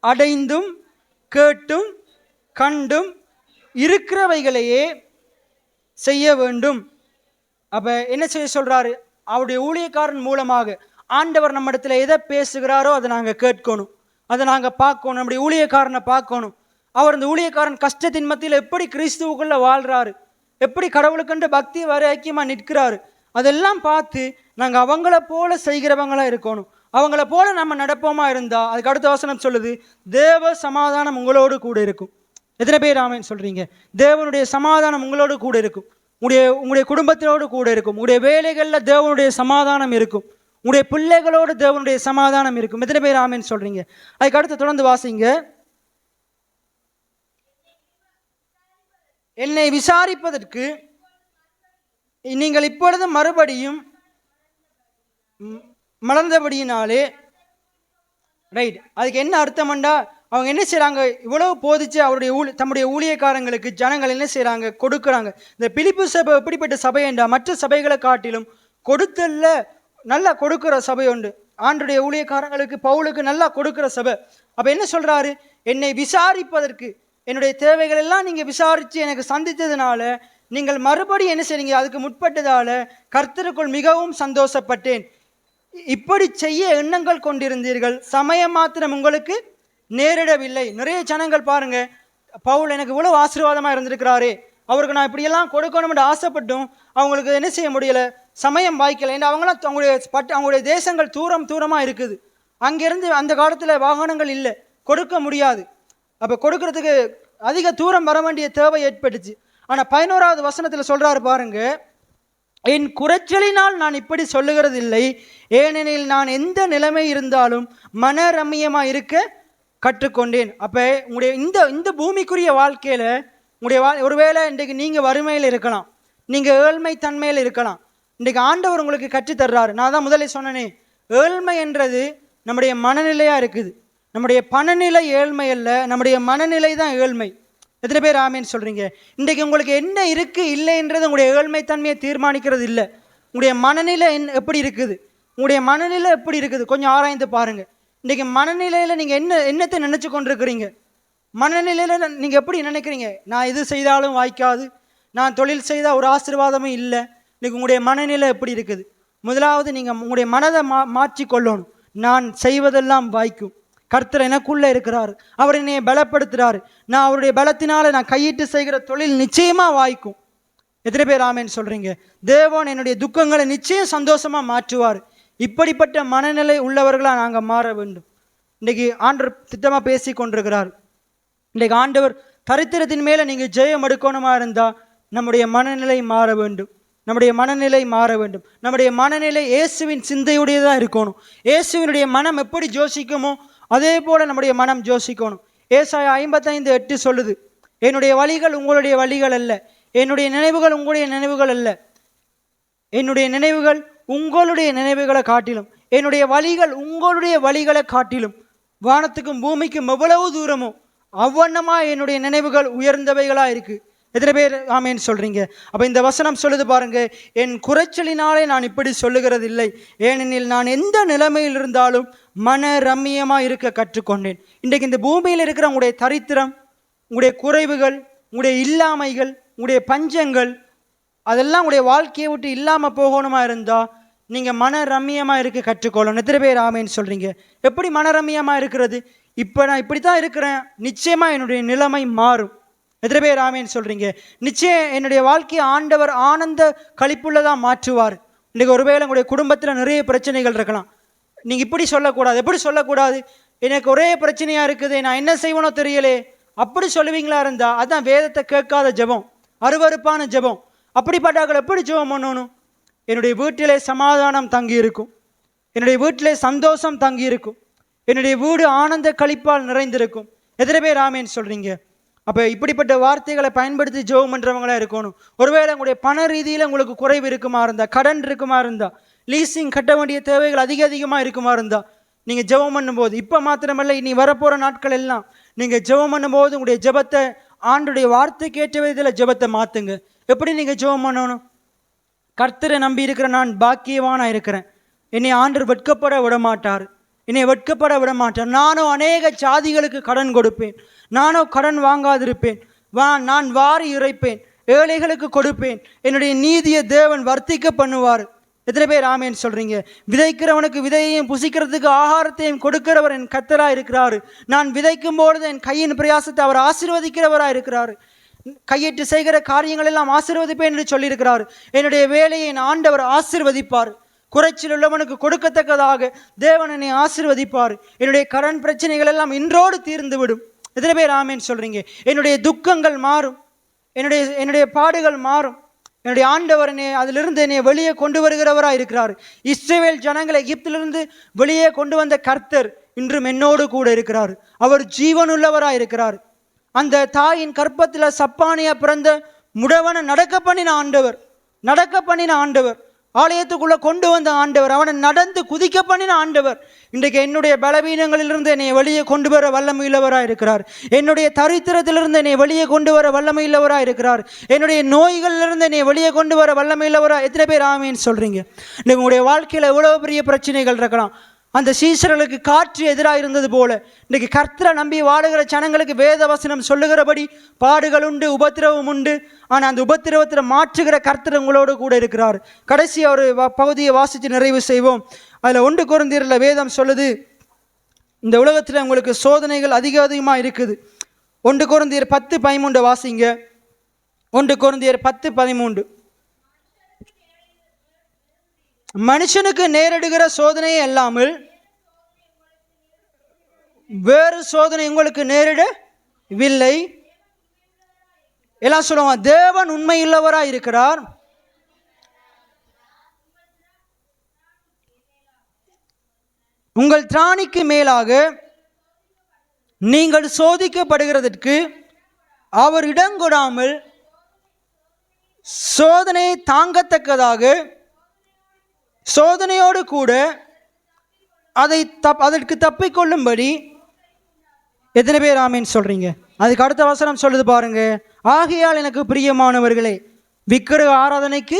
அடைந்தும் கேட்டும் கண்டும் இருக்கிறவைகளையே செய்ய வேண்டும். அப்ப என்ன செய்ய சொல்றாரு? அவருடைய ஊழியக்காரன் மூலமாக ஆண்டவர் நம்ம இடத்துல எதை பேசுகிறாரோ அதை நாங்கள் கேட்கணும், அதை நாங்கள் பார்க்கணும், நம்முடைய ஊழியக்காரனை பார்க்கணும். அவர் இந்த ஊழியக்காரன் கஷ்டத்தின் மத்தியில் எப்படி கிறிஸ்துவுக்குள்ள வாழ்றாரு, எப்படி கடவுளுக்கென்று பக்தி வர ஐக்கியமாக நிற்கிறாரு, அதெல்லாம் பார்த்து நாங்கள் அவங்கள போல செய்கிறவங்களா இருக்கணும். அவங்கள போல நம்ம நடப்போமா இருந்தால் அதுக்கு அடுத்த வசனம் சொல்லுது, தேவ சமாதானம் உங்களோடு கூட இருக்கும். எத்தனை பேர் ஆமென் சொல்றீங்க? தேவனுடைய சமாதானம் உங்களோடு கூட இருக்கும். உங்களுடைய குடும்பத்தினோடு கூட இருக்கும். உங்களுடைய வேலைகளில் தேவனுடைய சமாதானம் இருக்கும். உங்களுடைய பிள்ளைகளோடு தேவனுடைய சமாதானம் இருக்கும். எத்தனை பேர் ஆமென் சொல்றீங்க? அதுக்கு அடுத்து தொடர்ந்து வாசிங்க. என்னை விசாரிப்பதற்கு நீங்கள் இப்பொழுது மறுபடியும் மலர்ந்தபடியினாலே, ரைட், அதுக்கு என்ன அர்த்தம்ண்டா, அவங்க என்ன செய்கிறாங்க? இவ்வளவு போதிச்சு தம்முடைய ஊழியக்காரங்களுக்கு ஜனங்கள் என்ன செய்கிறாங்க? கொடுக்குறாங்க. இந்த பிலிப்பு சபை எப்படிப்பட்ட சபை என்றா, மற்ற சபைகளை காட்டிலும் கொடுத்தல்ல நல்லா கொடுக்குற சபை உண்டு. ஆண்டுடைய ஊழியக்காரங்களுக்கு பவுலுக்கு நல்லா கொடுக்குற சபை. அப்போ என்ன சொல்கிறாரு? என்னை விசாரிப்பதற்கு, என்னுடைய தேவைகள் எல்லாம் நீங்கள் விசாரித்து எனக்கு சந்தித்ததுனால நீங்கள் மறுபடியும் என்ன செய்றீங்க? அதுக்கு முற்பட்டதால கர்த்தருக்குள் மிகவும் சந்தோஷப்பட்டேன். இப்படி செய்ய எண்ணங்கள் கொண்டிருந்தீர்கள், சமயம் மாத்திரம் உங்களுக்கு நேரிடவில்லை. நிறைய ஜனங்கள் பாருங்க, பவுல் எனக்கு இவ்வளவு ஆசீர்வாதமாக இருந்திருக்கிறாரே, அவருக்கு நான் இப்படியெல்லாம் கொடுக்கணும்னு ஆசைப்பட்டும் அவங்களுக்கு என்ன செய்ய முடியலை, சமயம் வாய்க்கலை. ஏன்னா அவங்களாம் அவங்களுடைய தேசங்கள் தூரமாக இருக்குது. அங்கேருந்து அந்த காலத்தில் வாகனங்கள் இல்லை, கொடுக்க முடியாது. அப்போ கொடுக்கறதுக்கு அதிக தூரம் வர வேண்டிய தேவை ஏற்பட்டுச்சு. ஆனால் 11வது வசனத்தில் சொல்கிறாரு பாருங்க, என் குறைச்சலினால் நான் இப்படி சொல்லுகிறது இல்லை, ஏனெனில் நான் எந்த நிலைமை இருந்தாலும் மன ரம்மியமாக இருக்க கற்றுக்கொண்டேன். அப்போ உங்களுடைய இந்த பூமிக்குரிய வாழ்க்கையில் ஒருவேளை இன்றைக்கு நீங்கள் வறுமையில் இருக்கலாம், நீங்கள் ஏழ்மை தன்மையில் இருக்கலாம். இன்றைக்கு ஆண்டவர் உங்களுக்கு கற்றுத்தர்றாரு. நான் தான் முதலே சொன்னேனே, ஏழ்மை என்றது நம்முடைய மனநிலையாக இருக்குது. நம்முடைய பணநிலை ஏழ்மை அல்ல, நம்முடைய மனநிலை தான் ஏழ்மை. எத்தனை பேர் ஆமேன்னு சொல்கிறீங்க? இன்றைக்கு உங்களுக்கு என்ன இருக்குது இல்லைன்றது உங்களுடைய ஏழ்மை தன்மையை தீர்மானிக்கிறது இல்லை. உங்களுடைய மனநிலை எப்படி இருக்குது, உங்களுடைய மனநிலை எப்படி இருக்குது கொஞ்சம் ஆராய்ந்து பாருங்கள். இன்றைக்கி மனநிலையில் நீங்கள் என்னத்தை நினச்சி கொண்டிருக்கிறீங்க? மனநிலையில் நீங்கள் எப்படி நினைக்கிறீங்க? நான் இது செய்தாலும் வாய்க்காது, நான் தொழில் செய்தால் ஒரு ஆசீர்வாதமும் இல்லை. இன்றைக்கி உங்களுடைய மனநிலை எப்படி இருக்குது? முதலாவது நீங்கள் உங்களுடைய மனதை மாற்றிக்கொள்ளணும். நான் செய்வதெல்லாம் வாய்க்கும். கர்த்தர் எனக்குள்ளே இருக்கிறார், அவர் என்னை பலப்படுத்துகிறார், நான் அவருடைய பலத்தினால நான் கையிட்டு செய்கிற தொழில் நிச்சயமாக வாய்க்கும். எத்தனை பேர் ஆமேன்னு சொல்கிறீங்க? தேவன் என்னுடைய துக்கங்களை நிச்சயம் சந்தோஷமாக மாற்றுவார். இப்படிப்பட்ட மனநிலை உள்ளவர்களாக நாங்கள் மாற வேண்டும். இன்றைக்கி ஆண்டவர் திட்டமாக பேசி கொண்டிருக்கிறார். இன்றைக்கு ஆண்டவர் தரித்திரத்தின் மேலே நீங்கள் ஜெயம் எடுக்கணுமா இருந்தால் நம்முடைய மனநிலை மாற வேண்டும். நம்முடைய மனநிலை மாற வேண்டும். நம்முடைய மனநிலை இயேசுவின் சிந்தையுடையதாக இருக்கணும். இயேசுவினுடைய மனம் எப்படி யோசிக்குமோ அதே போல் நம்முடைய மனம் யோசிக்கணும். ஏசாயா 55:8 சொல்லுது, என்னுடைய வழிகள் உங்களுடைய வழிகள் அல்ல, என்னுடைய நினைவுகள் உங்களுடைய நினைவுகள் அல்ல, என்னுடைய நினைவுகள் உங்களுடைய நினைவுகளை காட்டிலும், என்னுடைய வழிகள் உங்களுடைய வழிகளை காட்டிலும், வானத்துக்கும் பூமிக்கும் எவ்வளவு தூரமோ அவ்வண்ணமாக என்னுடைய நினைவுகள் உயர்ந்தவைகளாக இருக்குது. எத்தனை பேர் ஆமேன்னு சொல்கிறீங்க? அப்போ இந்த வசனம் சொல்லுது பாருங்க, என் குறைச்சலினாலே நான் இப்படி சொல்லுகிறது இல்லை, ஏனெனில் நான் எந்த நிலைமையில் இருந்தாலும் மன ரம்மியமாக இருக்க கற்றுக்கொண்டேன். இன்றைக்கு இந்த பூமியில் இருக்கிற உங்களுடைய தரித்திரம், உங்களுடைய குறைவுகள், உங்களுடைய இல்லாமைகள், உங்களுடைய பஞ்சங்கள், அதெல்லாம் உங்களுடைய வாழ்க்கையை விட்டு இல்லாமல் போகணுமா இருந்தால் நீங்கள் மன ரம்மியமாக இருக்க கற்றுக்கொள்ளணும். எத்தனை பேர் ஆமேன்னு சொல்கிறீங்க? எப்படி மன ரம்மியமாக இருக்கிறது? இப்போ நான் இப்படி தான் இருக்கிறேன், நிச்சயமாக என்னுடைய நிலைமை மாறும். எத்தனை பேர் ஆமேன்னு சொல்கிறீங்க? நிச்சயம் என்னுடைய வாழ்க்கையை ஆண்டவர் ஆனந்த கழிப்புள்ளதாக மாற்றுவார். இன்றைக்கு ஒருவேளை உங்களுடைய குடும்பத்தில் நிறைய பிரச்சனைகள் இருக்கலாம். நீங்கள் இப்படி சொல்லக்கூடாது. எப்படி சொல்லக்கூடாது? எனக்கு ஒரே பிரச்சனையாக இருக்குது, நான் என்ன செய்வனோ தெரியலே, அப்படி சொல்லுவீங்களா இருந்தால் அதுதான் வேதத்தை கேட்காத ஜெபம், அருவருப்பான ஜெபம். அப்படிப்பட்டார்கள் எப்படி ஜெபம் பண்ணணும்? என்னுடைய வீட்டிலே சமாதானம் தங்கி இருக்கும், என்னுடைய வீட்டிலே சந்தோஷம் தங்கி இருக்கும், என்னுடைய வீடு ஆனந்த கழிப்பால் நிறைந்திருக்கும். எத்தனை பேர் ஆமேன்னு சொல்கிறீங்க? அப்போ இப்படிப்பட்ட வார்த்தைகளை பயன்படுத்தி ஜெபம் பண்ணுறவங்களாக இருக்கணும். ஒருவேளை உங்களுடைய பண ரீதியில் உங்களுக்கு குறைவு இருக்குமா இருந்தால், கடன் இருக்குமா இருந்தால், லீசிங் கட்ட வேண்டிய தேவைகள் அதிகமாக இருக்குமா இருந்தால், நீங்கள் ஜெபம் பண்ணும்போது, இப்போ மாத்திரமல்ல இனி வரப்போகிற நாட்கள் எல்லாம் நீங்கள் ஜெபம் பண்ணும்போது உங்களுடைய ஜெபத்தை ஆண்டுடைய வார்த்தைக்கு ஏற்ற விதத்தில் ஜெபத்தை மாற்றுங்க. எப்படி நீங்கள் ஜெபம் பண்ணணும்? கர்த்தரை நம்பி இருக்கிற நான் பாக்கியவானாக இருக்கிறேன், என்னை ஆண்டவர் வெட்கப்பட விட மாட்டார், என்னை வெட்கப்பட விட மாட்டார். நானும் அநேக ஜாதிகளுக்கு கடன் கொடுப்பேன், நானும் கடன் வாங்காதிருப்பேன், நான் வாரி இறைப்பேன், ஏழைகளுக்கு கொடுப்பேன், என்னுடைய நீதியை தேவன் வர்த்திக்க பண்ணுவார். எத்தனை பேர் ஆமேன்னு சொல்கிறீங்க? விதைக்கிறவனுக்கு விதையையும் புசிக்கிறதுக்கு ஆகாரத்தையும் கொடுக்கிறவர் என் கர்த்தராக இருக்கிறாரு. நான் விதைக்கும் பொழுது என் கையின் பிரயாசத்தை அவர் ஆசீர்வதிக்கிறவராக இருக்கிறாரு. கையிட்டு செய்கிற காரியங்கள் எல்லாம் ஆசீர்வதிப்பேன் என்று சொல்லியிருக்கிறார். என்னுடைய வேலையை என் ஆண்டவர் ஆசீர்வதிப்பார். குறைச்சல் உள்ளவனுக்கு கொடுக்கத்தக்கதாக தேவன் என்னை ஆசீர்வதிப்பார். என்னுடைய கடன் பிரச்சனைகள் எல்லாம் இன்றோடு தீர்ந்து விடும். எத்தனை பேர் ஆமேன்னு சொல்கிறீங்க? என்னுடைய துக்கங்கள் மாறும், என்னுடைய பாடுகள் மாறும். என்னுடைய ஆண்டவர் அதிலிருந்து என்னை வெளியே கொண்டு வருகிறவராக இருக்கிறார். இஸ்ரவேல் ஜனங்களை எகிப்திலிருந்து வெளியே கொண்டு வந்த கர்த்தர் இன்றும் என்னோடு கூட இருக்கிறார். அவர் ஜீவனுள்ளவராக இருக்கிறார். அந்த தாயின் கற்பத்தில் சப்பானியா பிறந்த முடவனை நடக்க பண்ணின ஆண்டவர், ஆலயத்துக்குள்ளே கொண்டு வந்த ஆண்டவர், அவனை நடந்து குதிக்க பண்ணின ஆண்டவர் இன்றைக்கு என்னுடைய பலவீனங்களிலிருந்து என்னை வெளியே கொண்டு வர வல்லமையுள்ளவராக இருக்கிறார். என்னுடைய தரித்திரத்திலிருந்து என்னை வெளியே கொண்டு வர வல்லமையுள்ளவராக இருக்கிறார். என்னுடைய நோய்களிலிருந்து என்னை வெளியே கொண்டு வர வல்லமையுள்ளவராக. எத்தனை பேர் ஆமேன்னு சொல்கிறீங்க? இன்றைக்கு உங்களுடைய வாழ்க்கையில் எவ்வளோ பெரிய பிரச்சனைகள் இருக்கலாம். அந்த சீசர்களுக்கு காற்று எதிராக இருந்தது போல இன்றைக்கு கர்த்தரை நம்பி வாழுகிற ஜனங்களுக்கு வேத வசனம் சொல்லுகிறபடி பாடுகள் உண்டு, உபத்திரவம் உண்டு. ஆனால் அந்த உபத்திரவத்தில் மாற்றுகிற கர்த்தர் உங்களோடு கூட இருக்கிறார். கடைசி ஒரு பகுதியை வாசித்து நிறைவு செய்வோம். அதில் 1 கொரிந்தியரில் வேதம் சொல்லுது, இந்த உலகத்தில் உங்களுக்கு சோதனைகள் அதிகமாக இருக்குது. 1 கொரிந்தியர் 10:13 வாசிங்க. 1 கொரிந்தியர் 10:13. மனுஷனுக்கு நேரிடுகிற சோதனையே அல்லாமல் வேறு சோதனை உங்களுக்கு நேரிடவில்லை. எல்லாம் சொல்லுவாங்க, தேவன் உண்மையுள்ளவராக இருக்கிறார், உங்கள் திராணிக்கு மேலாக நீங்கள் சோதிக்கப்படுகிறதற்கு அவர் இடங்கொடாமல் சோதனை தாங்கத்தக்கதாக சோதனையோடு கூட அதற்கு தப்பிக்கொள்ளும்படி. எத்தனை பேர் ஆமேன்னு சொல்கிறீங்க? அதுக்கு அடுத்த வசனம் சொல்லுது பாருங்க, ஆகையால் எனக்கு பிரியமானவர்களே விக்கிரக ஆராதனைக்கு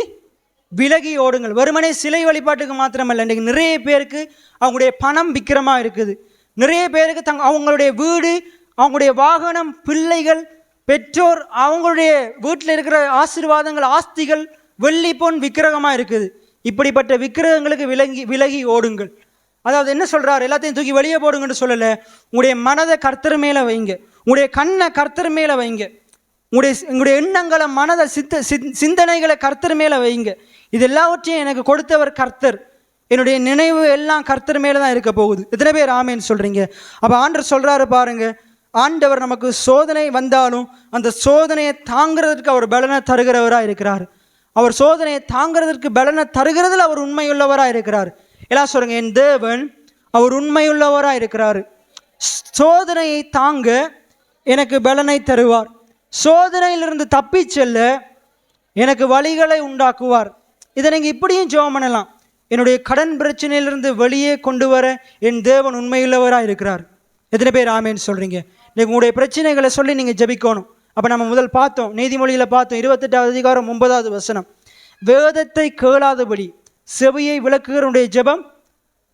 விலகி ஓடுங்கள். வெறுமனே சிலை வழிபாட்டுக்கு மாத்திரமல்ல, இன்றைக்கு நிறைய பேருக்கு அவங்களுடைய பணம் விக்கிரமாக இருக்குது. நிறைய பேருக்கு அவங்களுடைய வீடு, அவங்களுடைய வாகனம், பிள்ளைகள், பெற்றோர், அவங்களுடைய வீட்டில் இருக்கிற ஆசீர்வாதங்கள், ஆஸ்திகள், வெள்ளி பொன் விக்கிரகமாக இருக்குது. இப்படிப்பட்ட விக்கிரகங்களுக்கு விலகி ஓடுங்கள். அதாவது என்ன சொல்றாரு? எல்லாத்தையும் தூக்கி வெளியே போடுங்கன்னு சொல்லலை. உங்களுடைய மனதை கர்த்தர் மேலே வைங்க, உங்களுடைய கண்ணை கர்த்தர் மேலே வைங்க, உங்களுடைய எண்ணங்களை மனதை சிந்தனைகளை கர்த்தர் மேலே வைங்க. இது எல்லாவற்றையும் எனக்கு கொடுத்தவர் கர்த்தர், என்னுடைய நினைவு எல்லாம் கர்த்தர் மேலே தான் இருக்க போகுது. எத்தனை பேர் ஆமேன்னு சொல்கிறீங்க? அப்போ ஆண்டவர் சொல்கிறாரு பாருங்க, ஆண்டவர் நமக்கு சோதனை வந்தாலும் அந்த சோதனையை தாங்கிறதுக்கு அவர் பலனை தருகிறவராக இருக்கிறார். அவர் சோதனையை தாங்கிறதுக்கு பலனை தருகிறதில் அவர் உண்மையுள்ளவராக இருக்கிறார். எல்லாம் சொல்லுங்க, என் தேவன் அவர் உண்மையுள்ளவராக இருக்கிறார். சோதனையை தாங்க எனக்கு பலனை தருவார். சோதனையிலிருந்து தப்பி செல்ல எனக்கு வழிகளை உண்டாக்குவார். இதை நீங்கள் இப்படியும் ஜெபம் பண்ணலாம், என்னுடைய கடன் பிரச்சனையிலிருந்து வெளியே கொண்டு வர என் தேவன் உண்மையுள்ளவராக இருக்கிறார். எத்தனை பேர் ஆமேன்னு சொல்கிறீங்க? நீங்கள் உங்களுடைய பிரச்சனைகளை சொல்லி நீங்கள் ஜெபிக்கணும். அப்போ நம்ம முதல் பார்த்தோம், நீதிமொழியில் பார்த்தோம், 28வது அதிகாரம் 9வது வசனம், வேதத்தை கேளாதபடி செவியை விளக்குகிறவனுடைய ஜெபம்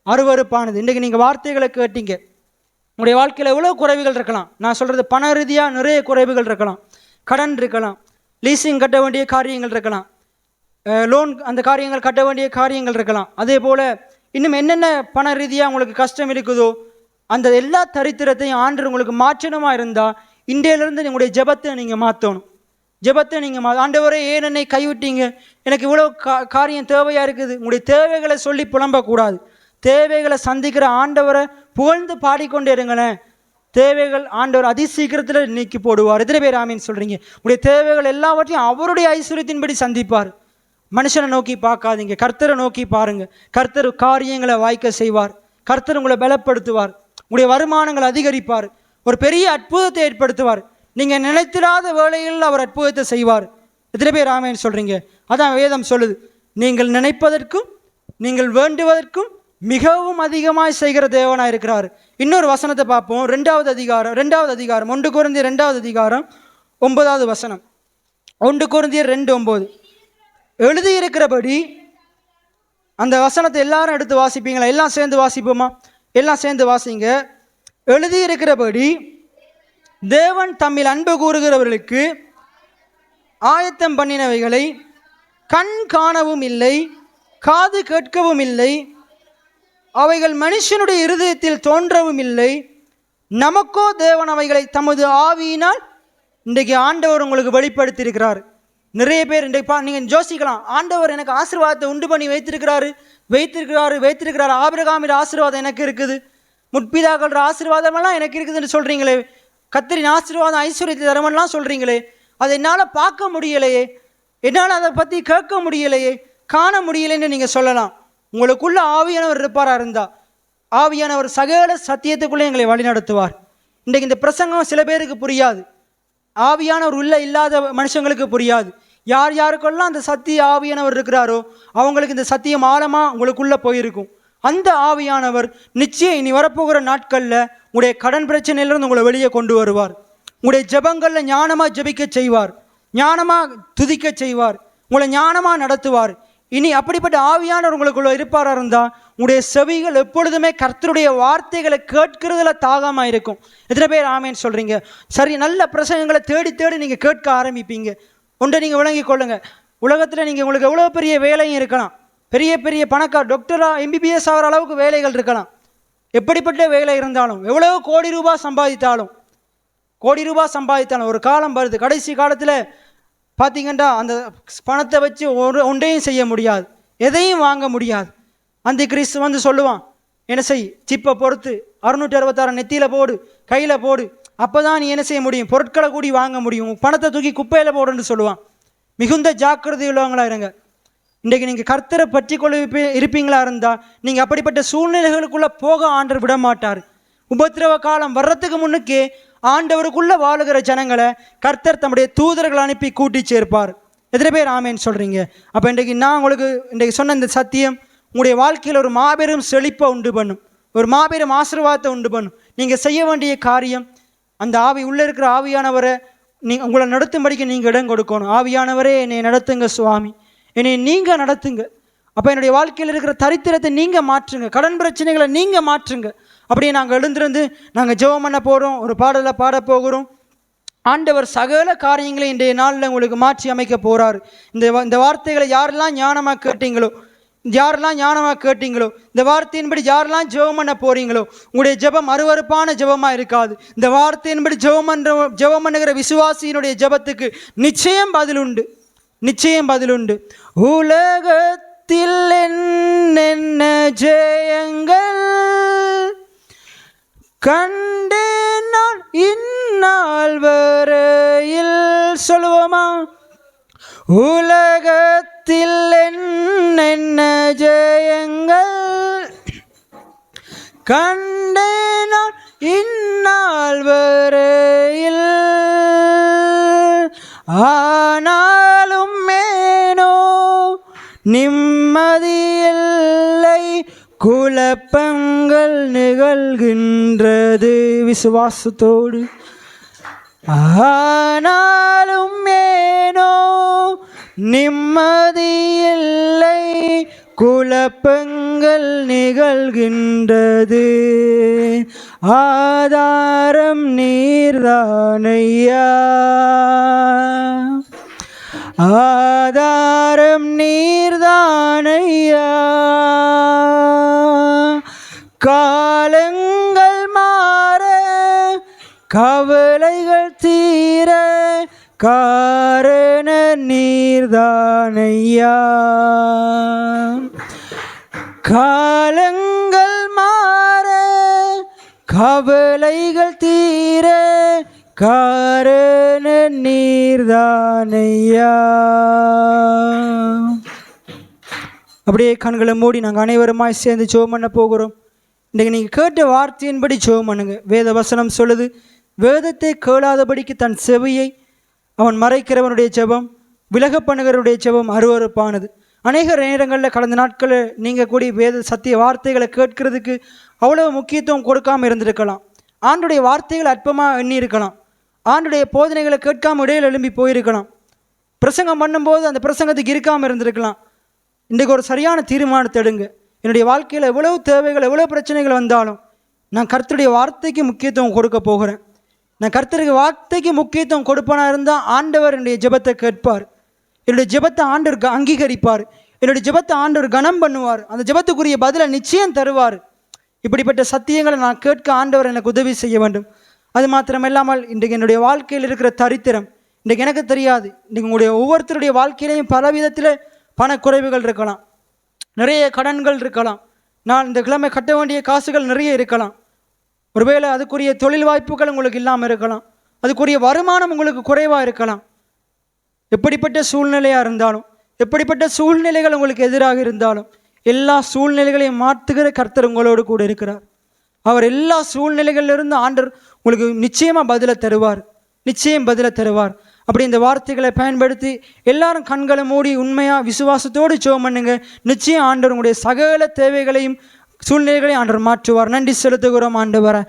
அருவருப்பானது. இன்றைக்கு நீங்கள் வார்த்தைகளை கேட்டீங்க, உங்களுடைய வாழ்க்கையில் எவ்வளோ குறைவுகள் இருக்கலாம். நான் சொல்கிறது பண ரீதியாக நிறைய குறைவுகள் இருக்கலாம், கடன் இருக்கலாம், லீசிங் கட்ட வேண்டிய காரியங்கள் இருக்கலாம், லோன் அந்த காரியங்கள் கட்ட வேண்டிய காரியங்கள் இருக்கலாம். அதே போல் இன்னும் என்னென்ன பண ரீதியாக உங்களுக்கு கஷ்டம் இருக்குதோ அந்த எல்லா தரித்திரத்தையும் ஆண்டு உங்களுக்கு மாற்றணுமா இருந்தால் இன்றையிலிருந்து உங்களுடைய ஜெபத்தை நீங்கள் மாற்றணும். ஜெபத்தை நீங்கள் ஆண்டவரே ஏன் என்னை கைவிட்டீங்க, எனக்கு இவ்வளோ காரியம் தேவையாக இருக்குது. உங்களுடைய தேவைகளை சொல்லி புலம்பக்கூடாது. தேவைகளை சந்திக்கிற ஆண்டவரை புகழ்ந்து பாடிக்கொண்டே இருங்களேன். தேவைகள் ஆண்டவர் அதிசீக்கிரத்தில் நீக்கி போடுவார். எத்தனை பேர் ஆமீன்னு சொல்கிறீங்க? உங்களுடைய தேவைகள் எல்லாவற்றையும் அவருடைய ஐஸ்வர்யத்தின்படி சந்திப்பார். மனுஷனை நோக்கி பார்க்காதீங்க, கர்த்தரை நோக்கி பாருங்கள். கர்த்தர் காரியங்களை வாய்க்க செய்வார். கர்த்தர் உங்களை பலப்படுத்துவார். உங்களுடைய வருமானங்களை அதிகரிப்பார். ஒரு பெரிய அற்புதத்தை ஏற்படுத்துவார். நீங்கள் நினைத்திராத வேளையில் அவர் அற்புதத்தை செய்வார். எத்தனை பேர் ஆமேன்னு சொல்கிறீங்க? அதான் வேதம் சொல்லுது, நீங்கள் நினைப்பதற்கும் நீங்கள் வேண்டுவதற்கும் மிகவும் அதிகமாக செய்கிற தேவனாக இருக்கிறார். இன்னொரு வசனத்தை பார்ப்போம், 2வது அதிகாரம் 1 கொரிந்தியர் 2வது அதிகாரம் 9வது வசனம். 1 கொரிந்தியர் 2:9 எழுதியிருக்கிறபடி, அந்த வசனத்தை எல்லாரும் எடுத்து வாசிப்பீங்களா? எல்லாம் சேர்ந்து வாசிப்போமா? எல்லாம் சேர்ந்து வாசிங்க. எழுதியிருக்கிறபடி தேவன் தம்மில் அன்பு கூறுகிறவர்களுக்கு ஆயத்தம் பண்ணினவைகளை கண் காணவும் இல்லை, காது கேட்கவும் இல்லை, அவைகள் மனுஷனுடைய இருதயத்தில் தோன்றவும் இல்லை, நமக்கோ தேவன் அவைகளை தமது ஆவியினால் இன்றைக்கு ஆண்டவர் உங்களுக்கு வெளிப்படுத்தி இருக்கிறார். நிறைய பேர் இன்றைக்கு நீங்கள் யோசிக்கலாம், ஆண்டவர் எனக்கு ஆசீர்வாதத்தை உண்டு பண்ணி வைத்திருக்கிறாரு. ஆபிரகாமின் ஆசீர்வாதம் எனக்கு இருக்குது, முற்பிதாக்களோட ஆசீர்வாதமெல்லாம் எனக்கு இருக்குதுன்னு சொல்கிறீங்களே, கர்த்தரின் ஆசீர்வாதம் ஐஸ்வர்யத்தை தரமெல்லாம் சொல்கிறீங்களே, அதை என்னால் பார்க்க முடியலையே, என்னால் அதை பற்றி கேட்க முடியலையே, காண முடியலைன்னு நீங்கள் சொல்லலாம். உங்களுக்குள்ள ஆவியானவர் இருப்பாராக இருந்தால் ஆவியானவர் சகல சத்தியத்துக்குள்ளே எங்களை வழிநடத்துவார். இன்றைக்கு இந்த பிரசங்கம் சில பேருக்கு புரியாது, ஆவியானவர் இல்லாத மனுஷங்களுக்கு புரியாது. யார் யாருக்கெல்லாம் அந்த சத்திய ஆவியானவர் இருக்கிறாரோ அவங்களுக்கு இந்த சத்தியம் ஆழமாக உங்களுக்குள்ளே போயிருக்கும். அந்த ஆவியானவர் நிச்சயம் இனி வரப்போகிற நாட்களில் உங்களுடைய கடன் பிரச்சனையிலிருந்து உங்களை வெளியே கொண்டு வருவார். உங்களுடைய ஜெபங்களில் ஞானமாக ஜெபிக்க செய்வார், ஞானமாக துதிக்க செய்வார், உங்களை ஞானமாக நடத்துவார். இனி அப்படிப்பட்ட ஆவியானவர் உங்களுக்குள்ள இருப்பாராக இருந்தால் உங்களுடைய செவிகள் எப்பொழுதுமே கர்த்தருடைய வார்த்தைகளை கேட்கிறதுல தாகமாக இருக்கும். எத்தனை பேர் ஆமேன்னு சொல்கிறீங்க? சரி, நல்ல பிரசங்கங்களை தேடி தேடி நீங்கள் கேட்க ஆரம்பிப்பீங்க. ஒன்றை நீங்கள் விளங்கி கொள்ளுங்க, உலகத்தில் நீங்கள் உங்களுக்கு எவ்வளோ பெரிய வேலையும் இருக்கலாம், பெரிய பெரிய பணக்கார டாக்டராக MBBS ஆகிற அளவுக்கு வேலைகள் இருக்கலாம். எப்படிப்பட்ட வேலை இருந்தாலும், எவ்வளோ கோடி ரூபாய் சம்பாதித்தாலும் ஒரு காலம் வருது, கடைசி காலத்தில் பார்த்தீங்கன்னா அந்த பணத்தை வச்சு ஒன்றையும் செய்ய முடியாது, எதையும் வாங்க முடியாது. அந்த கிறிஸ்து வந்து சொல்லுவான், என்ன செய், சிப்பை பொறுத்து 666 நெத்தியில் போடு, கையில் போடு, அப்போ தான் நீ என்ன செய்ய முடியும், பொருட்களை கூடி வாங்க முடியும், பணத்தை தூக்கி குப்பையில் போடுன்னு சொல்லுவான். மிகுந்த ஜாக்கிரதை உள்ளவங்களா இருங்க. இன்றைக்கு நீங்கள் கர்த்தரை பற்றி கொள்ள இருப்பீங்களா இருந்தால் நீங்கள் அப்படிப்பட்ட சூழ்நிலைகளுக்குள்ளே போக ஆண்டவர் விட மாட்டார். உபத்திரவ காலம் வர்றதுக்கு முன்னுக்கே ஆண்டவருக்குள்ளே வாழுகிற ஜனங்களை கர்த்தர் தம்முடைய தூதர்கள் அனுப்பி கூட்டி சேர்ப்பார். எத்தனை பேர் ஆமேன்னு சொல்கிறீங்க? அப்போ இன்றைக்கு நான் உங்களுக்கு இன்றைக்கு சொன்ன இந்த சத்தியம் உங்களுடைய வாழ்க்கையில் ஒரு மாபெரும் செழிப்பை உண்டு பண்ணும், ஒரு மாபெரும் ஆசீர்வாதத்தை உண்டு பண்ணும். நீங்கள் செய்ய வேண்டிய காரியம், அந்த உள்ளே இருக்கிற ஆவியானவரை உங்களை நடத்தும்படிக்கு நீங்கள் இடம் கொடுக்கணும். ஆவியானவரே என்னை நடத்துங்க சுவாமி, என்னை நீங்கள் நடத்துங்க. அப்போ என்னுடைய வாழ்க்கையில் இருக்கிற தரித்திரத்தை நீங்கள் மாற்றுங்க, கடன் பிரச்சனைகளை நீங்கள் மாற்றுங்க. அப்படியே நாங்கள் எழுந்திருந்து நாங்கள் ஜெபம் பண்ண போகிறோம், ஒரு பாடலை பாட போகிறோம். ஆண்டவர் சகல காரியங்களை இன்றைய நாளில் உங்களுக்கு மாற்றி அமைக்க போகிறார். இந்த வார்த்தைகளை யாரெல்லாம் ஞானமாக கேட்டீங்களோ, யாரெல்லாம் ஞானமாக கேட்டீங்களோ, இந்த வார்த்தையின்படி யாரெல்லாம் ஜெபம் பண்ண போறீங்களோ, உங்களுடைய ஜெபம் அருவருப்பான ஜெபமாக இருக்காது. இந்த வார்த்தையின்படி ஜெபம் பண்ணுகிற விசுவாசியினுடைய ஜெபத்துக்கு நிச்சயம் பதில் உண்டு, நிச்சயம் பதில் உண்டு. உலகத்தில் என்ன ஜெயங்கள் கண்டேன் நான் இந்நாள் வரையில். சொல்லுவோமா? உலகத்தில் என்ன ஜெயங்கள் கண்டேன் நான் இந்நாள் வரையில். ஆனாலும் மேனோ நிம்மதியில்லை, குழப்பங்கள் நிகழ்கின்றது விசுவாசத்தோடு. ஆனாலும் ஏனோ நிம்மதியில்லை, குழப்பங்கள் நிகழ்கின்றது. ஆதாரம் நீர்தானையா, ஆதாரம் நீர்தானையா. காலங்கள் மாற கவலைகள் தீர காரண நீர்தானையா. காலங்கள் மாற கவலைகள் தீர காரண நீர்தானையா. அப்படியே கண்களை மூடி நாங்கள் அனைவருமாய் சேர்ந்து ஜெபம் பண்ண போகிறோம். இன்றைக்கு நீங்கள் கேட்ட வார்த்தையின்படி ஜெபம் பண்ணுங்க. வேத வசனம் சொல்லுது, வேதத்தை கேளாதபடிக்கு தன் செவியை அவன் மறைக்கிறவனுடைய ஜெபம், விலக பண்ணுகிறவருடைய ஜெபம் அருவருப்பானது. அநேக நேரங்களில் கடந்த நாட்களில் நீங்கள் கூடி வேத சத்திய வார்த்தைகளை கேட்கறதுக்கு அவ்வளோ முக்கியத்துவம் கொடுக்காமல் இருந்திருக்கலாம். ஆண்டுடைய வார்த்தைகளை அற்பமாக எண்ணி இருக்கலாம். ஆண்டுடைய போதனைகளை கேட்காம இடையில் எழும்பி போயிருக்கலாம். பிரசங்கம் பண்ணும்போது அந்த பிரசங்கத்துக்கு இருக்காமல் இருந்திருக்கலாம். இன்றைக்கு ஒரு சரியான தீர்மானத்தை எடுங்க. என்னுடைய வாழ்க்கையில் எவ்வளோ தேவைகள், எவ்வளோ பிரச்சனைகள் வந்தாலும் நான் கர்த்தருடைய வார்த்தைக்கு முக்கியத்துவம் கொடுக்க போகிறேன். நான் கர்த்தருக்கு வார்த்தைக்கு முக்கியத்துவம் கொடுப்பனா இருந்தால் ஆண்டவர் என்னுடைய ஜெபத்தை கேட்பார். என்னுடைய ஜெபத்தை ஆண்டவருக்கு அங்கீகரிப்பார். என்னுடைய ஜெபத்தை ஆண்டவர் கனம் பண்ணுவார். அந்த ஜெபத்துக்குரிய பதிலை நிச்சயம் தருவார். இப்படிப்பட்ட சத்தியங்களை நான் கேட்க ஆண்டவர் எனக்கு உதவி செய்ய வேண்டும். அது மாத்திரமில்லாமல் இன்றைக்கு என்னுடைய வாழ்க்கையில் இருக்கிற தரித்திரம் இன்றைக்கு எனக்கு தெரியாது. இன்றைக்கு உங்களுடைய ஒவ்வொருத்தருடைய வாழ்க்கையிலையும் பல விதத்தில் பணக்குறைவுகள் இருக்கலாம், நிறைய கடன்கள் இருக்கலாம், நான் இந்த கிழமை கட்ட வேண்டிய காசுகள் நிறைய இருக்கலாம். ஒருவேளை அதுக்குரிய தொழில் வாய்ப்புகள் உங்களுக்கு இல்லாமல் இருக்கலாம், அதுக்குரிய வருமானம் உங்களுக்கு குறைவாக இருக்கலாம். எப்படிப்பட்ட சூழ்நிலையாக இருந்தாலும், எப்படிப்பட்ட சூழ்நிலைகள் உங்களுக்கு எதிராக இருந்தாலும், எல்லா சூழ்நிலைகளையும் மாற்றுகிற கர்த்தர் உங்களோடு கூட இருக்கிறார். அவர் எல்லா சூழ்நிலைகளிலிருந்து ஆண்டவர் உங்களுக்கு நிச்சயமாக பதிலை தருவார், நிச்சயம் பதிலை தருவார். அப்படி இந்த வார்த்தைகளை பயன்படுத்தி எல்லாரும் கண்களை மூடி உண்மையாக விசுவாசத்தோடு ஜெபம் பண்ணுங்க. நிச்சயம் ஆண்டவர் உங்களுடைய சகல தேவைகளையும் சூழ்நிலைகளை ஆண்டவர் மாற்றுவார். நன்றி செலுத்துகிறோம் ஆண்டவரை,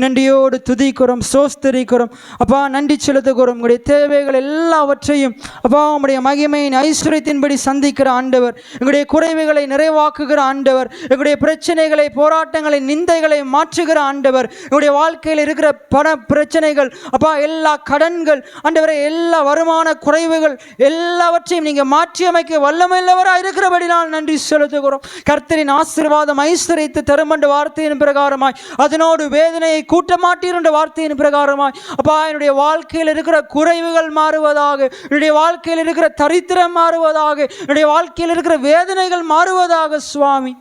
நன்றியோடு துதிக்கிறோம், சோஸ்தரிக்கிறோம். அப்பா நன்றி செலுத்துகிறோம். உங்களுடைய தேவைகள் எல்லாவற்றையும் அப்பா உங்களுடைய மகிமையின் ஐஸ்வர்யத்தின்படி சந்திக்கிற ஆண்டவர், எங்களுடைய குறைவுகளை நிறைவாக்குகிற ஆண்டவர், எங்களுடைய பிரச்சனைகளை, போராட்டங்களை, நிந்தைகளை மாற்றுகிற ஆண்டவர், எங்களுடைய வாழ்க்கையில் இருக்கிற பண பிரச்சனைகள், அப்பா எல்லா கடன்கள் ஆண்டவரை, எல்லா வருமான குறைவுகள் எல்லாவற்றையும் நீங்கள் மாற்றி அமைக்க வல்லமையுள்ளவராக இருக்கிறபடினால் நன்றி செலுத்துகிறோம். கர்த்தரின் ஆசீர்வாதம் ஐஸ்வர்ய தரும் என்ற வார்த்தையின் பிரகாரமாய், அதனோடு வேதனையை கூட்ட மாட்டீர் என்ற வார்த்தையின் பிரகாரமாய் அப்பா என்னுடைய வாழ்க்கையில் இருக்கிற குறைவுகள் மாறுவதாக, என்னுடைய வாழ்க்கையில் இருக்கிற தரித்திரம் மாறுவதாக, என்னுடைய வாழ்க்கையில் இருக்கிற வேதனைகள் மாறுவதாக சுவாமி,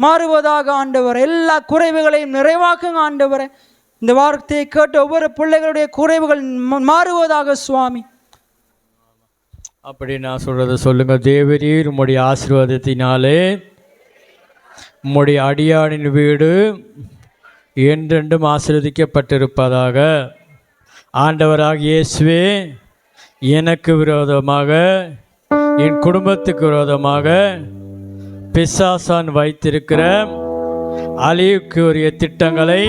மாறுவதாக ஆண்டவர். எல்லா குறைவுகளையும் நிறைவாக்குங்க ஆண்டவரே. இந்த வார்த்தையை கேட்ட ஒவ்வொரு பிள்ளைகளுடைய குறைவுகள் மாறுவதாக சுவாமி. அப்படி நான் சொல்றதை சொல்லுங்க. தேவரீர் உம்முடைய ஆசீர்வாதத்தினாலே உம்முடைய அடியானின் வீடு என்றென்றும் ஆசீர்வதிக்கப்பட்டிருப்பதாக. ஆண்டவராக இயேசுவே, எனக்கு விரோதமாக, என் குடும்பத்துக்கு விரோதமாக பிசாசான் வைத்திருக்கிற அழிவுக்கு உரிய திட்டங்களை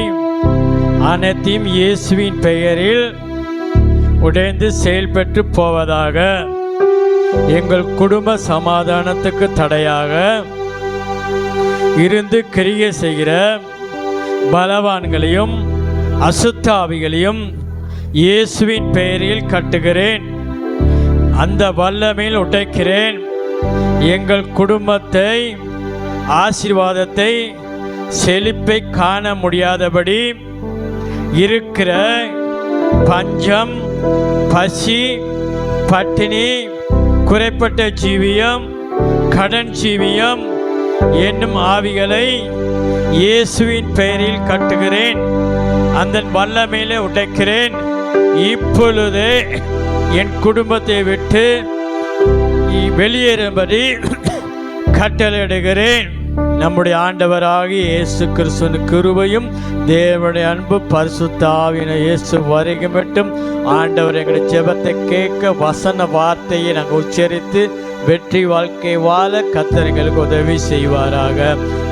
அனைத்தையும் இயேசுவின் பெயரில் உடைந்து செயல்பட்டு போவதாக. எங்கள் குடும்ப சமாதானத்துக்கு தடையாக இருந்து கிரியை செய்கிற பலவான்களையும் அசுத்தாவிகளையும் இயேசுவின் பெயரில் கட்டுகிறேன். அந்த வல்லமையில் உடைக்கிறேன். எங்கள் குடும்பத்தை ஆசீர்வாதத்தை செழிப்பை காண முடியாதபடி இருக்கிற பஞ்சம், பசி, பட்டினி, குறைப்பட்ட ஜீவியம், கடன் ஜீவியம் என்னும் ஆவிகளை இயேசுவின் பெயரில் கட்டுகிறேன். அந்த வல்லமையிலே உடைக்கிறேன். இப்பொழுதே என் குடும்பத்தை விட்டு வெளியேறும்படி கட்டளையிடுகிறேன். நம்முடைய ஆண்டவராகிய இயேசு கிறிஸ்துவின் கிருபையும் தேவனுடைய அன்பு பரிசுத்த ஆவியான இயேசு வருகை மட்டும் ஆண்டவர் எங்களுடைய ஜெபத்தை கேட்க வசன வார்த்தையை நாங்கள் உச்சரித்து வெற்றி வாழ்க்கை வாழ கர்த்தர் எங்களுக்கு உதவி செய்வாராக.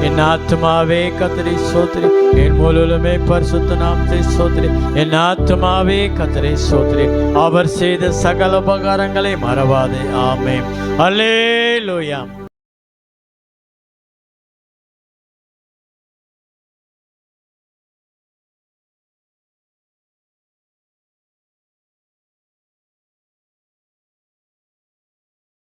என் ஆத்மாவே கர்த்தரை ஸ்தோத்திரி, என் முழுவதுமே பரிசுத்த நாமத்தை ஸ்தோத்திரி. என் ஆத்மாவே கர்த்தரை ஸ்தோத்திரி, அவர் செய்த சகல உபகாரங்களை மறவாதே. ஆமென். அல்லேலூயா.